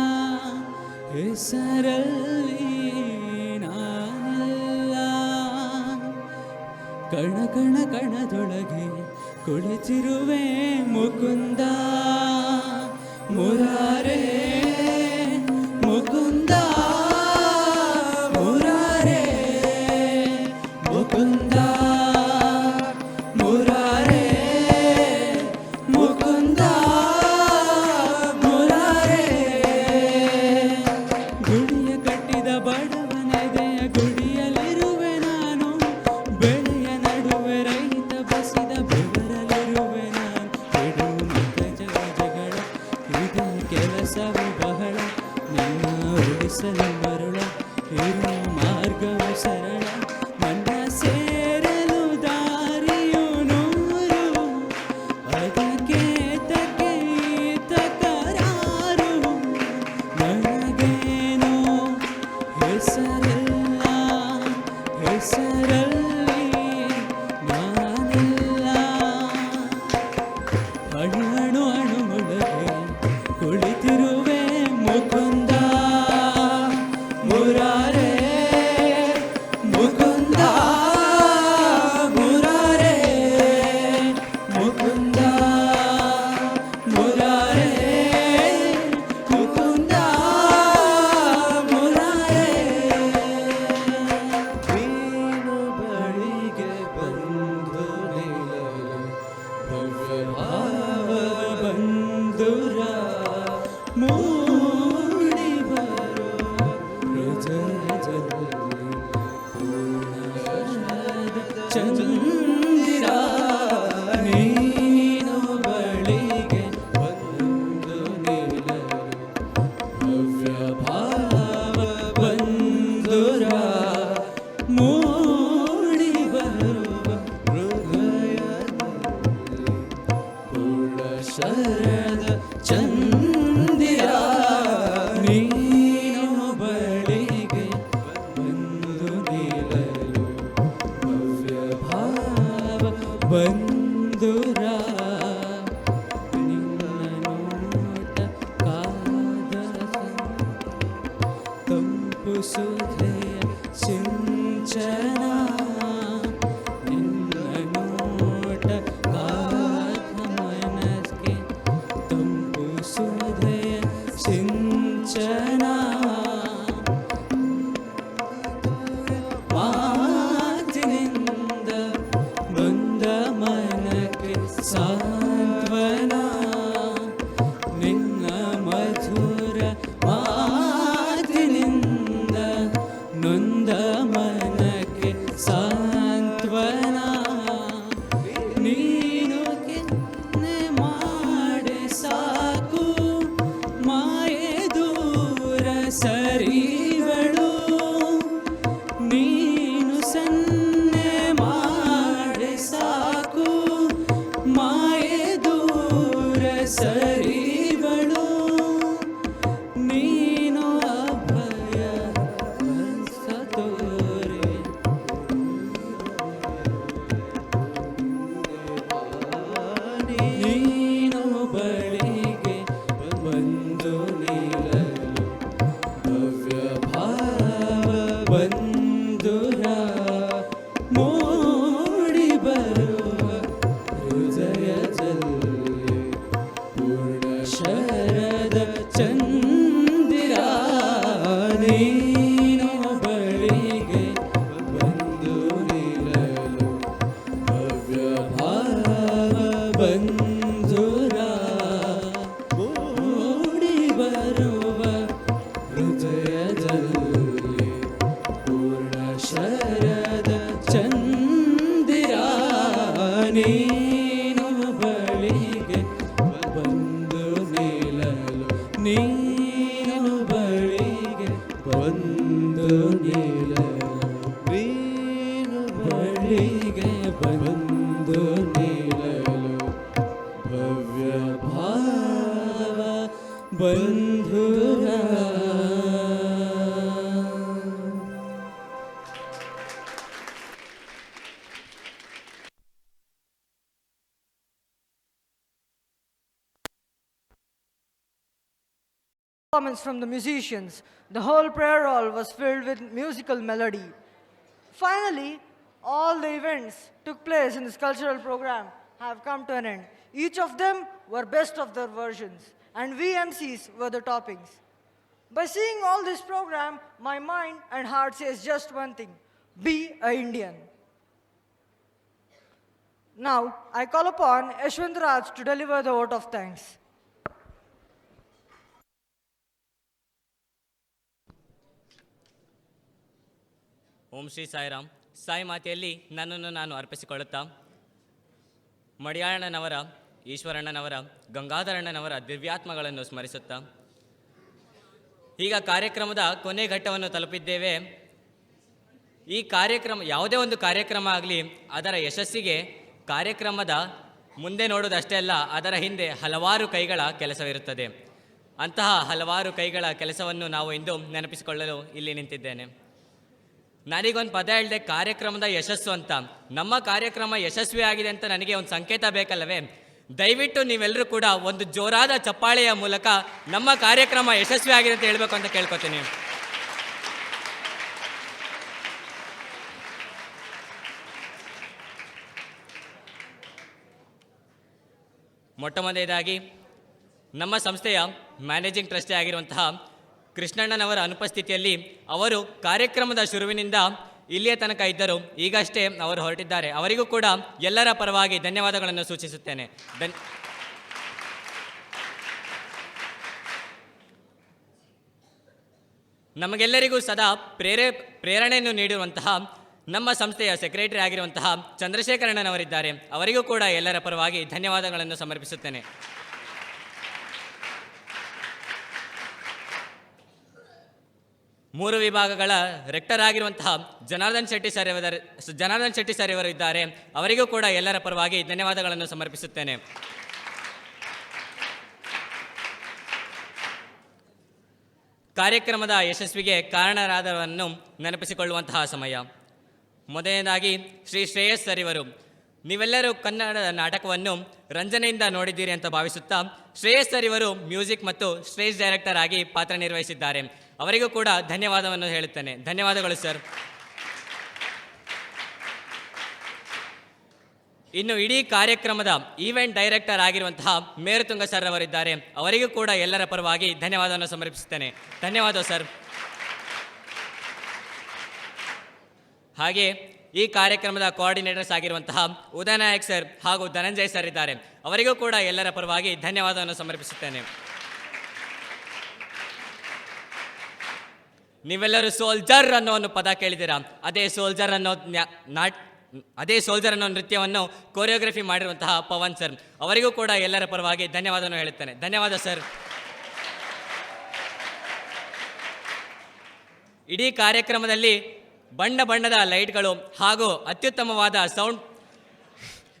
ಹೆಸರಲ್ಲಿ ನಾನಿಲ್ಲ ಕಣ ಕಣ ಕಣದೊಳಗೆ ಕುಳಿತಿರುವೆ ಮುಕುಂದ ಮುರಾರೇ ಮುಕುಂದ ಮುರಾರೇ ಮುಕುಂದ ಮುರಾರೇ ಮುಕುಂದ ಮುರಾರೇ ಗುಡಿಯ ಕಟ್ಟಿದ ಬಡವನೆದೆಯ ಗುಡಿಯಲ್ಲಿರುವೆ ನಾನು ಬೆಳೆಯ ನಡುವೆ ರೈತ ಬಸಿದ ಬೆವರಲಿರುವೆ ನಾನು ಬಿಡು ಮುಖ ಜಗಳ ಇದು ಕೆಲಸವು ಬಹಳ ನಿನ್ನ ಉಳಿಸಲು ಮರುಳ ಇರು ಮಾರ್ಗವು ಸರಳ ನನ್ನ ಸೇರಲು ದಾರಿಯು ನೂರು ಅದಕ್ಕೆ ತಕ್ಕೆ ತಕರಾರು ನನಗೇನೋ ಹೆಸರಿಲ್ಲ ಹೆಸರಲ್ಲಿ ನಾನಿಲ್ಲ ಅಣು ಅಣು ಅಣುಗಳಗೆ ಕುಳಿತಿರುವೆ ಮುಕುಂದ ಮುರಾರೇ ಮುಕುಂದ ಮುರಾರೇ ಮುಕುಂದ ಮುರಾರೇ ಮುಕುಂದ ಮುರಾರೇ ನೀನು ಬಳಿಗೆ ಬಂದು ನಿಲ್ಲಲು ಭವ್ಯ ಭಾವ ಬಂಧುರ ಮೂಡಿ ಬರೋ ಹೃದಯದಲ್ಲಿ ಪೂರ್ಣದ ಚಂದಿರ ನೀನು ಬಳಿಗೆ ಬಂದು ನಿಲ್ಲಲು ಭವ್ಯ ಭಾವ ಬಂಧುರ ಮೂಡಿ ಬರುವ ಹೃದಯದಲ್ಲಿ ಪೂರ್ಣ ಶರದ ಚಂದಿರ ನೀನು ಬಳಿಗೆ ಬಂದು ನಿಲ್ಲಲು ಭವ್ಯ ಭಾವ ಬಂಧುರ ನಿನ್ನ ನೋಟ ಕಾದರ ತಂಪು ಸುಧೆಯ ಸಿಂಚನ ನಿನ್ನ ನೋಟ ಕಾದ ಮನಸ್ಸಿಗೆ ತಂಪು ಸುಧೆಯ ಸಿಂಚನ ಮಾತಿನಿಂದ ಬಂದ ಮನಕ್ಕೆ ಸಾ ಬಂಧುರ ಓಡಿ ಬರುವ ಹೃದಯದಲ್ಲಿ ಪೂರ್ಣ ಶರದ ಚಂದಿರ ನೀನು ಬಳಿಗೆ ಬಂದು ನಿಲ್ಲಲು ನೀನು ಬಳಿಗೆ ಬಂದು ನಿಲ್ಲಲು ನೀನು ಬಳಿಗೆ ಬಂದು ನಿಲ್ಲಲು ಭವ್ಯ ಭಾವ ಬಂಧುರ. Performance from the musicians. The whole prayer hall was filled with musical melody. Finally, all the events took place in this cultural program have come to an end. Each of them were best of their versions, and we MCs were the toppings. By seeing all this program, my mind and heart says just one thing: be an Indian. Now, I call upon Yashwant Raj to deliver the vote of thanks. ಓಂ ಶ್ರೀ ಸಾಯಿರಾಮ್. ಸಾಯಿ ಮಾತೆಯಲ್ಲಿ ನನ್ನನ್ನು ನಾನು ಅರ್ಪಿಸಿಕೊಳ್ಳುತ್ತಾ ಮಡಿಯಾಳಣ್ಣನವರ, ಈಶ್ವರಣ್ಣನವರ, ಗಂಗಾಧರಣ್ಣನವರ ದಿವ್ಯಾತ್ಮಗಳನ್ನು ಸ್ಮರಿಸುತ್ತಾ ಈಗ ಕಾರ್ಯಕ್ರಮದ ಕೊನೆ ಘಟ್ಟವನ್ನು ತಲುಪಿದ್ದೇವೆ. ಈ ಕಾರ್ಯಕ್ರಮ, ಯಾವುದೇ ಒಂದು ಕಾರ್ಯಕ್ರಮ ಆಗಲಿ, ಅದರ ಯಶಸ್ಸಿಗೆ ಕಾರ್ಯಕ್ರಮದ ಮುಂದೆ ನೋಡೋದಷ್ಟೇ ಅಲ್ಲ, ಅದರ ಹಿಂದೆ ಹಲವಾರು ಕೈಗಳ ಕೆಲಸವಿರುತ್ತದೆ. ಅಂತಹ ಹಲವಾರು ಕೈಗಳ ಕೆಲಸವನ್ನು ನಾವು ಇಂದು ನೆನಪಿಸಿಕೊಳ್ಳಲು ಇಲ್ಲಿ ನಿಂತಿದ್ದೇನೆ. ನಾನೀಗೊಂದು ಪದ ಹೇಳಿದೆ, ಕಾರ್ಯಕ್ರಮದ ಯಶಸ್ಸು ಅಂತ. ನಮ್ಮ ಕಾರ್ಯಕ್ರಮ ಯಶಸ್ವಿಯಾಗಿದೆ ಅಂತ ನನಗೆ ಒಂದು ಸಂಕೇತ ಬೇಕಲ್ಲವೇ? ದಯವಿಟ್ಟು ನೀವೆಲ್ಲರೂ ಕೂಡ ಒಂದು ಜೋರಾದ ಚಪ್ಪಾಳೆಯ ಮೂಲಕ ನಮ್ಮ ಕಾರ್ಯಕ್ರಮ ಯಶಸ್ವಿಯಾಗಿದೆ ಅಂತ ಹೇಳಬೇಕು ಅಂತ ಕೇಳ್ಕೊತೀನಿ. ಮೊಟ್ಟಮೊದಲನೇದಾಗಿ ನಮ್ಮ ಸಂಸ್ಥೆಯ ಮ್ಯಾನೇಜಿಂಗ್ ಟ್ರಸ್ಟಿ ಆಗಿರುವಂತಹ ಕೃಷ್ಣಣ್ಣನವರ ಅನುಪಸ್ಥಿತಿಯಲ್ಲಿ ಅವರು ಕಾರ್ಯಕ್ರಮದ ಶುರುವಿನಿಂದ ಇಲ್ಲಿಯ ತನಕ ಇದ್ದರು. ಈಗಷ್ಟೇ ಅವರು ಹೊರಟಿದ್ದಾರೆ. ಅವರಿಗೂ ಕೂಡ ಎಲ್ಲರ ಪರವಾಗಿ ಧನ್ಯವಾದಗಳನ್ನು ಸೂಚಿಸುತ್ತೇನೆ. ನಮಗೆಲ್ಲರಿಗೂ ಸದಾ ಪ್ರೇರಣೆಯನ್ನು ನೀಡಿರುವಂತಹ ನಮ್ಮ ಸಂಸ್ಥೆಯ ಸೆಕ್ರೆಟರಿ ಆಗಿರುವಂತಹ ಚಂದ್ರಶೇಖರಣ್ಣನವರಿದ್ದಾರೆ. ಅವರಿಗೂ ಕೂಡ ಎಲ್ಲರ ಪರವಾಗಿ ಧನ್ಯವಾದಗಳನ್ನು ಸಮರ್ಪಿಸುತ್ತೇನೆ. ಮೂರು ವಿಭಾಗಗಳ ರೆಕ್ಟರ್ ಆಗಿರುವಂತಹ ಜನಾರ್ದನ್ ಶೆಟ್ಟಿ ಸರ್ ಇವರು ಇದ್ದಾರೆ. ಅವರಿಗೂ ಕೂಡ ಎಲ್ಲರ ಪರವಾಗಿ ಧನ್ಯವಾದಗಳನ್ನು ಸಮರ್ಪಿಸುತ್ತೇನೆ. ಕಾರ್ಯಕ್ರಮದ ಯಶಸ್ವಿಗೆ ಕಾರಣರಾದವರನ್ನು ನೆನಪಿಸಿಕೊಳ್ಳುವಂತಹ ಸಮಯ. ಮೊದಲನೇದಾಗಿ ಶ್ರೀ ಶ್ರೇಯಸ್ ಸರ್ ಇವರು. ನೀವೆಲ್ಲರೂ ಕನ್ನಡದ ನಾಟಕವನ್ನು ರಂಜನೆಯಿಂದ ನೋಡಿದ್ದೀರಿ ಅಂತ ಭಾವಿಸುತ್ತಾ, ಶ್ರೇಯಸ್ ಸರ್ ಇವರು ಮ್ಯೂಸಿಕ್ ಮತ್ತು ಸ್ಟೇಜ್ ಡೈರೆಕ್ಟರ್ ಆಗಿ ಪಾತ್ರ ನಿರ್ವಹಿಸಿದ್ದಾರೆ. ಅವರಿಗೂ ಕೂಡ ಧನ್ಯವಾದವನ್ನು ಹೇಳುತ್ತೇನೆ. ಧನ್ಯವಾದಗಳು ಸರ್. ಇನ್ನು ಇಡೀ ಕಾರ್ಯಕ್ರಮದ ಈವೆಂಟ್ ಡೈರೆಕ್ಟರ್ ಆಗಿರುವಂತಹ ಮೇರುತುಂಗ ಸರ್ ಅವರಿದ್ದಾರೆ. ಅವರಿಗೂ ಕೂಡ ಎಲ್ಲರ ಪರವಾಗಿ ಧನ್ಯವಾದವನ್ನು ಸಮರ್ಪಿಸುತ್ತೇನೆ. ಧನ್ಯವಾದ ಸರ್. ಹಾಗೆ ಈ ಕಾರ್ಯಕ್ರಮದ ಕೋಆರ್ಡಿನೇಟರ್ಸ್ ಆಗಿರುವಂತಹ ಉದಯನಾಯಕ್ ಸರ್ ಹಾಗೂ ಧನಂಜಯ್ ಸರ್ ಇದ್ದಾರೆ. ಅವರಿಗೂ ಕೂಡ ಎಲ್ಲರ ಪರವಾಗಿ ಧನ್ಯವಾದವನ್ನು ಸಮರ್ಪಿಸುತ್ತೇನೆ. ನೀವೆಲ್ಲರೂ ಸೋಲ್ಜರ್ ಅನ್ನೋ ಒಂದು ಪದ ಕೇಳಿದ್ದೀರಾ? ಅದೇ ಸೋಲ್ಜರ್ ಅನ್ನೋ ನೃತ್ಯವನ್ನು ಕೊರಿಯೋಗ್ರಫಿ ಮಾಡಿರುವಂತಹ ಪವನ್ ಸರ್, ಅವರಿಗೂ ಕೂಡ ಎಲ್ಲರ ಪರವಾಗಿ ಧನ್ಯವಾದವನ್ನು ಹೇಳುತ್ತೇನೆ. ಧನ್ಯವಾದ ಸರ್. ಇಡೀ ಕಾರ್ಯಕ್ರಮದಲ್ಲಿ ಬಣ್ಣ ಬಣ್ಣದ ಲೈಟ್ಗಳು ಹಾಗೂ ಅತ್ಯುತ್ತಮವಾದ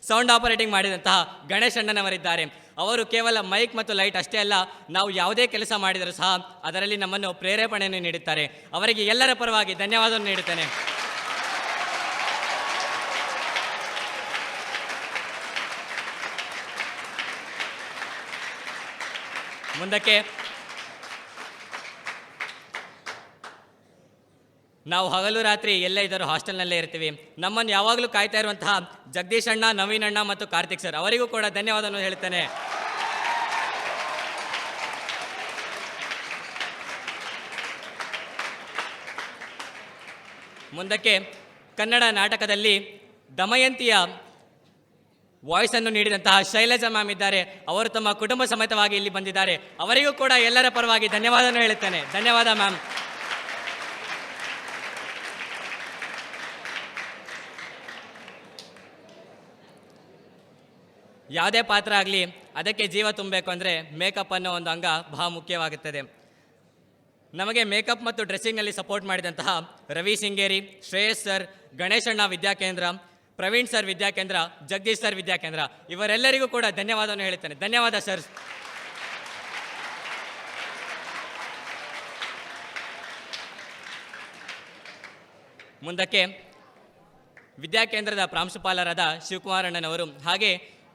ಸೌಂಡ್ ಆಪರೇಟಿಂಗ್ ಮಾಡಿದಂತಹ ಗಣೇಶ್ ಅಣ್ಣನವರಿದ್ದಾರೆ. ಅವರು ಕೇವಲ ಮೈಕ್ ಮತ್ತು ಲೈಟ್ ಅಷ್ಟೇ ಅಲ್ಲ, ನಾವು ಯಾವುದೇ ಕೆಲಸ ಮಾಡಿದರೂ ಸಹ ಅದರಲ್ಲಿ ನಮ್ಮನ್ನು ಪ್ರೇರೇಪಣೆಯನ್ನು ನೀಡುತ್ತಾರೆ. ಅವರಿಗೆ ಎಲ್ಲರ ಪರವಾಗಿ ಧನ್ಯವಾದವನ್ನು ನೀಡುತ್ತೇನೆ. ಮುಂದಕ್ಕೆ ನಾವು ಹಗಲು ರಾತ್ರಿ ಎಲ್ಲೇ ಇದ್ದರೂ ಹಾಸ್ಟೆಲ್ನಲ್ಲೇ ಇರ್ತೀವಿ. ನಮ್ಮನ್ನು ಯಾವಾಗಲೂ ಕಾಯ್ತಾ ಇರುವಂತಹ ಜಗದೀಶ್ ಅಣ್ಣ, ನವೀನ್ ಅಣ್ಣ ಮತ್ತು ಕಾರ್ತಿಕ್ ಸರ್, ಅವರಿಗೂ ಕೂಡ ಧನ್ಯವಾದವನ್ನು ಹೇಳುತ್ತೇನೆ. ದಮಯಂತಿಯ ವಾಯ್ಸನ್ನು ನೀಡಿದಂತಹ ಶೈಲಜಾ ಮ್ಯಾಮ್ ಇದ್ದಾರೆ. ಅವರು ತಮ್ಮ ಕುಟುಂಬ ಸಮೇತವಾಗಿ ಇಲ್ಲಿ ಬಂದಿದ್ದಾರೆ. ಅವರಿಗೂ ಕೂಡ ಎಲ್ಲರ ಪರವಾಗಿ ಧನ್ಯವಾದವನ್ನು ಹೇಳುತ್ತೇನೆ. ಧನ್ಯವಾದ ಮ್ಯಾಮ್. ಯಾವುದೇ ಪಾತ್ರ ಆಗಲಿ ಅದಕ್ಕೆ ಜೀವ ತುಂಬಬೇಕು ಅಂದರೆ ಮೇಕಪ್ ಅನ್ನೋ ಒಂದು ಅಂಗ ಬಹಳ ಮುಖ್ಯವಾಗುತ್ತದೆ. ನಮಗೆ ಮೇಕಪ್ ಮತ್ತು ಡ್ರೆಸ್ಸಿಂಗ್ನಲ್ಲಿ ಸಪೋರ್ಟ್ ಮಾಡಿದಂತಹ ರವಿ ಸಿಂಗೇರಿ, ಶ್ರೇಯಸ್ ಸರ್, ಗಣೇಶಣ್ಣ ವಿದ್ಯಾಕೇಂದ್ರ, ಪ್ರವೀಣ್ ಸರ್ ವಿದ್ಯಾಕೇಂದ್ರ, ಜಗದೀಶ್ ಸರ್ ವಿದ್ಯಾಕೇಂದ್ರ, ಇವರೆಲ್ಲರಿಗೂ ಕೂಡ ಧನ್ಯವಾದವನ್ನು ಹೇಳುತ್ತೇನೆ. ಧನ್ಯವಾದ ಸರ್. ಮುಂದಕ್ಕೆ ವಿದ್ಯಾಕೇಂದ್ರದ ಪ್ರಾಂಶುಪಾಲರಾದ ಶಿವಕುಮಾರಣ್ಣನವರು ಹಾಗೆ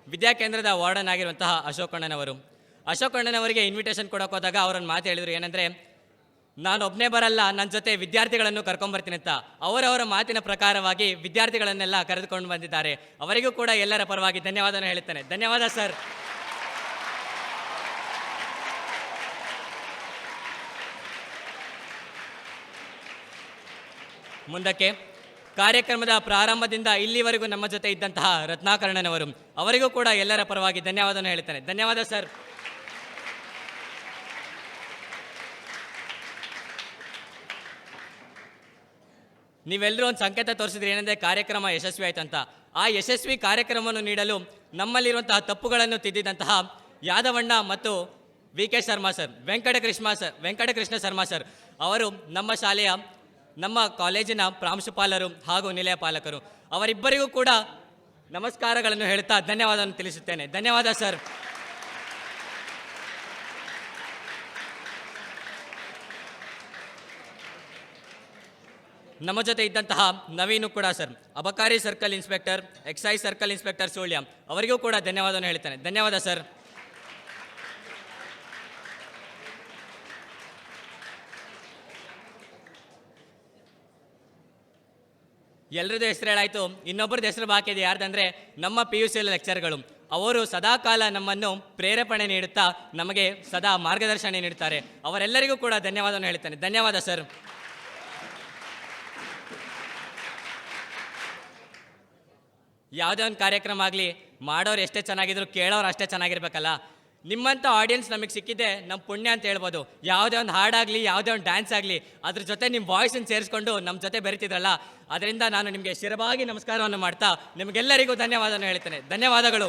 ವಿದ್ಯಾಕೇಂದ್ರದ ವಾರ್ಡನ್ ಆಗಿರುವಂತಹ ಅಶೋಕಣ್ಣನವರು. ಅಶೋಕಣ್ಣನವರಿಗೆ ಇನ್ವಿಟೇಷನ್ ಕೊಡೋಕೆ ಹೋದಾಗ ಅವರನ್ನು ಮಾತು ಹೇಳಿದರು, ಏನಂದರೆ ನಾನು ಒಬ್ಬನೇ ಬರಲ್ಲ, ನನ್ನ ಜೊತೆ ವಿದ್ಯಾರ್ಥಿಗಳನ್ನು ಕರ್ಕೊಂಬರ್ತೀನಿ ಅಂತ. ಅವರವರ ಮಾತಿನ ಪ್ರಕಾರವಾಗಿ ವಿದ್ಯಾರ್ಥಿಗಳನ್ನೆಲ್ಲ ಕರೆದುಕೊಂಡು ಬಂದಿದ್ದಾರೆ. ಅವರಿಗೂ ಕೂಡ ಎಲ್ಲರ ಪರವಾಗಿ ಧನ್ಯವಾದವನ್ನು ಹೇಳುತ್ತೇನೆ. ಧನ್ಯವಾದ ಸರ್. ಮುಂದಕ್ಕೆ ಕಾರ್ಯಕ್ರಮದ ಪ್ರಾರಂಭದಿಂದ ಇಲ್ಲಿವರೆಗೂ ನಮ್ಮ ಜೊತೆ ಇದ್ದಂತಹ ರತ್ನಾಕರಣನವರು, ಅವರಿಗೂ ಕೂಡ ಎಲ್ಲರ ಪರವಾಗಿ ಧನ್ಯವಾದವನ್ನು ಹೇಳುತ್ತೇನೆ. ಧನ್ಯವಾದ ಸರ್. ನೀವೆಲ್ಲರೂ ಒಂದು ಸಂಕೇತ ತೋರಿಸಿದ್ರಿ, ಏನಂದರೆ ಕಾರ್ಯಕ್ರಮ ಯಶಸ್ವಿ ಆಯ್ತಂತ. ಆ ಯಶಸ್ವಿ ಕಾರ್ಯಕ್ರಮವನ್ನು ನೀಡಲು ನಮ್ಮಲ್ಲಿರುವಂತಹ ತಪ್ಪುಗಳನ್ನು ತಿದ್ದಿದಂತಹ ಯಾದವಣ್ಣ ಮತ್ತು VK. Sharma sir, Venkatakrishna Sharma sir ಅವರು ನಮ್ಮ ಶಾಲೆಯ, ನಮ್ಮ ಕಾಲೇಜಿನ ಪ್ರಾಂಶುಪಾಲರು ಹಾಗೂ ನಿಲಯ ಪಾಲಕರು. ಅವರಿಬ್ಬರಿಗೂ ಕೂಡ ನಮಸ್ಕಾರಗಳನ್ನು ಹೇಳುತ್ತಾ ಧನ್ಯವಾದವನ್ನು ತಿಳಿಸುತ್ತೇನೆ. ಧನ್ಯವಾದ ಸರ್. ನಮ್ಮ ಜೊತೆ ಇದ್ದಂತಹ ನವೀನು ಕೂಡ ಸರ್, ಅಬಕಾರಿ circle inspector, excise circle inspector Sullia, ಅವರಿಗೂ ಕೂಡ ಧನ್ಯವಾದವನ್ನು ಹೇಳ್ತೇನೆ. ಧನ್ಯವಾದ ಸರ್. ಎಲ್ಲರದ್ದು ಹೆಸರು ಹೇಳಾಯಿತು, ಇನ್ನೊಬ್ಬರದ್ದು ಹೆಸರು ಬಾಕಿ ಇದೆ. ಯಾರ್ದಂದರೆ ನಮ್ಮ PUC ಲೆಕ್ಚರ್ಗಳು. ಅವರು ಸದಾಕಾಲ ನಮ್ಮನ್ನು ಪ್ರೇರೇಪಣೆ ನೀಡುತ್ತಾ ನಮಗೆ ಸದಾ ಮಾರ್ಗದರ್ಶನ ನೀಡುತ್ತಾರೆ. ಅವರೆಲ್ಲರಿಗೂ ಕೂಡ ಧನ್ಯವಾದವನ್ನು ಹೇಳ್ತೇನೆ. ಧನ್ಯವಾದ ಸರ್. ಯಾವುದೇ ಒಂದು ಕಾರ್ಯಕ್ರಮ ಆಗಲಿ ಮಾಡೋರು ಎಷ್ಟೇ ಚೆನ್ನಾಗಿದ್ರು ಕೇಳೋರು ಅಷ್ಟೇ ಚೆನ್ನಾಗಿರ್ಬೇಕಲ್ಲ. ನಿಮ್ಮಂಥ ಆಡಿಯನ್ಸ್ ನಮಗೆ ಸಿಕ್ಕಿದ್ದೆ ನಮ್ಮ ಪುಣ್ಯ ಅಂತ ಹೇಳ್ಬೋದು. ಯಾವುದೇ ಒಂದು ಹಾಡಾಗಲಿ, ಯಾವುದೇ ಒಂದು ಡ್ಯಾನ್ಸ್ ಆಗಲಿ, ಅದ್ರ ಜೊತೆ ನಿಮ್ಮ ವಾಯ್ಸನ್ನು ಸೇರಿಸ್ಕೊಂಡು ನಮ್ಮ ಜೊತೆ ಬೆರಿತಿದ್ರಲ್ಲ, ಅದರಿಂದ ನಾನು ನಿಮಗೆ ಶಿರವಾಗಿ ನಮಸ್ಕಾರವನ್ನು ಮಾಡ್ತಾ ನಿಮಗೆಲ್ಲರಿಗೂ ಧನ್ಯವಾದವನ್ನು ಹೇಳ್ತೇನೆ. ಧನ್ಯವಾದಗಳು.